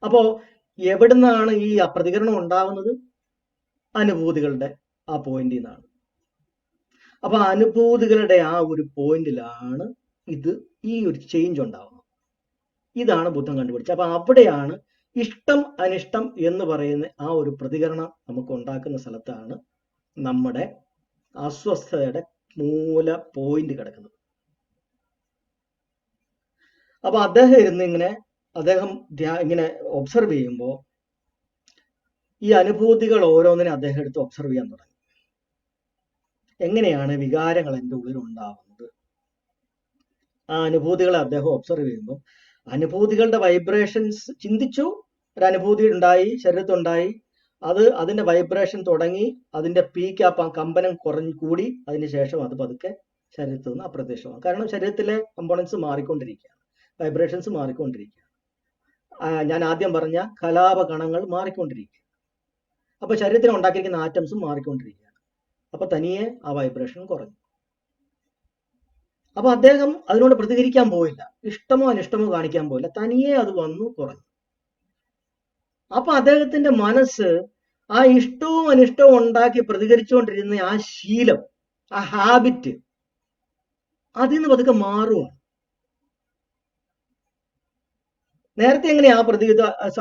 അപ്പോ എവിടുന്നാണ് ഈ പ്രതികരണം ഉണ്ടാവുന്നത്? അനുഭൂതികളുടെ ആ പോയിന്റിൽ നിന്നാണ്. അപ്പൊ അനുഭൂതികളുടെ ആ ഒരു പോയിന്റിലാണ് ഈ ഒരു ചേഞ്ച് ഉണ്ടാവുന്നത്. ഇതാണ് ബുദ്ധൻ കണ്ടുപിടിച്ചത്. അപ്പൊ അവിടെയാണ് ഇഷ്ടം അനിഷ്ടം എന്ന് പറയുന്ന ആ ഒരു പ്രതികരണം നമുക്ക് ഉണ്ടാക്കുന്ന സ്ഥലത്താണ് നമ്മുടെ അസ്വസ്ഥതയുടെ മൂല പോയിന്റ് കിടക്കുന്നത്. അപ്പൊ അദ്ദേഹം ഇങ്ങനെ ഒബ്സർവ് ചെയ്യുമ്പോൾ ഈ അനുഭൂതികൾ ഓരോന്നിനെ അദ്ദേഹം എടുത്ത് ഒബ്സർവ് ചെയ്യാൻ തുടങ്ങി. എങ്ങനെയാണ് വികാരങ്ങൾ എൻ്റെ ഉള്ളിൽ ഉണ്ടാവുന്നത്? ആ അനുഭൂതികളെ അദ്ദേഹം ഒബ്സർവ് ചെയ്യുമ്പോൾ അനുഭൂതികളുടെ വൈബ്രേഷൻസ് ചിന്തിച്ചു. ഒരു അനുഭൂതി ഉണ്ടായി, ശരീരത്തുണ്ടായി, അതിന്റെ വൈബ്രേഷൻ തുടങ്ങി അതിന്റെ പീക്ക് ആ കമ്പനം കൂടി അതിനുശേഷം അത് പതുക്കെ ശരീരത്തിൽ നിന്ന് അപ്രത്യക്ഷമാകും. കാരണം ശരീരത്തിലെ കമ്പോണൻസ് മാറിക്കൊണ്ടിരിക്കുകയാണ്, വൈബ്രേഷൻസ് മാറിക്കൊണ്ടിരിക്കുകയാണ്. ഞാൻ ആദ്യം പറഞ്ഞ കലാപ കണങ്ങൾ മാറിക്കൊണ്ടിരിക്കുക. അപ്പൊ ശരീരത്തിൽ ഉണ്ടാക്കിയിരിക്കുന്ന ആറ്റംസും മാറിക്കൊണ്ടിരിക്കുകയാണ്. അപ്പൊ തനിയെ ആ വൈബ്രേഷൻ കുറഞ്ഞു. അപ്പൊ അദ്ദേഹം അതിനോട് പ്രതികരിക്കാൻ പോയില്ല, ഇഷ്ടമോ അനിഷ്ടമോ കാണിക്കാൻ പോയില്ല, തനിയെ അത് വന്നു കുറഞ്ഞു. അപ്പൊ അദ്ദേഹത്തിന്റെ മനസ്സ് ആ ഇഷ്ടവും അനിഷ്ടവും ഉണ്ടാക്കി പ്രതികരിച്ചുകൊണ്ടിരുന്ന ആ ശീലം, ആ ഹാബിറ്റ്, അതിൽ നിന്ന് പതുക്കെ മാറുകയാണ്. നേരത്തെ എങ്ങനെയാ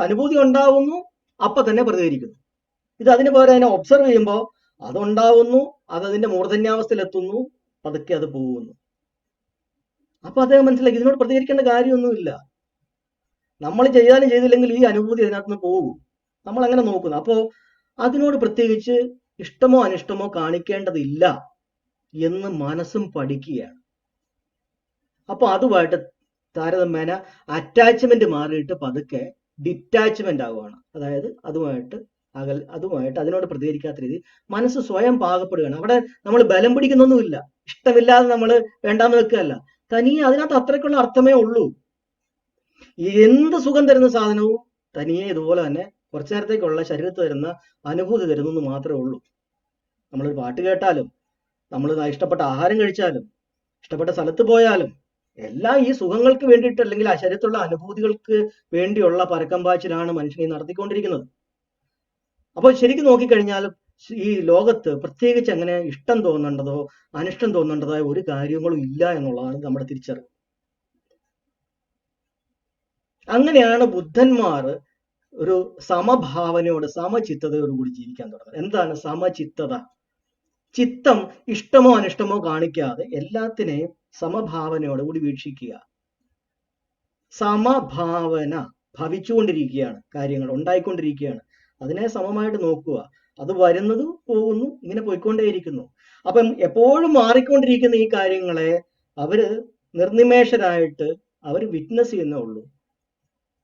അനുഭൂതി ഉണ്ടാവുന്നു, അപ്പൊ തന്നെ പ്രതികരിക്കുന്നു. ഇത് അതിന് പകരം അതിനെ ഒബ്സർവ് ചെയ്യുമ്പോൾ അതുണ്ടാവുന്നു, അതിന്റെ മൂർധന്യാവസ്ഥയിലെത്തുന്നു, പതുക്കെ അത് പോകുന്നു. അപ്പൊ അദ്ദേഹം മനസ്സിലാക്കി ഇതിനോട് പ്രതികരിക്കേണ്ട കാര്യമൊന്നുമില്ല. നമ്മൾ ചെയ്താലും ചെയ്തില്ലെങ്കിൽ ഈ അനുഭൂതി അതിനകത്ത് നിന്ന് പോകും. നമ്മൾ അങ്ങനെ നോക്കുന്നു. അപ്പോ അതിനോട് പ്രത്യേകിച്ച് ഇഷ്ടമോ അനിഷ്ടമോ കാണിക്കേണ്ടതില്ല എന്ന് മനസ്സും പഠിക്കുകയാണ്. അപ്പൊ അതുമായിട്ട് താരതമ്യേന അറ്റാച്ച്മെന്റ് മാറിയിട്ട് പതുക്കെ ഡിറ്റാച്ച്മെന്റ് ആവുകയാണ്. അതായത് അതുമായിട്ട് അതിനോട് പ്രതികരിക്കാത്ത രീതി മനസ്സ് സ്വയം പാകപ്പെടുകയാണ്. അവിടെ നമ്മൾ ബലം പിടിക്കുന്നൊന്നുമില്ല, ഇഷ്ടമില്ലാതെ നമ്മൾ വേണ്ടാന്ന് വെക്കുകയല്ല, തനിയെ അതിനകത്ത് അത്രയ്ക്കുള്ള അർത്ഥമേ ഉള്ളൂ. എന്ത് സുഖം തരുന്ന സാധനവും തനിയെ ഇതുപോലെ തന്നെ കുറച്ചു നേരത്തേക്കുള്ള ശരീരത്തിൽ തരുന്ന അനുഭൂതി തരുന്നു മാത്രമേ ഉള്ളൂ. നമ്മളൊരു പാട്ട് കേട്ടാലും, നമ്മൾ ഇഷ്ടപ്പെട്ട ആഹാരം കഴിച്ചാലും, ഇഷ്ടപ്പെട്ട സ്ഥലത്ത് പോയാലും എല്ലാം ഈ സുഖങ്ങൾക്ക് വേണ്ടിയിട്ട്, അല്ലെങ്കിൽ ആ ശരീരത്തിലുള്ള അനുഭൂതികൾക്ക് വേണ്ടിയുള്ള പരക്കം പാച്ചിലാണ് മനുഷ്യനെ നടത്തിക്കൊണ്ടിരിക്കുന്നത്. അപ്പോൾ ശരിക്കും നോക്കിക്കഴിഞ്ഞാൽ ഈ ലോകത്ത് പ്രത്യേകിച്ച് അങ്ങനെ ഇഷ്ടം തോന്നേണ്ടതോ അനിഷ്ടം തോന്നേണ്ടതായ ഒരു കാര്യങ്ങളും ഇല്ല എന്നുള്ളതാണ് നമ്മുടെ തിരിച്ചറിവ്. അങ്ങനെയാണ് ബുദ്ധന്മാർ ഒരു സമഭാവനയോട്, സമചിത്തതയോടുകൂടി ജീവിക്കാൻ തുടങ്ങുന്നത്. എന്താണ് സമചിത്തത? ചിത്തം ഇഷ്ടമോ അനിഷ്ടമോ കാണിക്കാതെ എല്ലാത്തിനെയും സമഭാവനയോടുകൂടി വീക്ഷിക്കുക. സമഭാവന, ഭവിച്ചുകൊണ്ടിരിക്കുകയാണ്, കാര്യങ്ങൾ ഉണ്ടായിക്കൊണ്ടിരിക്കുകയാണ്, അതിനെ സമമായിട്ട് നോക്കുക. അത് വരുന്നത് പോകുന്നു, ഇങ്ങനെ പോയിക്കൊണ്ടേയിരിക്കുന്നു. അപ്പം എപ്പോഴും മാറിക്കൊണ്ടിരിക്കുന്ന ഈ കാര്യങ്ങളെ അവര് നിർനിമേഷരായിട്ട് അവർ വിറ്റ്നസ് ചെയ്യുന്നേ ഉള്ളൂ.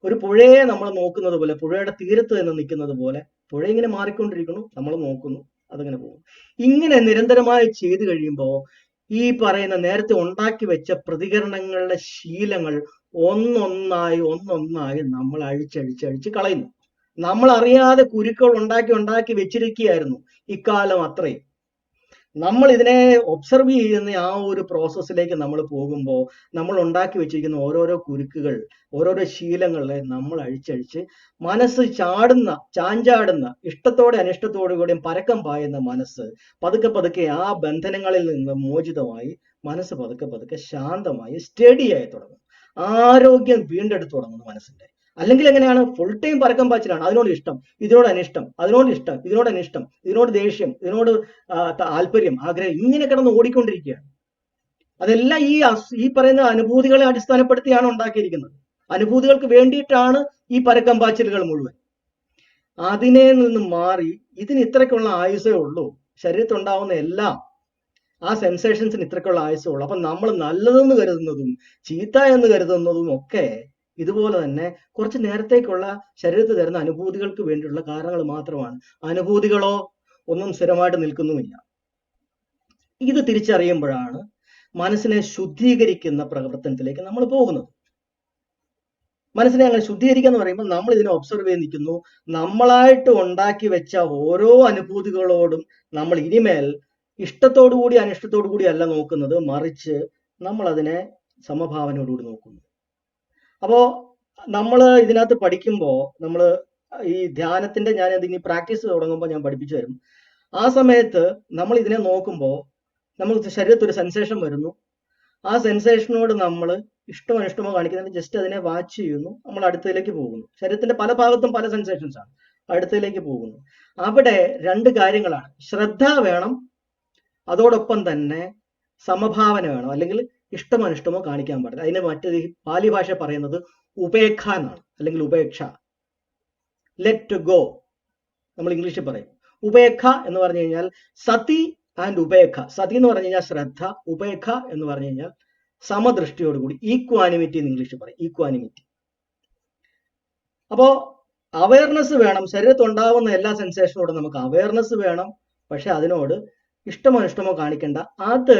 ഒരു പുഴയെ നമ്മൾ നോക്കുന്നത് പോലെ, പുഴയുടെ തീരത്ത് നിന്ന് നിൽക്കുന്നത് പോലെ, പുഴ ഇങ്ങനെ മാറിക്കൊണ്ടിരിക്കുന്നു, നമ്മൾ നോക്കുന്നു, അതങ്ങനെ പോകും. ഇങ്ങനെ നിരന്തരമായി ചെയ്തു കഴിയുമ്പോൾ ഈ പറയുന്ന നേരത്തെ ഉണ്ടാക്കി വെച്ച പ്രതികരണങ്ങളുടെ ശീലങ്ങൾ ഒന്നൊന്നായി നമ്മൾ അഴിച്ചഴിച്ച് കളയുന്നു. നമ്മൾ അറിയാതെ കുരുക്കൾ ഉണ്ടാക്കി വെച്ചിരിക്കുകയായിരുന്നു ഇക്കാലം അത്രയും. നമ്മൾ ഇതിനെ ഒബ്സർവ് ചെയ്യുന്ന ആ ഒരു പ്രോസസ്സിലേക്ക് നമ്മൾ പോകുമ്പോൾ നമ്മൾ ഉണ്ടാക്കി വെച്ചിരിക്കുന്ന ഓരോരോ കുരുക്കുകൾ, ഓരോരോ ശീലങ്ങളെ നമ്മൾ അഴിച്ചഴിച്ച് മനസ്സ് ചാഞ്ചാടുന്ന ഇഷ്ടത്തോടെ അനിഷ്ടത്തോടുകൂടിയും പരക്കം പായുന്ന മനസ്സ് പതുക്കെ ആ ബന്ധനങ്ങളിൽ നിന്ന് മോചിതമായി മനസ്സ് പതുക്കെ ശാന്തമായി സ്റ്റഡിയായി തുടങ്ങും. ആരോഗ്യം വീണ്ടെടുത്ത് തുടങ്ങുന്നു മനസ്സിന്റെ. അല്ലെങ്കിൽ എങ്ങനെയാണ്? ഫുൾ ടൈം പരക്കം പാച്ചിലാണ്. അതിനോട് ഇഷ്ടം, ഇതിനോട് അനിഷ്ടം, അതിനോട് ഇഷ്ടം, ഇതിനോട് അനിഷ്ടം, ഇതിനോട് ദേഷ്യം, ഇതിനോട് താല്പര്യം, ആഗ്രഹം, ഇങ്ങനെ കിടന്ന് ഓടിക്കൊണ്ടിരിക്കുകയാണ്. അതെല്ലാം ഈ പറയുന്ന അനുഭൂതികളെ അടിസ്ഥാനപ്പെടുത്തിയാണ് ഉണ്ടാക്കിയിരിക്കുന്നത്. അനുഭൂതികൾക്ക് വേണ്ടിയിട്ടാണ് ഈ പരക്കം പാച്ചിലുകൾ മുഴുവൻ. അതിനെ നിന്ന് മാറി ഇതിന് ഇത്രയ്ക്കുള്ള ആയുസേ ഉള്ളൂ, ശരീരത്തുണ്ടാവുന്ന എല്ലാം ആ സെൻസേഷൻസിന് ഇത്രയ്ക്കുള്ള ആയുസേ ഉള്ളൂ. അപ്പൊ നമ്മൾ നല്ലതെന്ന് കരുതുന്നതും ചീത്ത എന്ന് കരുതുന്നതും ഒക്കെ ഇതുപോലെ തന്നെ കുറച്ച് നേരത്തേക്കുള്ള ശരീരത്തിൽ തരുന്ന അനുഭൂതികൾക്ക് വേണ്ടിയുള്ള കാരണങ്ങൾ മാത്രമാണ്. അനുഭൂതികളോ ഒന്നും സ്ഥിരമായിട്ട് നിൽക്കുന്നുമില്ല. ഇത് തിരിച്ചറിയുമ്പോഴാണ് മനസ്സിനെ ശുദ്ധീകരിക്കുന്ന പ്രവർത്തനത്തിലേക്ക് നമ്മൾ പോകുന്നത്. മനസ്സിനെ അങ്ങനെ ശുദ്ധീകരിക്കുക എന്ന് പറയുമ്പോൾ നമ്മൾ ഇതിനെ ഒബ്സർവ് ചെയ്ത് നിൽക്കുന്നു. നമ്മളായിട്ട് ഉണ്ടാക്കി വെച്ച ഓരോ അനുഭൂതികളോടും നമ്മൾ ഇനിമേൽ ഇഷ്ടത്തോടുകൂടി അനിഷ്ടത്തോടു കൂടി അല്ല നോക്കുന്നത്, മറിച്ച് നമ്മൾ അതിനെ സമഭാവനയോടുകൂടി നോക്കുന്നു. അപ്പോ നമ്മൾ ഇതിനകത്ത് പഠിക്കുമ്പോൾ, നമ്മൾ ഈ ധ്യാനത്തിന്റെ ഞാൻ ഇതിനി പ്രാക്ടീസ് തുടങ്ങുമ്പോൾ ഞാൻ പഠിപ്പിച്ചു തരും. ആ സമയത്ത് നമ്മൾ ഇതിനെ നോക്കുമ്പോൾ നമ്മൾ ശരീരത്തിൽ ഒരു സെൻസേഷൻ വരുന്നു. ആ സെൻസേഷനോട് നമ്മൾ ഇഷ്ടമോ അനിഷ്ടമോ കാണിക്കുന്നതിന് ജസ്റ്റ് അതിനെ വാച്ച് ചെയ്യുന്നു. നമ്മൾ അടുത്തതിലേക്ക് പോകുന്നു. ശരീരത്തിന്റെ പല ഭാഗത്തും പല സെൻസേഷൻസ് ആണ്. അടുത്തതിലേക്ക് പോകുന്നു. അവിടെ രണ്ട് കാര്യങ്ങളാണ്. ശ്രദ്ധ വേണം, അതോടൊപ്പം തന്നെ സമഭാവന വേണം. അല്ലെങ്കിൽ ഇഷ്ടമോ അനിഷ്ടമോ കാണിക്കാൻ പാടില്ല. അതിന് മറ്റൊരു പാലി ഭാഷ പറയുന്നത് ഉപേക്ഷ എന്നാണ്, അല്ലെങ്കിൽ ഉപേക്ഷ, ലെറ്റ് ഗോ നമ്മൾ ഇംഗ്ലീഷിൽ പറയും. ഉപേക്ഷ എന്ന് പറഞ്ഞു കഴിഞ്ഞാൽ സതി ആൻഡ് ഉപേക്ഷ. സതി എന്ന് പറഞ്ഞു കഴിഞ്ഞാൽ ശ്രദ്ധ, ഉപേക്ഷ എന്ന് പറഞ്ഞു കഴിഞ്ഞാൽ സമദൃഷ്ടിയോടുകൂടി, ഈക്വാനിമിറ്റി എന്ന് ഇംഗ്ലീഷിൽ പറയും, ഈക്വാനിമിറ്റി. അപ്പോ അവയർനെസ് വേണം. ശരീരത്തുണ്ടാവുന്ന എല്ലാ സെൻസേഷനോടും നമുക്ക് അവയർനെസ് വേണം. പക്ഷെ അതിനോട് ഇഷ്ടമോ ഇഷ്ടമോ കാണിക്കേണ്ട. അത്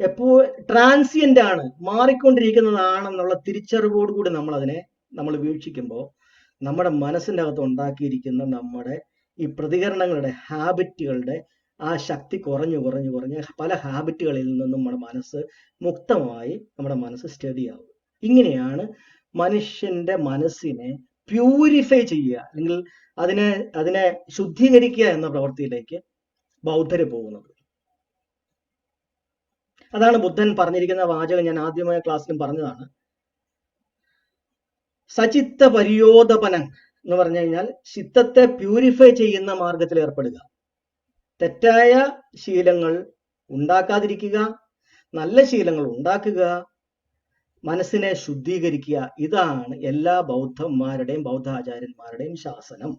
എപ്പോ ട്രാൻസിയന്റ് ആണ്, മാറിക്കൊണ്ടിരിക്കുന്നതാണെന്നുള്ള തിരിച്ചറിവോടുകൂടി നമ്മൾ വീക്ഷിക്കുമ്പോൾ നമ്മുടെ മനസ്സിൻ്റെ അകത്ത് ഉണ്ടാക്കിയിരിക്കുന്ന നമ്മുടെ ഈ പ്രതികരണങ്ങളുടെ ഹാബിറ്റുകളുടെ ആ ശക്തി കുറഞ്ഞ് പല ഹാബിറ്റുകളിൽ നിന്നും നമ്മുടെ മനസ്സ് മുക്തമായി നമ്മുടെ മനസ്സ് സ്റ്റഡി ആവും. ഇങ്ങനെയാണ് മനുഷ്യന്റെ മനസ്സിനെ പ്യൂരിഫൈ ചെയ്യുക, അല്ലെങ്കിൽ അതിനെ ശുദ്ധീകരിക്കുക എന്ന പ്രവൃത്തിയിലേക്ക് ബൗദ്ധര് പോകുന്നത്. അതാണ് ബുദ്ധൻ പറഞ്ഞിരിക്കുന്ന വാചകം. ഞാൻ ആദ്യമായ ക്ലാസ്സിലും പറഞ്ഞതാണ്. സചിത്ത പരിയോദപനം എന്ന് പറഞ്ഞു കഴിഞ്ഞാൽ ചിത്തത്തെ പ്യൂരിഫൈ ചെയ്യുന്ന മാർഗത്തിൽ ഏർപ്പെടുക, തെറ്റായ ശീലങ്ങൾ ഉണ്ടാക്കാതിരിക്കുക, നല്ല ശീലങ്ങൾ ഉണ്ടാക്കുക, മനസ്സിനെ ശുദ്ധീകരിക്കുക. ഇതാണ് എല്ലാ ബൗദ്ധന്മാരുടെയും ബൗദ്ധാചാര്യന്മാരുടെയും ശാസനം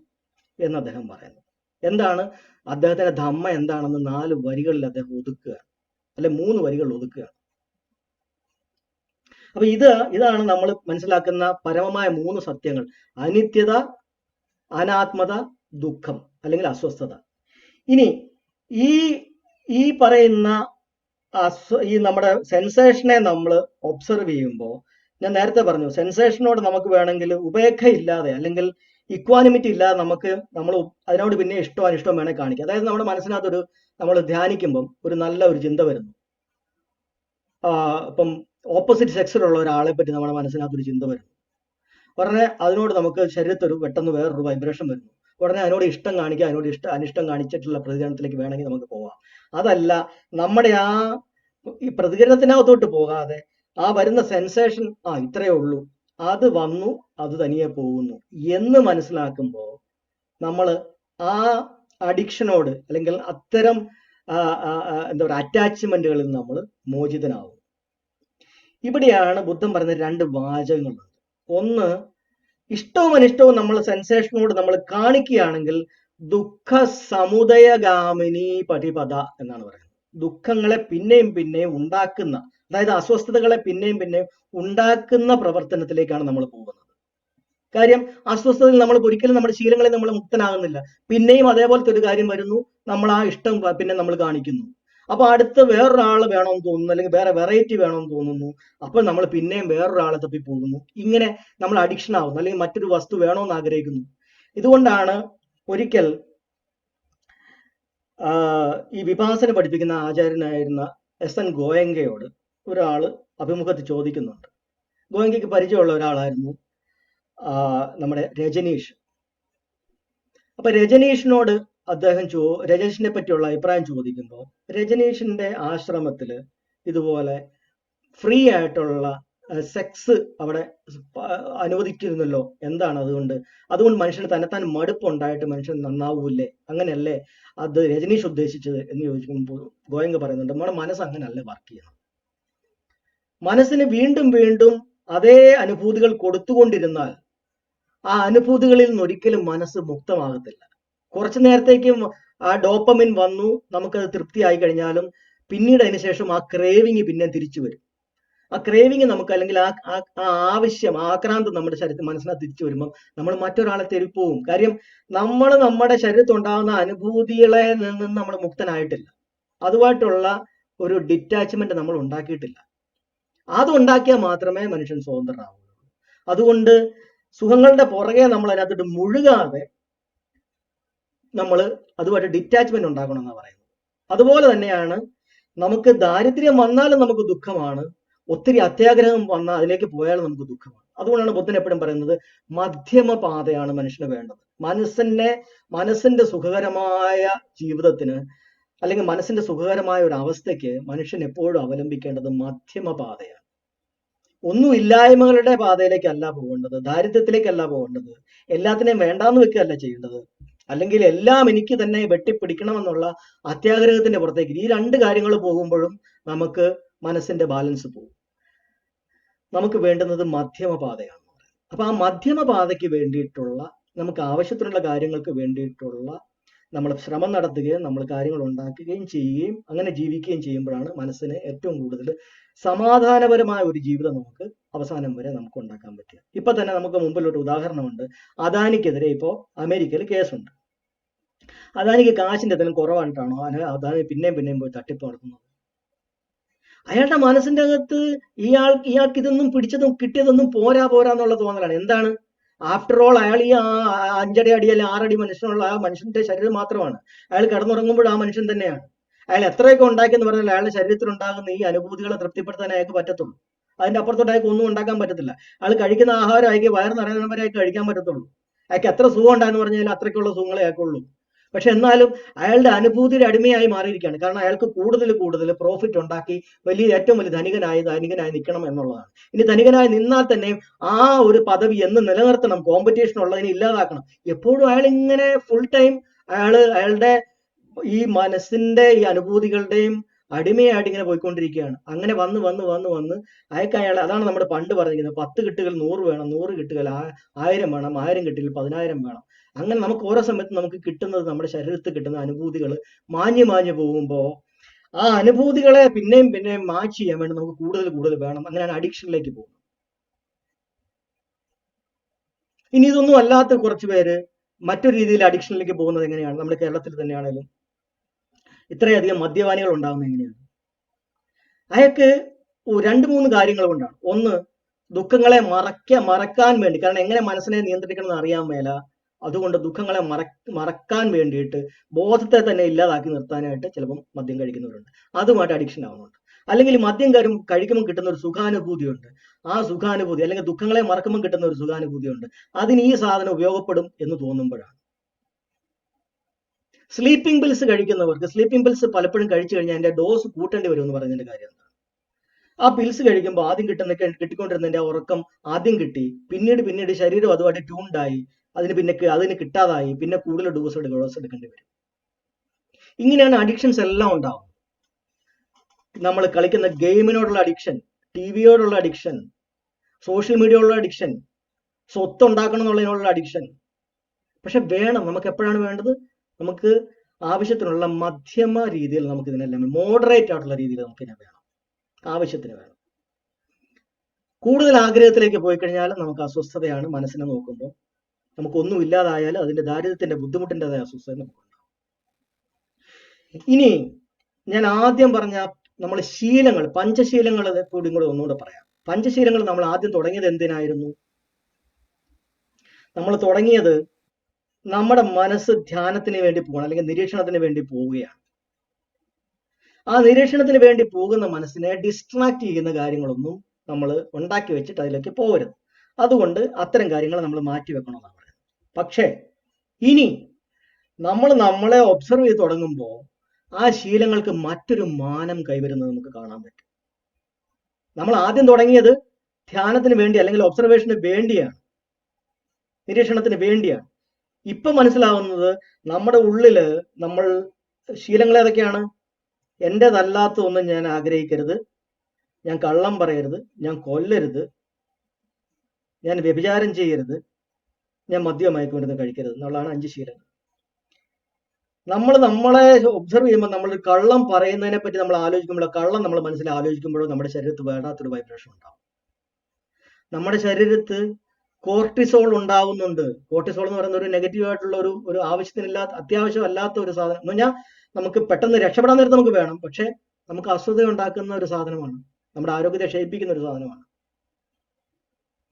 എന്ന് അദ്ദേഹം പറയുന്നു. എന്താണ് അദ്ദേഹത്തിന്റെ ധമ്മ എന്താണെന്ന് 4 വരികളിൽ അദ്ദേഹം ഒതുക്കുകയാണ്, അല്ലെ 3 വരികൾ ഒതുക്കുകയാണ്. അപ്പൊ ഇതാണ് നമ്മൾ മനസ്സിലാക്കുന്ന പരമമായ 3 സത്യങ്ങൾ: അനിത്യത, അനാത്മത, ദുഃഖം അല്ലെങ്കിൽ അസ്വസ്ഥത. ഇനി ഈ പറയുന്ന ഈ നമ്മുടെ സെൻസേഷനെ നമ്മൾ ഒബ്സർവ് ചെയ്യുമ്പോൾ, ഞാൻ നേരത്തെ പറഞ്ഞു, സെൻസേഷനോട് നമുക്ക് വേണമെങ്കിൽ ഉപേക്ഷയില്ലാതെ അല്ലെങ്കിൽ ഇക്വാനിമിറ്റി ഇല്ലാതെ നമ്മൾ അതിനോട് പിന്നെ ഇഷ്ടം അനിഷ്ടം വേണമെങ്കിൽ കാണിക്കാം. അതായത് നമ്മുടെ മനസ്സിനകത്തൊരു നമ്മൾ ധ്യാനിക്കുമ്പം നല്ല ഒരു ചിന്ത വരുന്നു. ഇപ്പം ഓപ്പോസിറ്റ് സെക്സിലുള്ള ഒരാളെ പറ്റി നമ്മുടെ മനസ്സിനകത്തൊരു ചിന്ത വരുന്നു. ഉടനെ അതിനോട് നമുക്ക് ശരീരത്തൊരു പെട്ടെന്ന് വേറൊരു വൈബ്രേഷൻ വരുന്നു. ഉടനെ അതിനോട് ഇഷ്ടം കാണിക്കുക, അതിനോട് അനിഷ്ടം കാണിച്ചിട്ടുള്ള പ്രതികരണത്തിലേക്ക് വേണമെങ്കിൽ നമുക്ക് പോവാം. അതല്ല, നമ്മുടെ ഈ പ്രതികരണത്തിനകത്തോട്ട് പോകാതെ ആ വരുന്ന സെൻസേഷൻ ഇത്രയേ ഉള്ളൂ, അത് വന്നു, അത് തനിയെ പോകുന്നു എന്ന് മനസ്സിലാക്കുമ്പോൾ നമ്മൾ ആ അഡിക്ഷനോട് അല്ലെങ്കിൽ അത്തരം എന്താ പറയുക അറ്റാച്ച്മെന്റുകളിൽ നമ്മൾ മോചിതനാവും. ഇവിടെയാണ് ബുദ്ധൻ പറയുന്ന 2 വാചകങ്ങളുണ്ട്. ഒന്ന്, ഇഷ്ടവും അനിഷ്ടവും നമ്മൾ സെൻസേഷനോട് നമ്മൾ കാണിക്കുകയാണെങ്കിൽ ദുഃഖ സമുദയഗാമിനി പടിപദ എന്നാണ് പറയുന്നത്. ദുഃഖങ്ങളെ പിന്നെയും ഉണ്ടാക്കുന്ന, അതായത് അസ്വസ്ഥതകളെ പിന്നെയും ഉണ്ടാക്കുന്ന പ്രവർത്തനത്തിലേക്കാണ് നമ്മൾ പോകുന്നത്. കാര്യം, അസ്വസ്ഥതയിൽ നമ്മൾ ഒരിക്കലും നമ്മുടെ ശീലങ്ങളിൽ നമ്മൾ മുക്തനാകുന്നില്ല. പിന്നെയും അതേപോലത്തെ ഒരു കാര്യം വരുന്നു, നമ്മൾ ആ ഇഷ്ടം പിന്നെ നമ്മൾ കാണിക്കുന്നു. അപ്പൊ അടുത്ത് വേറൊരാൾ വേണമെന്ന് തോന്നുന്നു, അല്ലെങ്കിൽ വേറെ വെറൈറ്റി വേണമെന്ന് തോന്നുന്നു. അപ്പോൾ നമ്മൾ പിന്നെയും വേറൊരാളെ തപ്പി പോകുന്നു. ഇങ്ങനെ നമ്മൾ അഡിക്ഷൻ ആവുന്നു, അല്ലെങ്കിൽ മറ്റൊരു വസ്തു വേണമെന്ന് ആഗ്രഹിക്കുന്നു. ഇതുകൊണ്ടാണ് ഒരിക്കൽ ഈ വിപാസന പഠിപ്പിക്കുന്ന ആചാര്യനായിരുന്ന SN ഗോയങ്കയോട് ഒരാള് അഭിമുഖത്തിൽ ചോദിക്കുന്നുണ്ട്. ഗോയങ്കയ്ക്ക് പരിചയമുള്ള ഒരാളായിരുന്നു നമ്മുടെ രജനീഷ്. അപ്പൊ രജനീഷിനോട് അദ്ദേഹം രജനീഷിനെ പറ്റിയുള്ള അഭിപ്രായം ചോദിക്കുമ്പോൾ, രജനീഷിന്റെ ആശ്രമത്തില് ഇതുപോലെ ഫ്രീ ആയിട്ടുള്ള സെക്സ് അവിടെ അനുവദിക്കുന്നുല്ലോ, എന്താണ് അതുകൊണ്ട് മനുഷ്യന് തന്നെത്താൻ മടുപ്പുണ്ടായിട്ട് മനുഷ്യൻ നന്നാവൂല്ലേ, അങ്ങനെയല്ലേ അത് രജനീഷ് ഉദ്ദേശിച്ചത് എന്ന് ചോദിക്കുമ്പോൾ ഗോയങ്ക പറയുന്നുണ്ട്, നമ്മുടെ മനസ്സ് അങ്ങനല്ലേ വർക്ക് ചെയ്യണം. മനസ്സിന് വീണ്ടും അതേ അനുഭൂതികൾ കൊടുത്തുകൊണ്ടിരുന്നാൽ ആ അനുഭൂതികളിൽ നിന്ന് ഒരിക്കലും മനസ്സ് മുക്തമാകത്തില്ല. കുറച്ചു നേരത്തേക്കും ആ ഡോപ്പമിൻ വന്നു, നമുക്കത് തൃപ്തിയായി കഴിഞ്ഞാലും പിന്നീട് അതിനുശേഷം ആ ക്രേവിങ് പിന്നെ തിരിച്ചു വരും. ആ ക്രേവിങ് നമുക്ക്, അല്ലെങ്കിൽ ആ ആവശ്യം, ആക്രാന്തം നമ്മുടെ ശരീരത്തിൽ മനസ്സിനകത്ത് തിരിച്ചു വരുമ്പോൾ നമ്മൾ മറ്റൊരാളെ തെരിപ്പോവും. കാര്യം, നമ്മുടെ ശരീരത്തുണ്ടാകുന്ന അനുഭൂതികളെ നിന്ന് നമ്മൾ മുക്തനായിട്ടില്ല. അതുമായിട്ടുള്ള ഒരു ഡിറ്റാച്ച്മെന്റ് നമ്മൾ ഉണ്ടാക്കിയിട്ടില്ല. അതുണ്ടാക്കിയാൽ മാത്രമേ മനുഷ്യൻ സ്വതന്ത്രനാവുള്ളൂ. അതുകൊണ്ട് സുഖങ്ങളുടെ പുറകെ നമ്മൾ അതിനകത്തോട്ട് മുഴുകാതെ നമ്മൾ അതുമായിട്ട് ഡിറ്റാച്ച്മെന്റ് ഉണ്ടാക്കണം എന്നാണ് പറയുന്നത്. അതുപോലെ തന്നെയാണ് നമുക്ക് ദാരിദ്ര്യം വന്നാലും നമുക്ക് ദുഃഖമാണ്, ഒത്തിരി അത്യാഗ്രഹം വന്നാൽ അതിലേക്ക് പോയാലും നമുക്ക് ദുഃഖമാണ്. അതുകൊണ്ടാണ് ബുദ്ധൻ എപ്പോഴും പറയുന്നത് മധ്യമ പാതയാണ് മനുഷ്യന് വേണ്ടത്. മനസ്സിന്റെ സുഖകരമായ ജീവിതത്തിന്, അല്ലെങ്കിൽ മനസ്സിന്റെ സുഖകരമായ ഒരു അവസ്ഥയ്ക്ക് മനുഷ്യൻ എപ്പോഴും അവലംബിക്കേണ്ടത് മധ്യമ പാതയാണ്. ഒന്നുമില്ലായ്മകളുടെ പാതയിലേക്കല്ല പോകേണ്ടത്, ദാരിദ്ര്യത്തിലേക്കല്ല പോകേണ്ടത്, എല്ലാത്തിനെയും വേണ്ടാന്ന് വെക്കുകയല്ല ചെയ്യേണ്ടത്, അല്ലെങ്കിൽ എല്ലാം എനിക്ക് തന്നെ വെട്ടിപ്പിടിക്കണമെന്നുള്ള അത്യാഗ്രഹത്തിന്റെ പുറത്തേക്ക്. ഈ 2 കാര്യങ്ങൾ പോകുമ്പോഴും നമുക്ക് മനസ്സിന്റെ ബാലൻസ് പോകും. നമുക്ക് വേണ്ടുന്നത് മധ്യമ പാതയാണ്. അപ്പൊ ആ മധ്യമ പാതയ്ക്ക് വേണ്ടിയിട്ടുള്ള, നമുക്ക് ആവശ്യത്തിനുള്ള കാര്യങ്ങൾക്ക് വേണ്ടിയിട്ടുള്ള നമ്മൾ ശ്രമം നടത്തുകയും നമ്മൾ കാര്യങ്ങൾ ഉണ്ടാക്കുകയും ചെയ്യുകയും അങ്ങനെ ജീവിക്കുകയും ചെയ്യുമ്പോഴാണ് മനസ്സിന് ഏറ്റവും കൂടുതൽ സമാധാനപരമായ ഒരു ജീവിതം നമുക്ക് അവസാനം വരെ നമുക്ക് ഉണ്ടാക്കാൻ പറ്റുക. ഇപ്പൊ തന്നെ നമുക്ക് മുമ്പിലൊരു ഉദാഹരണമുണ്ട്. അദാനിക്കെതിരെ ഇപ്പോൾ അമേരിക്കയിൽ കേസുണ്ട്. അദാനിക്ക് കാശിന്റെ എന്തെങ്കിലും കുറവായിട്ടാണോ അദാനി പിന്നെയും പോയി തട്ടിപ്പ് നടത്തുന്നത്? അയാളുടെ മനസ്സിന്റെ അകത്ത് ഇയാൾക്ക് ഇതൊന്നും പിടിച്ചതും കിട്ടിയതൊന്നും പോരാ എന്നുള്ള തോന്നലാണ്. എന്താണ്? ആഫ്റ്റർ ഓൾ അയാൾ ഈ 5 അടി അല്ലെങ്കിൽ 6 അടി മനുഷ്യനുള്ള ആ മനുഷ്യന്റെ ശരീരം മാത്രമാണ്. അയാൾ കിടന്നുറങ്ങുമ്പോൾ ആ മനുഷ്യൻ തന്നെയാണ്. അയാൾ എത്രയൊക്കെ ഉണ്ടാക്കിയെന്ന് പറഞ്ഞാൽ അയാളുടെ ശരീരത്തിൽ ഉണ്ടാകുന്ന ഈ അനുഭൂതികളെ തൃപ്തിപ്പെടുത്താൻ അയാൾക്ക് പറ്റത്തുള്ളൂ. അതിന്റെ അപ്പുറത്തോട്ട് അയാൾക്ക് ഒന്നും ഉണ്ടാക്കാൻ പറ്റത്തില്ല. അയാൾ കഴിക്കുന്ന ആഹാരം അയാൾക്ക് വയറ് നിറയുന്നവരെ അയാൾക്ക് കഴിക്കാൻ പറ്റത്തുള്ളൂ. അയാൾക്ക് എത്ര സുഖം ഉണ്ടായെന്ന് പറഞ്ഞാൽ അത്രയ്ക്കുള്ള സുഖങ്ങളെ അയാൾക്കുള്ളൂ. പക്ഷെ എന്നാലും അയാളുടെ അനുഭൂതിയുടെ അടിമയായി മാറിയിരിക്കുകയാണ്. കാരണം അയാൾക്ക് കൂടുതൽ പ്രോഫിറ്റ് ഉണ്ടാക്കി ഏറ്റവും വലിയ ധനികനായി നിൽക്കണം എന്നുള്ളതാണ്. ഇനി ധനികനായി നിന്നാൽ തന്നെ ആ ഒരു പദവി എന്ന് നിലനിർത്തണം, കോമ്പറ്റീഷൻ ഉള്ളതിനെ ഇല്ലാതാക്കണം. എപ്പോഴും അയാൾ ഇങ്ങനെ ഫുൾ ടൈം അയാളുടെ ഈ മനസ്സിന്റെ ഈ അനുഭൂതികളുടെയും അടിമയായിട്ട് ഇങ്ങനെ പോയിക്കൊണ്ടിരിക്കുകയാണ്. അങ്ങനെ വന്ന് അയാൾ അതാണ് നമ്മൾ പണ്ട് പറഞ്ഞിരിക്കുന്നത്, 10 കിട്ടുകൾ 100 വേണം, 100 കിട്ടുകൾ 1000 വേണം, 1000 കിട്ടുകൾ 10000 വേണം. അങ്ങനെ നമുക്ക് ഓരോ സമയത്തും നമുക്ക് കിട്ടുന്നത്, നമ്മുടെ ശരീരത്തിൽ കിട്ടുന്ന അനുഭൂതികൾ മാഞ്ഞു പോകുമ്പോൾ ആ അനുഭൂതികളെ പിന്നെയും മാച്ച് ചെയ്യാൻ വേണ്ടി നമുക്ക് കൂടുതൽ വേണം. അങ്ങനെയാണ് അഡിക്ഷനിലേക്ക് പോകുന്നത്. ഇനി ഇതൊന്നും അല്ലാത്ത കുറച്ച് പേര് മറ്റൊരു രീതിയിൽ അഡിക്ഷനിലേക്ക് പോകുന്നത് എങ്ങനെയാണ്? നമ്മുടെ കേരളത്തിൽ തന്നെയാണെങ്കിലും ഇത്രയധികം മദ്യപാനികൾ ഉണ്ടാകുന്നത് എങ്ങനെയാണ്? അയാൾക്ക് 2-3 കാര്യങ്ങൾ കൊണ്ടാണ്. ഒന്ന്, ദുഃഖങ്ങളെ മറക്കാൻ വേണ്ടി, കാരണം എങ്ങനെ മനസ്സിനെ നിയന്ത്രിക്കണം എന്ന് അറിയാൻ മേല, അതുകൊണ്ട് ദുഃഖങ്ങളെ മറക്കാൻ വേണ്ടിയിട്ട് ബോധത്തെ തന്നെ ഇല്ലാതാക്കി നിർത്താനായിട്ട് ചിലപ്പം മദ്യം കഴിക്കുന്നവരുണ്ട്. അതുമായിട്ട് അഡിക്ഷൻ ആവുന്നുണ്ട്. അല്ലെങ്കിൽ മദ്യം കഴിക്കുമ്പോൾ കിട്ടുന്ന ഒരു സുഖാനുഭൂതിയുണ്ട്. ആ സുഖാനുഭൂതി, അല്ലെങ്കിൽ ദുഃഖങ്ങളെ മറക്കുമ്പോൾ കിട്ടുന്ന ഒരു സുഖാനുഭൂതിയുണ്ട്. അതിന് ഈ സാധനം ഉപയോഗപ്പെടും എന്ന് തോന്നുമ്പോഴാണ്. സ്ലീപ്പിംഗ് പിൽസ് കഴിക്കുന്നവർക്ക് സ്ലീപ്പിംഗ് പിൽസ് പലപ്പോഴും കഴിച്ചു കഴിഞ്ഞാൽ അതിന്റെ ഡോസ് കൂട്ടേണ്ടി വരും എന്ന് പറയുന്നതിന്റെ കാര്യം എന്താണ്? ആ പിൽസ് കഴിക്കുമ്പോൾ ആദ്യം കിട്ടിക്കൊണ്ടിരുന്നതിന്റെ ഉറക്കം ആദ്യം കിട്ടി, പിന്നീട് ശരീരം അതുമായിട്ട് ട്യൂൺഡായി, അതിന് കിട്ടാതായി, പിന്നെ കൂടുതൽ ഡോസ് എടുക്കേണ്ടി വരും. ഇങ്ങനെയാണ് അഡിക്ഷൻസ് എല്ലാം ഉണ്ടാവും. നമ്മൾ കളിക്കുന്ന ഗെയിമിനോടുള്ള അഡിക്ഷൻ, ടിവിയോടുള്ള അഡിക്ഷൻ, സോഷ്യൽ മീഡിയയോടുള്ള അഡിക്ഷൻ, സ്വത്തുണ്ടാക്കണം എന്നുള്ളതിനോടുള്ള അഡിക്ഷൻ. പക്ഷെ വേണം, നമുക്ക് എപ്പോഴാണ് വേണ്ടത്? നമുക്ക് ആവശ്യത്തിനുള്ള മധ്യമ രീതിയിൽ നമുക്ക് ഇതിനെല്ലാം മോഡറേറ്റ് ആയിട്ടുള്ള രീതിയിൽ നമുക്കിതിനെ വേണം, ആവശ്യത്തിന് വേണം. കൂടുതൽ ആഗ്രഹത്തിലേക്ക് പോയി കഴിഞ്ഞാൽ നമുക്ക് അസ്വസ്ഥതയാണ്. മനസ്സിനെ നോക്കുമ്പോൾ നമുക്കൊന്നും ഇല്ലാതായാലും അതിന്റെ ദാരിദ്ര്യത്തിന്റെ ബുദ്ധിമുട്ടിൻ്റെതായ അസ്വസ്ഥത നമുക്കുണ്ടാവും. ഇനി ഞാൻ ആദ്യം പറഞ്ഞ നമ്മൾ ശീലങ്ങൾ, പഞ്ചശീലങ്ങൾ കൂടി ഒന്നുകൂടെ പറയാം. പഞ്ചശീലങ്ങൾ നമ്മൾ ആദ്യം തുടങ്ങിയത് എന്തിനായിരുന്നു? നമ്മൾ തുടങ്ങിയത് നമ്മുടെ മനസ്സ് ധ്യാനത്തിന് വേണ്ടി പോകണം, അല്ലെങ്കിൽ നിരീക്ഷണത്തിന് വേണ്ടി പോവുകയാണ്. ആ നിരീക്ഷണത്തിന് വേണ്ടി പോകുന്ന മനസ്സിനെ ഡിസ്ട്രാക്ട് ചെയ്യുന്ന കാര്യങ്ങളൊന്നും നമ്മൾ ഉണ്ടാക്കി വെച്ചിട്ട് അതിലേക്ക് പോകരുത്. അതുകൊണ്ട് അത്തരം കാര്യങ്ങൾ നമ്മൾ മാറ്റി വെക്കണമെന്നാണ് പറയുന്നത്. പക്ഷേ ഇനി നമ്മളെ ഒബ്സർവ് ചെയ്ത് തുടങ്ങുമ്പോൾ ആ ശീലങ്ങൾക്ക് മറ്റൊരു മാനം കൈവരുന്നത് നമുക്ക് കാണാൻ പറ്റും. നമ്മൾ ആദ്യം തുടങ്ങിയത് ധ്യാനത്തിന് വേണ്ടി, അല്ലെങ്കിൽ ഒബ്സർവേഷന് വേണ്ടിയാണ്, നിരീക്ഷണത്തിന് വേണ്ടിയാണ്. ഇപ്പൊ മനസ്സിലാവുന്നത് നമ്മുടെ ഉള്ളില് നമ്മൾ ശീലങ്ങൾ ഏതൊക്കെയാണ്? എന്റേതല്ലാത്തതൊന്നും ഞാൻ ആഗ്രഹിക്കരുത്, ഞാൻ കള്ളം പറയരുത്, ഞാൻ കൊല്ലരുത്, ഞാൻ വ്യഭിചാരം ചെയ്യരുത്, ഞാൻ മദ്യമയക്കുമരുന്ന് കഴിക്കരുത് എന്നുള്ളതാണ് 5 ശീലങ്ങൾ. നമ്മളെ ഒബ്സർവ് ചെയ്യുമ്പോൾ നമ്മൾ കള്ളം പറയുന്നതിനെ പറ്റി നമ്മൾ ആലോചിക്കുമ്പോഴോ, കള്ളം നമ്മൾ മനസ്സിൽ ആലോചിക്കുമ്പോഴോ നമ്മുടെ ശരീരത്തിൽ വേണ്ടാത്തൊരു വൈബ്രേഷൻ ഉണ്ടാവും. നമ്മുടെ ശരീരത്ത് കോർട്ടിസോൾ ഉണ്ടാവുന്നുണ്ട്. കോർട്ടിസോൾ എന്ന് പറയുന്ന ഒരു നെഗറ്റീവ് ആയിട്ടുള്ള ഒരു ആവശ്യത്തിനില്ലാത്ത, അത്യാവശ്യമല്ലാത്ത ഒരു സാധനം എന്ന് പറഞ്ഞാൽ നമുക്ക് പെട്ടെന്ന് രക്ഷപ്പെടാൻ നേരത്ത് നമുക്ക് വേണം, പക്ഷെ നമുക്ക് അസ്വസ്ഥത ഉണ്ടാക്കുന്ന ഒരു സാധനമാണ്, നമ്മുടെ ആരോഗ്യത്തെ ക്ഷയിപ്പിക്കുന്ന ഒരു സാധനമാണ്.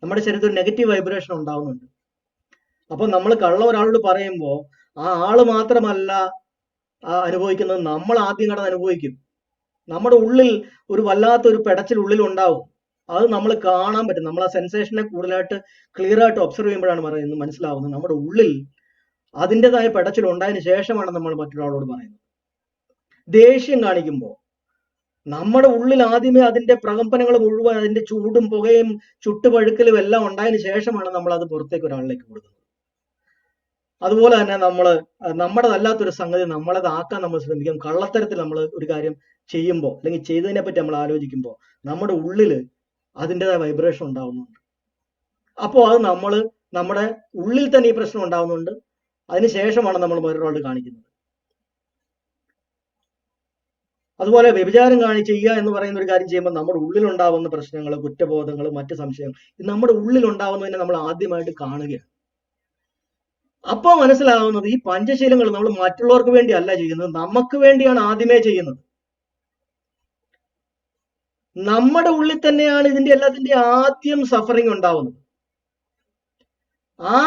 നമ്മുടെ ശരീരത്തിൽ ഒരു നെഗറ്റീവ് വൈബ്രേഷൻ ഉണ്ടാവുന്നുണ്ട്. അപ്പൊ നമ്മൾ കള്ളം ഒരാളോട് പറയുമ്പോൾ ആ ആള് മാത്രമല്ല അനുഭവിക്കുന്നത്, നമ്മൾ ആദ്യം കടന്ന് അനുഭവിക്കും. നമ്മുടെ ഉള്ളിൽ ഒരു വല്ലാത്തൊരു പെടച്ചിൽ ഉള്ളിൽ ഉണ്ടാവും. അത് നമ്മൾ കാണാൻ പറ്റും. നമ്മൾ ആ സെൻസേഷനെ കൂടുതലായിട്ട് ക്ലിയർ ആയിട്ട് ഒബ്സർവ് ചെയ്യുമ്പോഴാണ് മനസ്സിലാവുന്നത് നമ്മുടെ ഉള്ളിൽ അതിൻ്റെതായ പെടച്ചിൽ ഉണ്ടായതിനു ശേഷമാണ് നമ്മൾ മറ്റൊരാളോട് പറയുന്നത്. ദേഷ്യം കാണിക്കുമ്പോൾ നമ്മുടെ ഉള്ളിൽ ആദ്യമേ അതിന്റെ പ്രകമ്പനങ്ങൾ മുഴുവൻ, അതിന്റെ ചൂടും പുകയും ചുട്ടുപഴുക്കലും എല്ലാം ഉണ്ടായതിനു ശേഷമാണ് നമ്മൾ അത് പുറത്തേക്ക് ഒരാളിലേക്ക് കൊടുക്കുന്നത്. അതുപോലെ തന്നെ നമ്മുടേതല്ലാത്തൊരു സംഗതി നമ്മളതാക്കാൻ നമ്മൾ ശ്രമിക്കും. കള്ളത്തരത്തിൽ നമ്മൾ ഒരു കാര്യം ചെയ്യുമ്പോൾ, അല്ലെങ്കിൽ ചെയ്തതിനെ പറ്റി നമ്മൾ ആലോചിക്കുമ്പോൾ നമ്മുടെ ഉള്ളില് അതിൻ്റെതായ വൈബ്രേഷൻ ഉണ്ടാവുന്നുണ്ട്. അപ്പോൾ അത് നമ്മുടെ ഉള്ളിൽ തന്നെ ഈ പ്രശ്നം ഉണ്ടാവുന്നുണ്ട്. അതിനുശേഷമാണ് നമ്മൾ വേറൊരാളോട് കാണിക്കുന്നത്. അതുപോലെ വ്യഭിചാരം ചെയ്യുക എന്ന് പറയുന്ന ഒരു കാര്യം ചെയ്യുമ്പോൾ നമ്മുടെ ഉള്ളിലുണ്ടാവുന്ന പ്രശ്നങ്ങൾ, കുറ്റബോധങ്ങൾ, മറ്റ് സംശയങ്ങൾ നമ്മുടെ ഉള്ളിലുണ്ടാവുന്നതിനെ നമ്മൾ ആദ്യമായിട്ട് കാണുകയാണ്. അപ്പൊ മനസ്സിലാവുന്നത് ഈ പഞ്ചശീലങ്ങൾ നമ്മൾ മറ്റുള്ളവർക്ക് വേണ്ടി അല്ല ചെയ്യുന്നത്, നമുക്ക് വേണ്ടിയാണ് ആദ്യമേ ചെയ്യുന്നത്. നമ്മുടെ ഉള്ളിൽ തന്നെയാണ് ഇതിന്റെ എല്ലാത്തിന്റെ ആദ്യം സഫറിങ് ഉണ്ടാവുന്നത്. ആ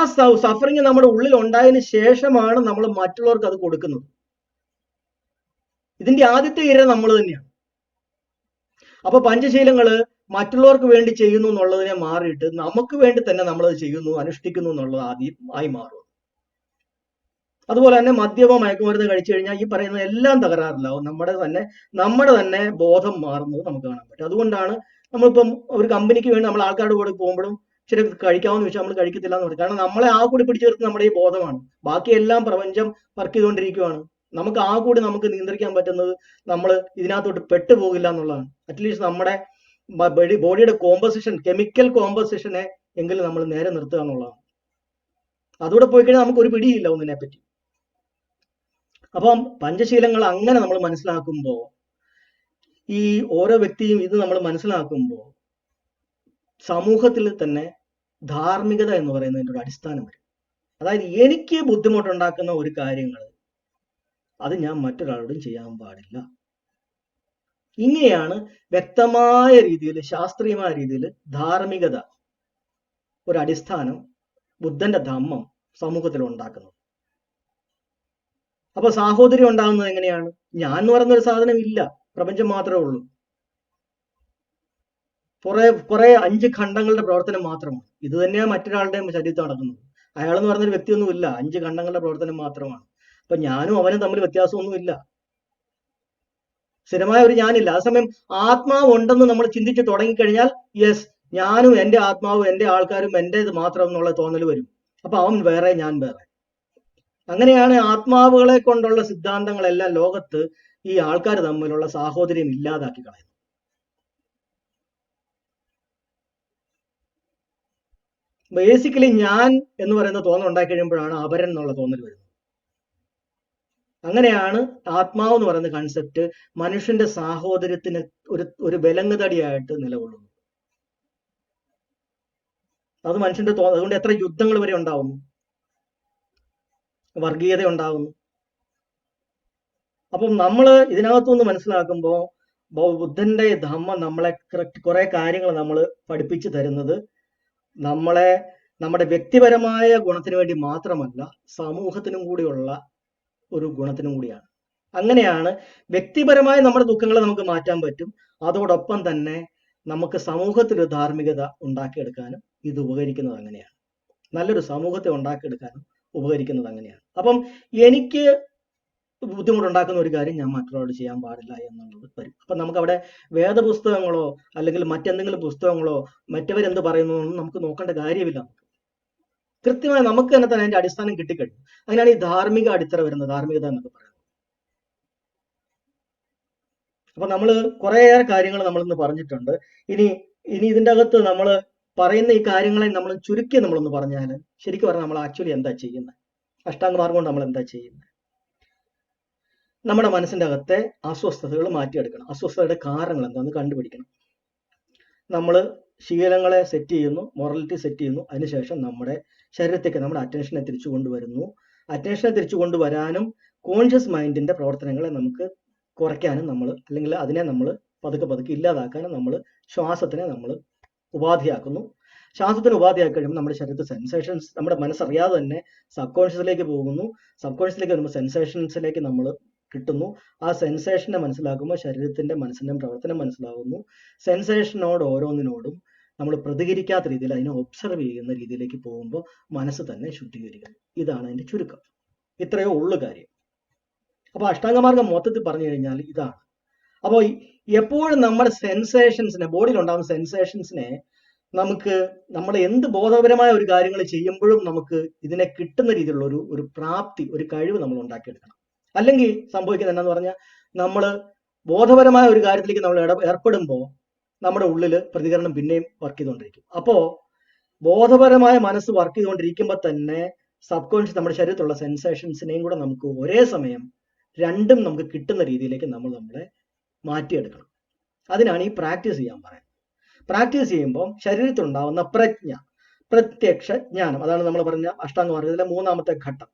സഫറിങ് നമ്മുടെ ഉള്ളിൽ ഉണ്ടായതിനു ശേഷമാണ് നമ്മൾ മറ്റുള്ളവർക്ക് അത് കൊടുക്കുന്നത്. ഇതിന്റെ ആദ്യത്തെ ഇര നമ്മൾ തന്നെയാണ്. അപ്പൊ പഞ്ചശീലങ്ങള് മറ്റുള്ളവർക്ക് വേണ്ടി ചെയ്യുന്നു എന്നുള്ളതിനെ മാറിയിട്ട് നമുക്ക് വേണ്ടി തന്നെ നമ്മളത് ചെയ്യുന്നു, അനുഷ്ഠിക്കുന്നു എന്നുള്ളത് ആയി മാറും. അതുപോലെ തന്നെ മദ്യപം, മയക്കുമരുന്ന് കഴിച്ചു കഴിഞ്ഞാൽ ഈ പറയുന്ന എല്ലാം തകരാറിലാവും. നമ്മുടെ തന്നെ ബോധം മാറുന്നത് നമുക്ക് കാണാൻ പറ്റും. അതുകൊണ്ടാണ് നമ്മളിപ്പം ഒരു കമ്പനിക്ക് വേണ്ടി നമ്മൾ ആൾക്കാരുടെ കൂടെ പോകുമ്പോഴും ശരി കഴിക്കാമെന്ന് വെച്ചാൽ നമ്മൾ കഴിക്കത്തില്ല എന്ന് പറയും. കാരണം നമ്മളെ ആ കൂടി പിടിച്ചു നിർത്തുന്നത് നമ്മുടെ ഈ ബോധമാണ്. ബാക്കിയെല്ലാം പ്രപഞ്ചം വർക്ക് ചെയ്തുകൊണ്ടിരിക്കുകയാണ്. നമുക്ക് ആ കൂടി നമുക്ക് നിയന്ത്രിക്കാൻ പറ്റുന്നത് നമ്മൾ ഇതിനകത്തോട്ട് പെട്ടുപോകില്ല എന്നുള്ളതാണ്. അറ്റ്ലീസ്റ്റ് നമ്മുടെ ബോഡിയുടെ കോമ്പോസിഷൻ, കെമിക്കൽ കോമ്പോസിഷനെ എങ്കിലും നമ്മൾ നേരെ നിർത്തുക എന്നുള്ളതാണ്. അതുകൂടെ പോയി കഴിഞ്ഞാൽ നമുക്ക് ഒരു പിടിയില്ല ഒന്നിനെ പറ്റി. അപ്പം പഞ്ചശീലങ്ങൾ അങ്ങനെ നമ്മൾ മനസ്സിലാക്കുമ്പോൾ, ഈ ഓരോ വ്യക്തിയും ഇത് നമ്മൾ മനസ്സിലാക്കുമ്പോൾ സമൂഹത്തിൽ തന്നെ ധാർമ്മികത എന്ന് പറയുന്നതിൻ്റെ ഒരു അടിസ്ഥാനം വരും. അതായത് എനിക്ക് ബുദ്ധിമുട്ടുണ്ടാക്കുന്ന ഒരു കാര്യങ്ങൾ അത് ഞാൻ മറ്റൊരാളോടും ചെയ്യാൻ പാടില്ല. ഇങ്ങനെയാണ് വ്യക്തമായ രീതിയിൽ, ശാസ്ത്രീയമായ രീതിയിൽ ധാർമ്മികത ഒരു അടിസ്ഥാനം, ബുദ്ധന്റെ ധമ്മം സമൂഹത്തിൽ ഉണ്ടാക്കുന്നത്. അപ്പൊ സാഹോദര്യം ഉണ്ടാകുന്നത് എങ്ങനെയാണ്? ഞാൻ എന്ന് പറയുന്ന ഒരു സാധനം ഇല്ല, പ്രപഞ്ചം മാത്രമേ ഉള്ളൂ. കുറെ 5 ഖണ്ഡങ്ങളുടെ പ്രവർത്തനം മാത്രമാണ്. ഇത് തന്നെയാണ് മറ്റൊരാളുടെ ശരീരത്തിൽ നടക്കുന്നത്. അയാൾ എന്ന് പറയുന്നൊരു വ്യക്തിയൊന്നുമില്ല, 5 ഖണ്ഡങ്ങളുടെ പ്രവർത്തനം മാത്രമാണ്. അപ്പൊ ഞാനും അവനും തമ്മിൽ വ്യത്യാസമൊന്നുമില്ല, സ്ഥിരമായ ഒരു ഞാനില്ല. അതേസമയം ആത്മാവ് ഉണ്ടെന്ന് നമ്മൾ ചിന്തിച്ച് തുടങ്ങിക്കഴിഞ്ഞാൽ യെസ്, ഞാനും എൻ്റെ ആത്മാവും എൻ്റെ ആൾക്കാരും എൻ്റേത് മാത്രം എന്നുള്ള തോന്നൽ വരും. അപ്പൊ അവൻ വേറെ, ഞാൻ വേറെ. അങ്ങനെയാണ് ആത്മാവുകളെ കൊണ്ടുള്ള സിദ്ധാന്തങ്ങളെല്ലാം ലോകത്ത് ഈ ആൾക്കാർ തമ്മിലുള്ള സാഹോദര്യം ഇല്ലാതാക്കി കളയുന്നത്. ബേസിക്കലി ഞാൻ എന്ന് പറയുന്ന തോന്നൽ ഉണ്ടാക്കി കഴിയുമ്പോഴാണ് അപരൻ എന്നുള്ള തോന്നൽ വരുന്നത്. അങ്ങനെയാണ് ആത്മാവ് എന്ന് പറയുന്ന കൺസെപ്റ്റ് മനുഷ്യന്റെ സാഹോദര്യത്തിന് ഒരു വിലങ്ങുതടിയായിട്ട് നിലകൊള്ളുന്നു. അത് മനുഷ്യന്റെ അതുകൊണ്ട് എത്ര യുദ്ധങ്ങൾ വരെ ഉണ്ടാവുന്നു, വർഗീയത ഉണ്ടാകുന്നു. അപ്പം നമ്മൾ ഇതിനകത്തുനിന്ന് മനസ്സിലാക്കുമ്പോൾ ബുദ്ധന്റെ ധമ്മം നമ്മളെ കുറെ കാര്യങ്ങൾ നമ്മൾ പഠിപ്പിച്ചു തരുന്നത് നമ്മുടെ വ്യക്തിപരമായ ഗുണത്തിന് വേണ്ടി മാത്രമല്ല, സമൂഹത്തിനും കൂടിയുള്ള ഒരു ഗുണത്തിനും കൂടിയാണ്. അങ്ങനെയാണ് വ്യക്തിപരമായ നമ്മുടെ ദുഃഖങ്ങളെ നമുക്ക് മാറ്റാൻ പറ്റും. അതോടൊപ്പം തന്നെ നമുക്ക് സമൂഹത്തിൽ ഒരു ധാർമ്മികത ഉണ്ടാക്കിയെടുക്കാനും ഇത് ഉപകരിക്കുന്നത് അങ്ങനെയാണ്. നല്ലൊരു സമൂഹത്തെ ഉണ്ടാക്കിയെടുക്കാനും ഉപകരിക്കുന്നത് അങ്ങനെയാണ്. അപ്പം എനിക്ക് ബുദ്ധിമുട്ടുണ്ടാക്കുന്ന ഒരു കാര്യം ഞാൻ മറ്റൊരാളോട് ചെയ്യാൻ പാടില്ല എന്നുള്ളത് വരും. അപ്പൊ നമുക്ക് അവിടെ വേദപുസ്തകങ്ങളോ അല്ലെങ്കിൽ മറ്റെന്തെങ്കിലും പുസ്തകങ്ങളോ മറ്റവരെന്ത് പറയുന്നു നമുക്ക് നോക്കേണ്ട കാര്യമില്ല. കൃത്യമായി നമുക്ക് തന്നെ അതിന്റെ അടിസ്ഥാനം കിട്ടിക്കഴിഞ്ഞു. അങ്ങനെയാണ് ഈ ധാർമ്മിക അടിത്തറ വരുന്നത്, ധാർമ്മികത എന്നൊക്കെ പറയുന്നത്. അപ്പൊ നമ്മൾ കുറേയേറെ കാര്യങ്ങൾ നമ്മളിന്ന് പറഞ്ഞിട്ടുണ്ട്. ഇനി ഇതിന്റെ അകത്ത് നമ്മൾ പറയുന്ന ഈ കാര്യങ്ങളെ നമ്മൾ ചുരുക്കി നമ്മളൊന്ന് പറഞ്ഞാൽ, ശരിക്കും പറഞ്ഞാൽ നമ്മൾ ആക്ച്വലി എന്താ ചെയ്യുന്നത്, അഷ്ടാംഗമാർഗം കൊണ്ട് നമ്മൾ എന്താ ചെയ്യുന്നത്? നമ്മുടെ മനസ്സിന്റെ അകത്തെ അസ്വസ്ഥതകൾ മാറ്റിയെടുക്കണം. അസ്വസ്ഥതയുടെ കാരണങ്ങൾ എന്താണെന്ന് കണ്ടുപിടിക്കണം. നമ്മൾ ശീലങ്ങളെ സെറ്റ് ചെയ്യുന്നു, മൊറാലിറ്റി സെറ്റ് ചെയ്യുന്നു. അതിനുശേഷം നമ്മുടെ ശരീരത്തേക്ക് നമ്മുടെ അറ്റൻഷനെ തിരിച്ചു കൊണ്ടുവരുന്നു. അറ്റൻഷനെ തിരിച്ചു കൊണ്ടുവരാനും കോൺഷ്യസ് മൈൻഡിന്റെ പ്രവർത്തനങ്ങളെ നമുക്ക് കുറയ്ക്കാനും അല്ലെങ്കിൽ അതിനെ നമ്മൾ പതുക്കെ ഇല്ലാതാക്കാനും നമ്മൾ ശ്വാസത്തിനെ നമ്മൾ ഉപാധിയാക്കുന്നു. ശ്വാസത്തിന് ഉപാധിയാക്കി കഴിയുമ്പോൾ നമ്മുടെ ശരീരത്തിൽ സെൻസേഷൻസ്, നമ്മുടെ മനസ്സറിയാതെ തന്നെ സബ് കോൺഷ്യസിലേക്ക് പോകുന്നു. സബ് കോൺഷ്യസിലേക്ക് വരുമ്പോൾ സെൻസേഷൻസിലേക്ക് നമ്മൾ കിട്ടുന്നു. ആ സെൻസേഷനെ മനസ്സിലാക്കുമ്പോൾ ശരീരത്തിന്റെ മനസ്സിന്റെ പ്രവർത്തനം മനസ്സിലാകുന്നു. സെൻസേഷനോട് ഓരോന്നിനോടും നമ്മൾ പ്രതികരിക്കാത്ത രീതിയിൽ അതിനെ ഒബ്സർവ് ചെയ്യുന്ന രീതിയിലേക്ക് പോകുമ്പോൾ മനസ്സ് തന്നെ ശുദ്ധീകരിക്കുന്നു. ഇതാണ് അതിന്റെ ചുരുക്കം. ഇത്രയോ ഉള്ളു കാര്യം. അപ്പൊ അഷ്ടാംഗമാർഗം മൊത്തത്തിൽ പറഞ്ഞു കഴിഞ്ഞാൽ ഇതാണ്. അപ്പോൾ എപ്പോഴും നമ്മുടെ സെൻസേഷൻസിനെ, ബോഡിയിൽ ഉണ്ടാകുന്ന സെൻസേഷൻസിനെ നമുക്ക് നമ്മുടെ എന്ത് ബോധപരമായ ഒരു കാര്യങ്ങൾ ചെയ്യുമ്പോഴും നമുക്ക് ഇതിനെ കിട്ടുന്ന രീതിയിലുള്ള ഒരു പ്രാപ്തി, ഒരു കഴിവ് നമ്മൾ ഉണ്ടാക്കിയെടുക്കണം. അല്ലെങ്കിൽ സംഭവിക്കുന്നത് എന്താന്ന് പറഞ്ഞാൽ നമ്മൾ ബോധപരമായ ഒരു കാര്യത്തിലേക്ക് നമ്മൾ ഏർപ്പെടുമ്പോൾ നമ്മുടെ ഉള്ളിൽ പ്രതികരണം പിന്നെയും വർക്ക് ചെയ്തുകൊണ്ടിരിക്കും. അപ്പോൾ ബോധപരമായ മനസ്സ് വർക്ക് ചെയ്തുകൊണ്ടിരിക്കുമ്പോൾ തന്നെ സബ് കോൺഷ്യസ് നമ്മുടെ ശരീരത്തിലുള്ള സെൻസേഷൻസിനെയും കൂടെ നമുക്ക് ഒരേ സമയം രണ്ടും നമുക്ക് കിട്ടുന്ന രീതിയിലേക്ക് നമ്മൾ നമ്മളെ മാറ്റിയെടുക്കണം. അതിനാണ് ഈ പ്രാക്ടീസ് ചെയ്യാൻ പറയുന്നത്. പ്രാക്ടീസ് ചെയ്യുമ്പോൾ ശരീരത്തിലുണ്ടാവുന്ന പ്രജ്ഞ, പ്രത്യക്ഷ ജ്ഞാനം, അതാണ് നമ്മൾ പറഞ്ഞ അഷ്ടാംഗ മാർഗത്തിലെ മൂന്നാമത്തെ ഘട്ടം.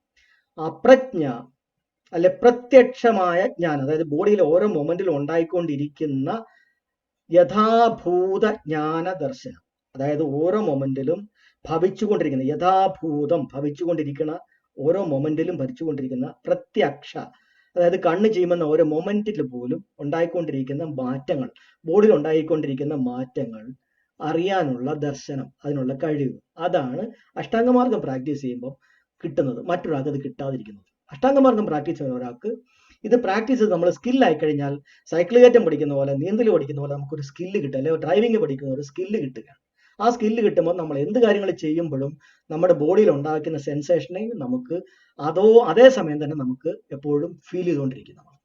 ആ പ്രജ്ഞ അല്ലെ പ്രത്യക്ഷമായ ജ്ഞാനം, അതായത് ബോഡിയിൽ ഓരോ മൊമെന്റിലും ഉണ്ടായിക്കൊണ്ടിരിക്കുന്ന യഥാഭൂത ജ്ഞാന ദർശനം, അതായത് ഓരോ മൊമെന്റിലും ഭവിച്ചുകൊണ്ടിരിക്കുന്ന, യഥാഭൂതം ഭവിച്ചുകൊണ്ടിരിക്കുന്ന, ഓരോ മൊമെന്റിലും ഭരിച്ചുകൊണ്ടിരിക്കുന്ന പ്രത്യക്ഷ, അതായത് കണ്ണ് ചെയ്യുമെന്ന ഓരോ മൊമെന്റിൽ പോലും ഉണ്ടായിക്കൊണ്ടിരിക്കുന്ന മാറ്റങ്ങൾ, ബോഡിയിൽ ഉണ്ടായിക്കൊണ്ടിരിക്കുന്ന മാറ്റങ്ങൾ അറിയാനുള്ള ദർശനം, അതിനുള്ള കഴിവ്, അതാണ് അഷ്ടാംഗമാർഗം പ്രാക്ടീസ് ചെയ്യുമ്പോൾ കിട്ടുന്നത്. മറ്റൊരാൾക്ക് അത് കിട്ടാതിരിക്കുന്നത്. അഷ്ടാംഗമാർഗം പ്രാക്ടീസ് ചെയ്യുന്ന ഒരാൾക്ക് ഇത് പ്രാക്ടീസ് ചെയ്ത് നമ്മൾ സ്കില്ലായി കഴിഞ്ഞാൽ, സൈക്കിൾ കയറ്റം പഠിക്കുന്ന പോലെ, നീന്തൽ പഠിക്കുന്ന പോലെ നമുക്കൊരു സ്കില്ല് കിട്ടുക, അല്ലെങ്കിൽ ഡ്രൈവിംഗ് പഠിക്കുന്ന ഒരു സ്കില്ല് കിട്ടുകയാണ്. ആ സ്കില്ല് കിട്ടുമ്പോൾ നമ്മൾ എന്ത് കാര്യങ്ങൾ ചെയ്യുമ്പോഴും നമ്മുടെ ബോഡിയിൽ ഉണ്ടാക്കുന്ന സെൻസേഷനെ നമുക്ക് അതേ സമയം തന്നെ നമുക്ക് എപ്പോഴും ഫീൽ ചെയ്തുകൊണ്ടിരിക്കുന്നതാണ്.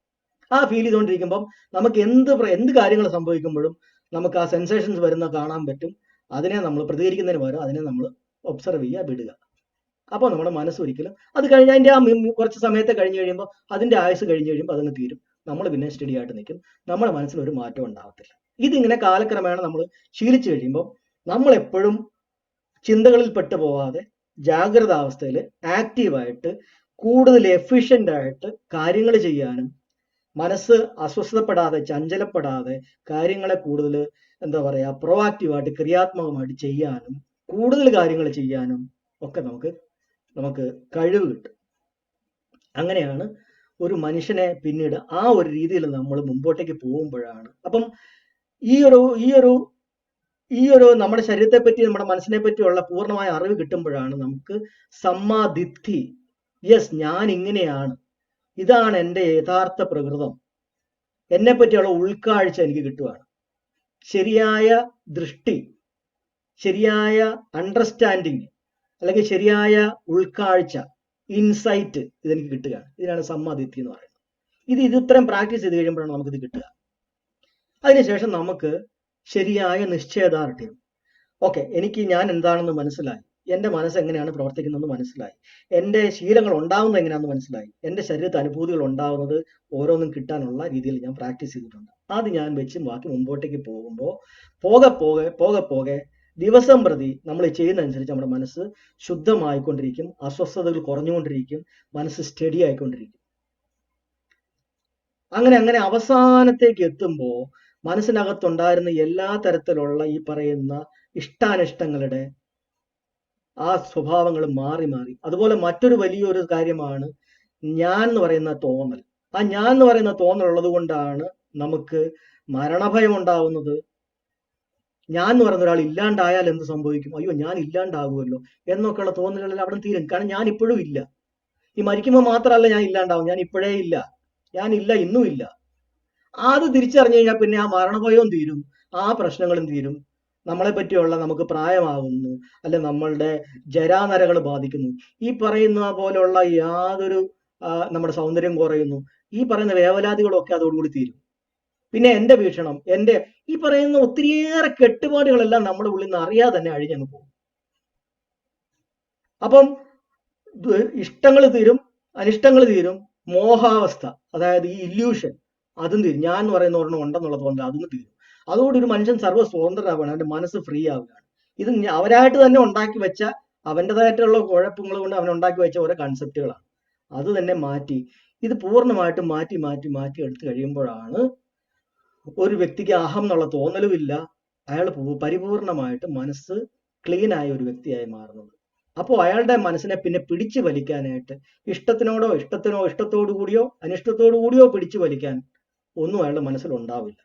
ആ ഫീൽ ചെയ്തുകൊണ്ടിരിക്കുമ്പോൾ നമുക്ക് എന്ത് കാര്യങ്ങൾ സംഭവിക്കുമ്പോഴും നമുക്ക് ആ സെൻസേഷൻസ് വരുന്ന കാണാൻ പറ്റും. അതിനെ നമ്മൾ പ്രതികരിക്കുന്നതിന് പകരം അതിനെ നമ്മൾ ഒബ്സർവ് ചെയ്യുക, വിടുക. അപ്പോൾ നമ്മുടെ മനസ്സ് ഒരിക്കലും അത് കഴിഞ്ഞ് അതിൻ്റെ ആ കുറച്ച് സമയത്തെ കഴിഞ്ഞ് കഴിയുമ്പോൾ, അതിൻ്റെ ആയുസ് കഴിഞ്ഞ് കഴിയുമ്പോൾ അതങ്ങ് തീരും. നമ്മൾ പിന്നെ സ്റ്റഡി ആയിട്ട് നിൽക്കും. നമ്മുടെ മനസ്സിൽ ഒരു മാറ്റം ഉണ്ടാകത്തില്ല. ഇതിങ്ങനെ കാലക്രമേണ നമ്മൾ ശീലിച്ചു കഴിയുമ്പോൾ നമ്മൾ എപ്പോഴും ചിന്തകളിൽ പെട്ടു പോവാതെ ജാഗ്രത അവസ്ഥയിൽ ആക്റ്റീവായിട്ട് കൂടുതൽ എഫിഷ്യൻ്റ് ആയിട്ട് കാര്യങ്ങൾ ചെയ്യാനും, മനസ്സ് അസ്വസ്ഥപ്പെടാതെ ചഞ്ചലപ്പെടാതെ കാര്യങ്ങളെ കൂടുതൽ എന്താ പറയുക പ്രൊആക്റ്റീവായിട്ട് ക്രിയാത്മകമായിട്ട് ചെയ്യാനും, കൂടുതൽ കാര്യങ്ങൾ ചെയ്യാനും ഒക്കെ നമുക്ക് കഴിവ് കിട്ടും. അങ്ങനെയാണ് ഒരു മനുഷ്യനെ പിന്നീട് ആ ഒരു രീതിയിൽ നമ്മൾ മുമ്പോട്ടേക്ക് പോകുമ്പോഴാണ്. അപ്പം ഈ ഒരു നമ്മുടെ ശരീരത്തെ പറ്റി, നമ്മുടെ മനസ്സിനെ പറ്റിയുള്ള പൂർണ്ണമായ അറിവ് കിട്ടുമ്പോഴാണ് നമുക്ക് സമ്മാദിത്തി, യെസ് ഞാൻ ഇങ്ങനെയാണ്, ഇതാണ് എൻ്റെ യഥാർത്ഥ പ്രകൃതം, എന്നെ പറ്റിയുള്ള ഉൾക്കാഴ്ച എനിക്ക് കിട്ടുകയാണ്. ശരിയായ ദൃഷ്ടി, ശരിയായ അണ്ടർസ്റ്റാൻഡിങ്, അല്ലെങ്കിൽ ശരിയായ ഉൾക്കാഴ്ച, ഇൻസൈറ്റ് ഇതെനിക്ക് കിട്ടുകയാണ്. ഇതിനാണ് സമ്മാദിത്തി എന്ന് പറയുന്നത്. ഇത് ഇത്രയും പ്രാക്ടീസ് ചെയ്ത് കഴിയുമ്പോഴാണ് നമുക്കിത് കിട്ടുക. അതിനുശേഷം നമുക്ക് ശരിയായ നിശ്ചയദാർഢ്യം, ഓക്കെ ഞാൻ എന്താണെന്ന് മനസ്സിലായി, എൻ്റെ മനസ്സ് എങ്ങനെയാണ് പ്രവർത്തിക്കുന്നതെന്ന് മനസ്സിലായി, എൻ്റെ ശീലങ്ങൾ ഉണ്ടാവുന്നത് എങ്ങനെയാണെന്ന് മനസ്സിലായി, എൻ്റെ ശരീരത്തെ അനുഭൂതികൾ ഉണ്ടാവുന്നത് ഓരോന്നും കിട്ടാനുള്ള രീതിയിൽ ഞാൻ പ്രാക്ടീസ് ചെയ്തിട്ടുണ്ട്. അത് ഞാൻ വെച്ച് ബാക്കി മുമ്പോട്ടേക്ക് പോകുമ്പോൾ പോകെ ദിവസം പ്രതി നമ്മൾ ചെയ്യുന്നതനുസരിച്ച് നമ്മുടെ മനസ്സ് ശുദ്ധമായിക്കൊണ്ടിരിക്കും, അസ്വസ്ഥതകൾ കുറഞ്ഞുകൊണ്ടിരിക്കും, മനസ്സ് സ്റ്റഡി ആയിക്കൊണ്ടിരിക്കും. അങ്ങനെ അവസാനത്തേക്ക് എത്തുമ്പോൾ മനസ്സിനകത്തുണ്ടായിരുന്ന എല്ലാ തരത്തിലുള്ള ഈ പറയുന്ന ഇഷ്ടാനിഷ്ടങ്ങളുടെ ആ സ്വഭാവങ്ങൾ മാറി. അതുപോലെ മറ്റൊരു വലിയൊരു കാര്യമാണ് ഞാൻ എന്ന് പറയുന്ന തോന്നൽ. ആ ഞാൻ എന്ന് പറയുന്ന തോന്നൽ ഉള്ളത് കൊണ്ടാണ് നമുക്ക് മരണഭയം ഉണ്ടാവുന്നത്. ഞാൻ എന്ന് പറയുന്ന ഒരാൾ ഇല്ലാണ്ടായാൽ എന്ത് സംഭവിക്കും, അയ്യോ ഞാൻ ഇല്ലാണ്ടാകുമല്ലോ എന്നൊക്കെയുള്ള തോന്നലുകളിൽ അവിടെ തീരും. കാരണം ഞാൻ ഇപ്പോഴും ഇല്ല. ഈ മരിക്കുമ്പോൾ മാത്രമല്ല ഞാൻ ഇല്ലാണ്ടാവും, ഞാൻ ഇപ്പോഴേ ഇല്ല, ഞാനില്ല, ഇന്നും ഇല്ല. അത് തിരിച്ചറിഞ്ഞു കഴിഞ്ഞാൽ പിന്നെ ആ മരണഭയവും തീരും, ആ പ്രശ്നങ്ങളും തീരും. നമ്മളെ പറ്റിയുള്ള നമുക്ക് പ്രായമാകുന്നു, അല്ലെ നമ്മളുടെ ജരാനരകൾ ബാധിക്കുന്നു, ഈ പറയുന്ന പോലെയുള്ള യാതൊരു നമ്മുടെ സൗന്ദര്യം കുറയുന്നു, ഈ പറയുന്ന വേവലാതികളൊക്കെ അതോടുകൂടി തീരും. പിന്നെ എൻ്റെ വീക്ഷണം, എൻ്റെ ഈ പറയുന്ന ഒത്തിരിയേറെ കെട്ടുപാടുകളെല്ലാം നമ്മുടെ ഉള്ളിൽ നിന്ന് അറിയാതെ തന്നെ അഴിഞ്ഞങ്ങ് പോകും. അപ്പം ഇഷ്ടങ്ങൾ തീരും, അനിഷ്ടങ്ങൾ തീരും, മോഹാവസ്ഥ, അതായത് ഈ ഇല്യൂഷൻ അതും തീരും. ഞാൻ എന്ന് പറയുന്ന ഒരെണ്ണം ഉണ്ടെന്നുള്ള തോന്നൽ അതും തീരും. അതുകൊണ്ട് ഒരു മനുഷ്യൻ സർവ്വ സ്വതന്ത്രരാവുകയാണ്, അവന്റെ മനസ്സ് ഫ്രീ ആവുകയാണ്. ഇത് അവരായിട്ട് തന്നെ ഉണ്ടാക്കി വെച്ച അവൻ്റെതായിട്ടുള്ള കുഴപ്പങ്ങൾ കൊണ്ട് അവൻ ഉണ്ടാക്കി വെച്ച ഓരോ കൺസെപ്റ്റുകളാണ്. അത് തന്നെ മാറ്റി ഇത് പൂർണ്ണമായിട്ടും മാറ്റി എടുത്തു കഴിയുമ്പോഴാണ് ഒരു വ്യക്തിക്ക് അഹം എന്നുള്ള തോന്നലുമില്ല, അയാൾ പരിപൂർണമായിട്ട് മനസ്സ് ക്ലീൻ ആയ ഒരു വ്യക്തിയായി മാറുന്നത്. അപ്പോൾ അയാളുടെ മനസ്സിനെ പിന്നെ പിടിച്ചു വലിക്കാനായിട്ട് ഇഷ്ടത്തോടു കൂടിയോ അനിഷ്ടത്തോടു കൂടിയോ പിടിച്ചു വലിക്കാൻ ഒന്നും അയാളുടെ മനസ്സിലുണ്ടാവില്ല.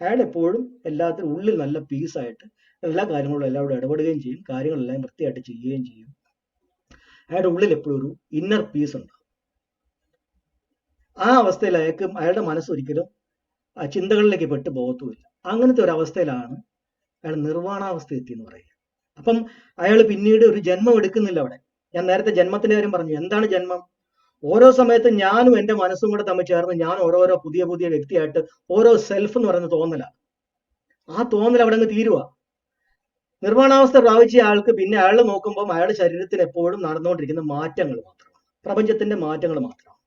അയാൾ എപ്പോഴും എല്ലാത്തിനും ഉള്ളിൽ നല്ല പീസായിട്ട് എല്ലാ കാര്യങ്ങളും എല്ലാവരും ഇടപെടുകയും ചെയ്യും, കാര്യങ്ങളെല്ലാം വൃത്തിയായിട്ട് ചെയ്യുകയും ചെയ്യും. അയാളുടെ ഉള്ളിൽ എപ്പോഴും ഒരു ഇന്നർ പീസ് ഉണ്ടാവും. ആ അവസ്ഥയിൽ അയാളുടെ മനസ്സൊരിക്കലും ചിന്തകളിലേക്ക് പെട്ടു പോകത്തുമില്ല. അങ്ങനത്തെ ഒരു അവസ്ഥയിലാണ് അയാൾ നിർവ്വാണാവസ്ഥ എത്തി എന്ന് പറയുക. അപ്പം അയാൾ പിന്നീട് ഒരു ജന്മം എടുക്കുന്നില്ല അവിടെ. ഞാൻ നേരത്തെ ജന്മത്തിന്റെ കാര്യം പറഞ്ഞു. എന്താണ് ജന്മം? ഓരോ സമയത്തും ഞാനും എൻ്റെ മനസ്സും കൂടെ തമ്മിൽ ചേർന്ന് ഞാൻ ഓരോരോ പുതിയ വ്യക്തിയായിട്ട് ഓരോ സെൽഫ് എന്ന് പറയുന്ന തോന്നല. ആ തോന്നൽ അവിടെ അങ്ങ് തീരുക. നിർവ്വാണാവസ്ഥ പ്രാപിച്ച ആൾക്ക് പിന്നെ അയാൾ നോക്കുമ്പോൾ അയാളുടെ ശരീരത്തിൽ എപ്പോഴും നടന്നുകൊണ്ടിരിക്കുന്ന മാറ്റങ്ങൾ മാത്രമാണ്, പ്രപഞ്ചത്തിന്റെ മാറ്റങ്ങൾ മാത്രമാണ്.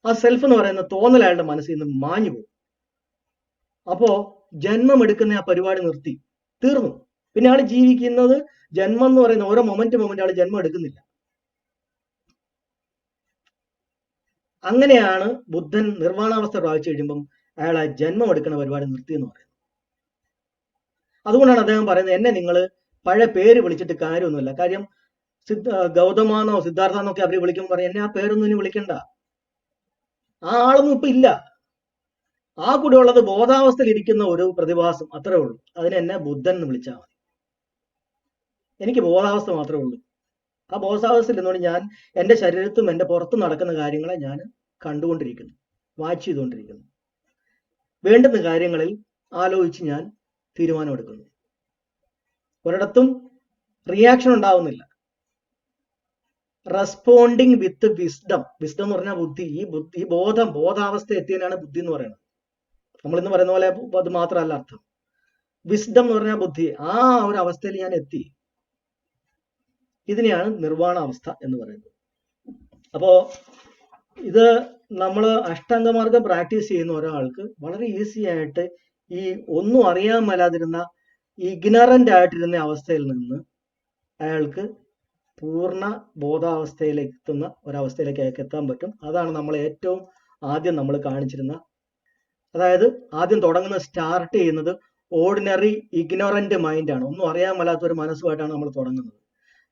ആ സെൽഫ് എന്ന് പറയുന്ന തോന്നൽ അയാളുടെ മനസ്സിൽ നിന്ന് മാഞ്ഞു പോകും. അപ്പോ ജന്മം എടുക്കുന്ന ആ പരിപാടി നിർത്തി, തീർന്നു. പിന്നെ ആൾ ജീവിക്കുന്നത് ജന്മം എന്ന് പറയുന്ന ഓരോ മൊമെന്റ് ആൾ ജന്മം എടുക്കുന്നില്ല. അങ്ങനെയാണ് ബുദ്ധൻ നിർവ്വാണാവസ്ഥ പ്രാപിച്ചു കഴിയുമ്പം അയാൾ ആ ജന്മം എടുക്കുന്ന പരിപാടി നിർത്തി എന്ന് പറയുന്നത്. അതുകൊണ്ടാണ് അദ്ദേഹം പറയുന്നത്, എന്നെ നിങ്ങൾ പഴയ പേര് വിളിച്ചിട്ട് കാര്യമൊന്നുമില്ല. കാര്യം ഗൗതമാന്നോ സിദ്ധാർത്ഥാന്നൊക്കെ അവർ വിളിക്കുമ്പോൾ പറയും, എന്നെ ആ പേരൊന്നും ഇനി വിളിക്കണ്ട, ആ ആളൊന്നും ഇപ്പൊ ഇല്ല. ആ കൂടെ ഉള്ളത് ബോധാവസ്ഥയിൽ ഇരിക്കുന്ന ഒരു പ്രതിഭാസം, അത്രേ ഉള്ളൂ. അതിനെ എന്നെ ബുദ്ധൻ എന്ന് വിളിച്ചാൽ മതി. എനിക്ക് ബോധാവസ്ഥ മാത്രമേ ഉള്ളൂ. ആ ബോധാവസ്ഥയിൽ നിന്നുകൊണ്ട് ഞാൻ എൻ്റെ ശരീരത്തും എൻ്റെ പുറത്തും നടക്കുന്ന കാര്യങ്ങളെ ഞാൻ കണ്ടുകൊണ്ടിരിക്കുന്നു, വാച്ച് ചെയ്തുകൊണ്ടിരിക്കുന്നു. വേണ്ടുന്ന കാര്യങ്ങളിൽ ആലോചിച്ച് ഞാൻ തീരുമാനമെടുക്കുന്നു. ഒരിടത്തും റിയാക്ഷൻ ഉണ്ടാവുന്നില്ല. റെസ്പോണ്ടിങ് വിത്ത് വിസ്ഡം. വിസ്ഡം എന്ന് പറഞ്ഞാൽ ബുദ്ധി. ഈ ബോധാവസ്ഥ എത്തിയതിനാണ് ബുദ്ധി എന്ന് പറയുന്നത്. നമ്മൾ ഇന്ന് പറയുന്ന പോലെ അത് മാത്രമല്ല അർത്ഥം. വിസ്ഡം എന്ന് പറഞ്ഞാൽ ബുദ്ധി. ആ ഒരു അവസ്ഥയിൽ ഞാൻ എത്തി. ഇതിനെയാണ് നിർവ്വാണ അവസ്ഥ എന്ന് പറയുന്നത്. അപ്പോ ഇത് നമ്മൾ അഷ്ടാംഗമാർഗം പ്രാക്ടീസ് ചെയ്യുന്ന ഒരാൾക്ക് വളരെ ഈസി ആയിട്ട് ഈ ഒന്നും അറിയാൻ മേലാതിരുന്ന ഇഗ്നറന്റ് ആയിട്ടിരുന്ന അവസ്ഥയിൽ നിന്ന് അയാൾക്ക് പൂർണ്ണ ബോധാവസ്ഥയിലേക്ക് എത്തുന്ന ഒരവസ്ഥയിലേക്ക് അയാൾക്ക് എത്താൻ പറ്റും. അതാണ് നമ്മൾ ഏറ്റവും ആദ്യം നമ്മൾ കാണിച്ചിരുന്ന, അതായത് ആദ്യം സ്റ്റാർട്ട് ചെയ്യുന്നത് ഓർഡിനറി ഇഗ്നോറന്റ് മൈൻഡാണ്. ഒന്നും അറിയാൻ മേലാത്ത ഒരു മനസ്സുമായിട്ടാണ് നമ്മൾ തുടങ്ങുന്നത്.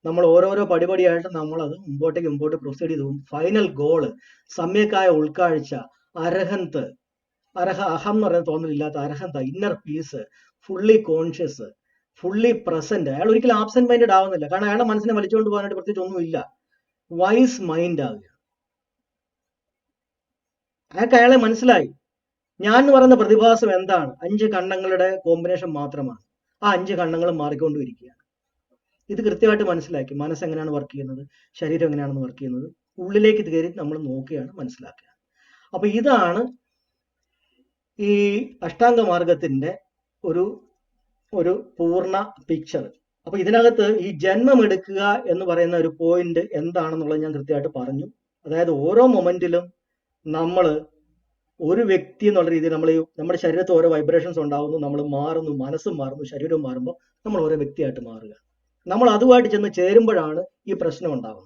നമ്മൾ ഓരോരോ പടിപടിയായിട്ട് നമ്മളത് മുമ്പോട്ട് പ്രൊസീഡ് ചെയ്തു പോകും. ഫൈനൽ ഗോള് സമ്യക്കായ ഉൾക്കാഴ്ച, അരഹന്ത്, അഹം എന്ന് പറയുന്ന തോന്നലില്ലാത്ത Arahant, inner peace, fully conscious, fully present. അയാൾ ഒരിക്കലും ആബ്സെന്റ് മൈൻഡഡ് ആവുന്നില്ല. കാരണം അയാളുടെ മനസ്സിനെ വലിച്ചുകൊണ്ട് പോകാനായിട്ട് പ്രത്യേകിച്ച് ഒന്നുമില്ല. വൈസ് മൈൻഡ് ആവുക. അയാളെ മനസ്സിലായി ഞാൻ എന്ന് പറയുന്ന പ്രതിഭാസം എന്താണ്? 5 കണ്ണങ്ങളുടെ കോമ്പിനേഷൻ മാത്രമാണ്. ആ 5 കണ്ണങ്ങളും മാറിക്കൊണ്ടിരിക്കുകയാണ്. ഇത് കൃത്യമായിട്ട് മനസ്സിലാക്കി. മനസ്സ് എങ്ങനെയാണ് വർക്ക് ചെയ്യുന്നത്, ശരീരം എങ്ങനെയാണെന്ന് വർക്ക് ചെയ്യുന്നത്, ഉള്ളിലേക്ക് കയറി നമ്മൾ നോക്കുകയാണ്, മനസ്സിലാക്കുക. അപ്പൊ ഇതാണ് ഈ അഷ്ടാംഗ മാർഗത്തിന്റെ ഒരു പൂർണ്ണ പിക്ചർ. അപ്പൊ ഇതിനകത്ത് ഈ ജന്മം എടുക്കുക എന്ന് പറയുന്ന ഒരു പോയിന്റ് എന്താണെന്നുള്ളത് ഞാൻ കൃത്യമായിട്ട് പറഞ്ഞു. അതായത് ഓരോ മൊമെന്റിലും നമ്മൾ ഒരു വ്യക്തി എന്നുള്ള രീതിയിൽ നമ്മുടെ ശരീരത്തിൽ ഓരോ വൈബ്രേഷൻസ് ഉണ്ടാകുന്നു, നമ്മൾ മാറുന്നു, മനസ്സും മാറുന്നു, ശരീരവും മാറുമ്പോൾ നമ്മൾ ഓരോ വ്യക്തിയായിട്ട് മാറുക. നമ്മൾ അതുമായിട്ട് ചെന്ന് ചേരുമ്പോഴാണ് ഈ പ്രശ്നം ഉണ്ടാകുന്നത്.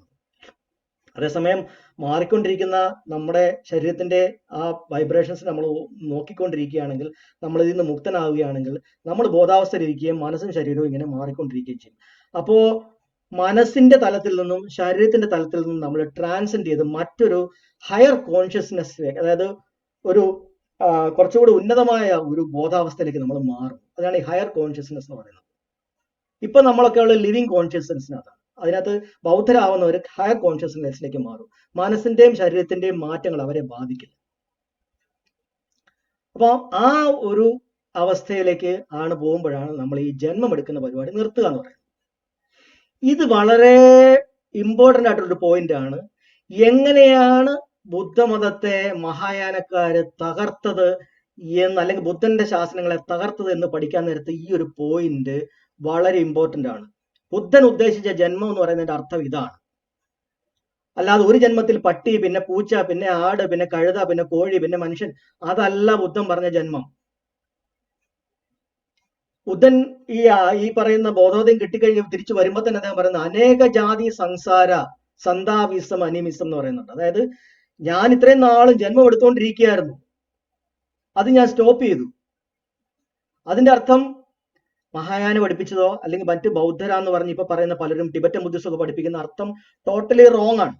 അതേസമയം മാറിക്കൊണ്ടിരിക്കുന്ന നമ്മുടെ ശരീരത്തിന്റെ ആ വൈബ്രേഷൻസ് നമ്മൾ നോക്കിക്കൊണ്ടിരിക്കുകയാണെങ്കിൽ, നമ്മൾ ഇതിൽ നിന്ന് മുക്തനാവുകയാണെങ്കിൽ, നമ്മൾ ബോധാവസ്ഥയിലിരിക്കുകയും മനസ്സും ശരീരവും ഇങ്ങനെ മാറിക്കൊണ്ടിരിക്കുകയും ചെയ്യും. അപ്പോ മനസ്സിന്റെ തലത്തിൽ നിന്നും ശരീരത്തിന്റെ തലത്തിൽ നിന്നും നമ്മൾ ട്രാൻസെൻഡ് ചെയ്ത് മറ്റൊരു ഹയർ കോൺഷ്യസ്നെസ്, അതായത് ഒരു കുറച്ചുകൂടി ഉന്നതമായ ഒരു ബോധാവസ്ഥയിലേക്ക് നമ്മൾ മാറും. അതാണ് ഈ ഹയർ കോൺഷ്യസ്നെസ് എന്ന് പറയുന്നത്. ഇപ്പൊ നമ്മളൊക്കെ ഉള്ള ലിവിങ് കോൺഷ്യസ്നെസ്സിനകത്താണ്. അതിനകത്ത് ബൗദ്ധരാവുന്നവർ ഹയർ കോൺഷ്യസ്നെസ്സിലേക്ക് മാറും. മനസ്സിന്റെയും ശരീരത്തിന്റെയും മാറ്റങ്ങൾ അവരെ ബാധിക്കില്ല. അപ്പൊ ആ ഒരു അവസ്ഥയിലേക്ക് ആണ് പോകുമ്പോഴാണ് നമ്മൾ ഈ ജന്മം എടുക്കുന്ന പരിപാടി നിർത്തുക എന്ന് പറയുന്നത്. ഇത് വളരെ ഇമ്പോർട്ടൻ്റ് ആയിട്ടൊരു പോയിന്റ് ആണ്. എങ്ങനെയാണ് ബുദ്ധമതത്തെ മഹായാനക്കാര് തകർത്തത് എന്ന്, അല്ലെങ്കിൽ ബുദ്ധന്റെ ശാസനങ്ങളെ തകർത്തത് എന്ന് പഠിക്കാൻ നേരത്ത് ഈ ഒരു പോയിന്റ് വളരെ ഇമ്പോർട്ടൻ്റ് ആണ്. ബുദ്ധൻ ഉദ്ദേശിച്ച ജന്മം എന്ന് പറയുന്നതിന്റെ അർത്ഥം ഇതാണ്. അല്ലാതെ ഒരു ജന്മത്തിൽ പട്ടി, പിന്നെ പൂച്ച, പിന്നെ ആട്, പിന്നെ കഴുത, പിന്നെ കോഴി, പിന്നെ മനുഷ്യൻ, അതല്ല ബുദ്ധൻ പറഞ്ഞ ജന്മം. ബുദ്ധൻ ഈ പറയുന്ന ബോധോദയം കിട്ടിക്കഴിഞ്ഞ് തിരിച്ചു വരുമ്പോൾ തന്നെ അദ്ദേഹം പറയുന്നത് അനേക ജാതി സംസാര സന്താവിസം അനിമിസം എന്ന് പറയുന്നുണ്ട്. അതായത് ഞാൻ ഇത്രയും നാളും ജന്മം എടുത്തുകൊണ്ടിരിക്കുകയായിരുന്നു, അത് ഞാൻ സ്റ്റോപ്പ് ചെയ്തു. അതിന്റെ അർത്ഥം മഹായാന പഠിപ്പിച്ചതോ അല്ലെങ്കിൽ മറ്റ് ബൗദ്ധരാന്ന് പറഞ്ഞ് ഇപ്പൊ പറയുന്ന പലരും ടിബറ്റൻ ബുദ്ധിസം ഒക്കെ പഠിപ്പിക്കുന്ന അർത്ഥം ടോട്ടലി റോങ് ആണ്.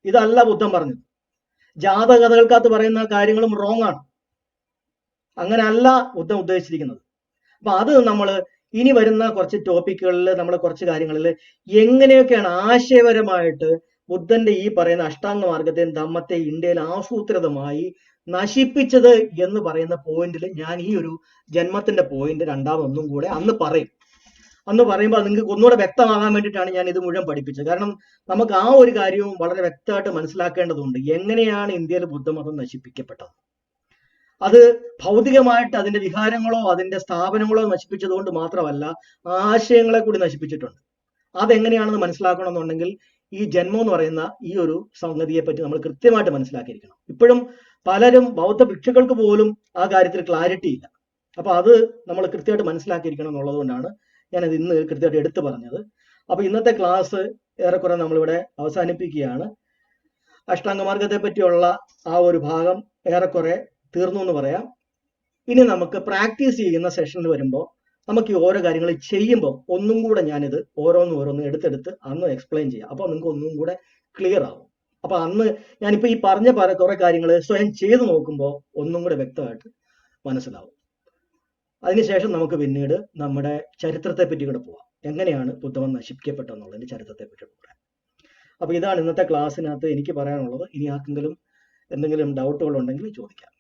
ഇതല്ല ബുദ്ധൻ പറഞ്ഞത്. ജാതകഥകൾക്കകത്ത് പറയുന്ന കാര്യങ്ങളും റോങ് ആണ്. അങ്ങനെ അല്ല ബുദ്ധൻ ഉദ്ദേശിച്ചിരിക്കുന്നത്. അപ്പൊ അത് നമ്മൾ ഇനി വരുന്ന കുറച്ച് ടോപ്പിക്കുകളിൽ, നമ്മളെ കുറച്ച് കാര്യങ്ങളിൽ എങ്ങനെയൊക്കെയാണ് ആശയപരമായിട്ട് ബുദ്ധന്റെ ഈ പറയുന്ന അഷ്ടാംഗ മാർഗത്തെയും ധമ്മത്തെ ഇന്ത്യയിൽ ആസൂത്രിതമായി നശിപ്പിച്ചത് എന്ന് പറയുന്ന പോയിന്റിൽ ഞാൻ ഈ ഒരു ജന്മത്തിന്റെ പോയിന്റ് രണ്ടാമതൊന്നും കൂടെ അന്ന് പറയും. അന്ന് പറയുമ്പോൾ നിങ്ങൾക്ക് ഒന്നുകൂടെ വ്യക്തമാകാൻ വേണ്ടിയിട്ടാണ് ഞാൻ ഇത് മുഴുവൻ പഠിപ്പിച്ചത്. കാരണം നമുക്ക് ആ ഒരു കാര്യവും വളരെ വ്യക്തമായിട്ട് മനസ്സിലാക്കേണ്ടതുണ്ട്. എങ്ങനെയാണ് ഇന്ത്യയിൽ ബുദ്ധമതം നശിപ്പിക്കപ്പെട്ടത്? അത് ഭൗതികമായിട്ട് അതിന്റെ വികാരങ്ങളോ അതിന്റെ സ്ഥാപനങ്ങളോ നശിപ്പിച്ചതുകൊണ്ട് മാത്രമല്ല, ആശയങ്ങളെ കൂടി നശിപ്പിച്ചിട്ടുണ്ട്. അതെങ്ങനെയാണെന്ന് മനസ്സിലാക്കണമെന്നുണ്ടെങ്കിൽ ഈ ജന്മം എന്ന് പറയുന്ന ഈ ഒരു സംഗതിയെ പറ്റി നമ്മൾ കൃത്യമായിട്ട് മനസ്സിലാക്കിയിരിക്കണം. ഇപ്പോഴും പലരും ബൗദ്ധ ഭിക്ഷുക്കൾക്ക് പോലും ആ കാര്യത്തിൽ ക്ലാരിറ്റി ഇല്ല. അപ്പൊ അത് നമ്മൾ കൃത്യമായിട്ട് മനസ്സിലാക്കിയിരിക്കണം എന്നുള്ളത് കൊണ്ടാണ് ഞാനത് ഇന്ന് കൃത്യമായിട്ട് എടുത്തു പറഞ്ഞത്. അപ്പൊ ഇന്നത്തെ ക്ലാസ് ഏറെക്കുറെ നമ്മളിവിടെ അവസാനിപ്പിക്കുകയാണ്. അഷ്ടാംഗമാർഗത്തെ പറ്റിയുള്ള ആ ഒരു ഭാഗം ഏറെക്കുറെ തീർന്നു എന്ന് പറയാം. ഇനി നമുക്ക് പ്രാക്ടീസ് ചെയ്യുന്ന സെഷനിൽ വരുമ്പോൾ നമുക്ക് ഈ ഓരോ കാര്യങ്ങൾ ചെയ്യുമ്പോൾ ഒന്നും കൂടെ ഞാനിത് ഓരോന്നും എടുത്തെടുത്ത് അന്ന് എക്സ്പ്ലെയിൻ ചെയ്യാം. അപ്പോൾ നിങ്ങൾക്ക് ഒന്നും കൂടെ ക്ലിയർ ആവും. അപ്പൊ അന്ന് ഞാനിപ്പോൾ ഈ പറഞ്ഞ കുറെ കാര്യങ്ങൾ സ്വയം ചെയ്തു നോക്കുമ്പോൾ ഒന്നും കൂടെ വ്യക്തമായിട്ട് മനസ്സിലാവും. അതിനുശേഷം നമുക്ക് പിന്നീട് നമ്മുടെ ചരിത്രത്തെ പറ്റി കൂടെ പോവാം. എങ്ങനെയാണ് ബുദ്ധമതം നശിപ്പിക്കപ്പെട്ടെന്നുള്ളതിന്റെ ചരിത്രത്തെ പറ്റി പറയാം. അപ്പൊ ഇതാണ് ഇന്നത്തെ ക്ലാസ്സിനകത്ത് എനിക്ക് പറയാനുള്ളത്. ഇനി ആർക്കെങ്കിലും എന്തെങ്കിലും ഡൗട്ടുകൾ ഉണ്ടെങ്കിൽ ചോദിക്കാം.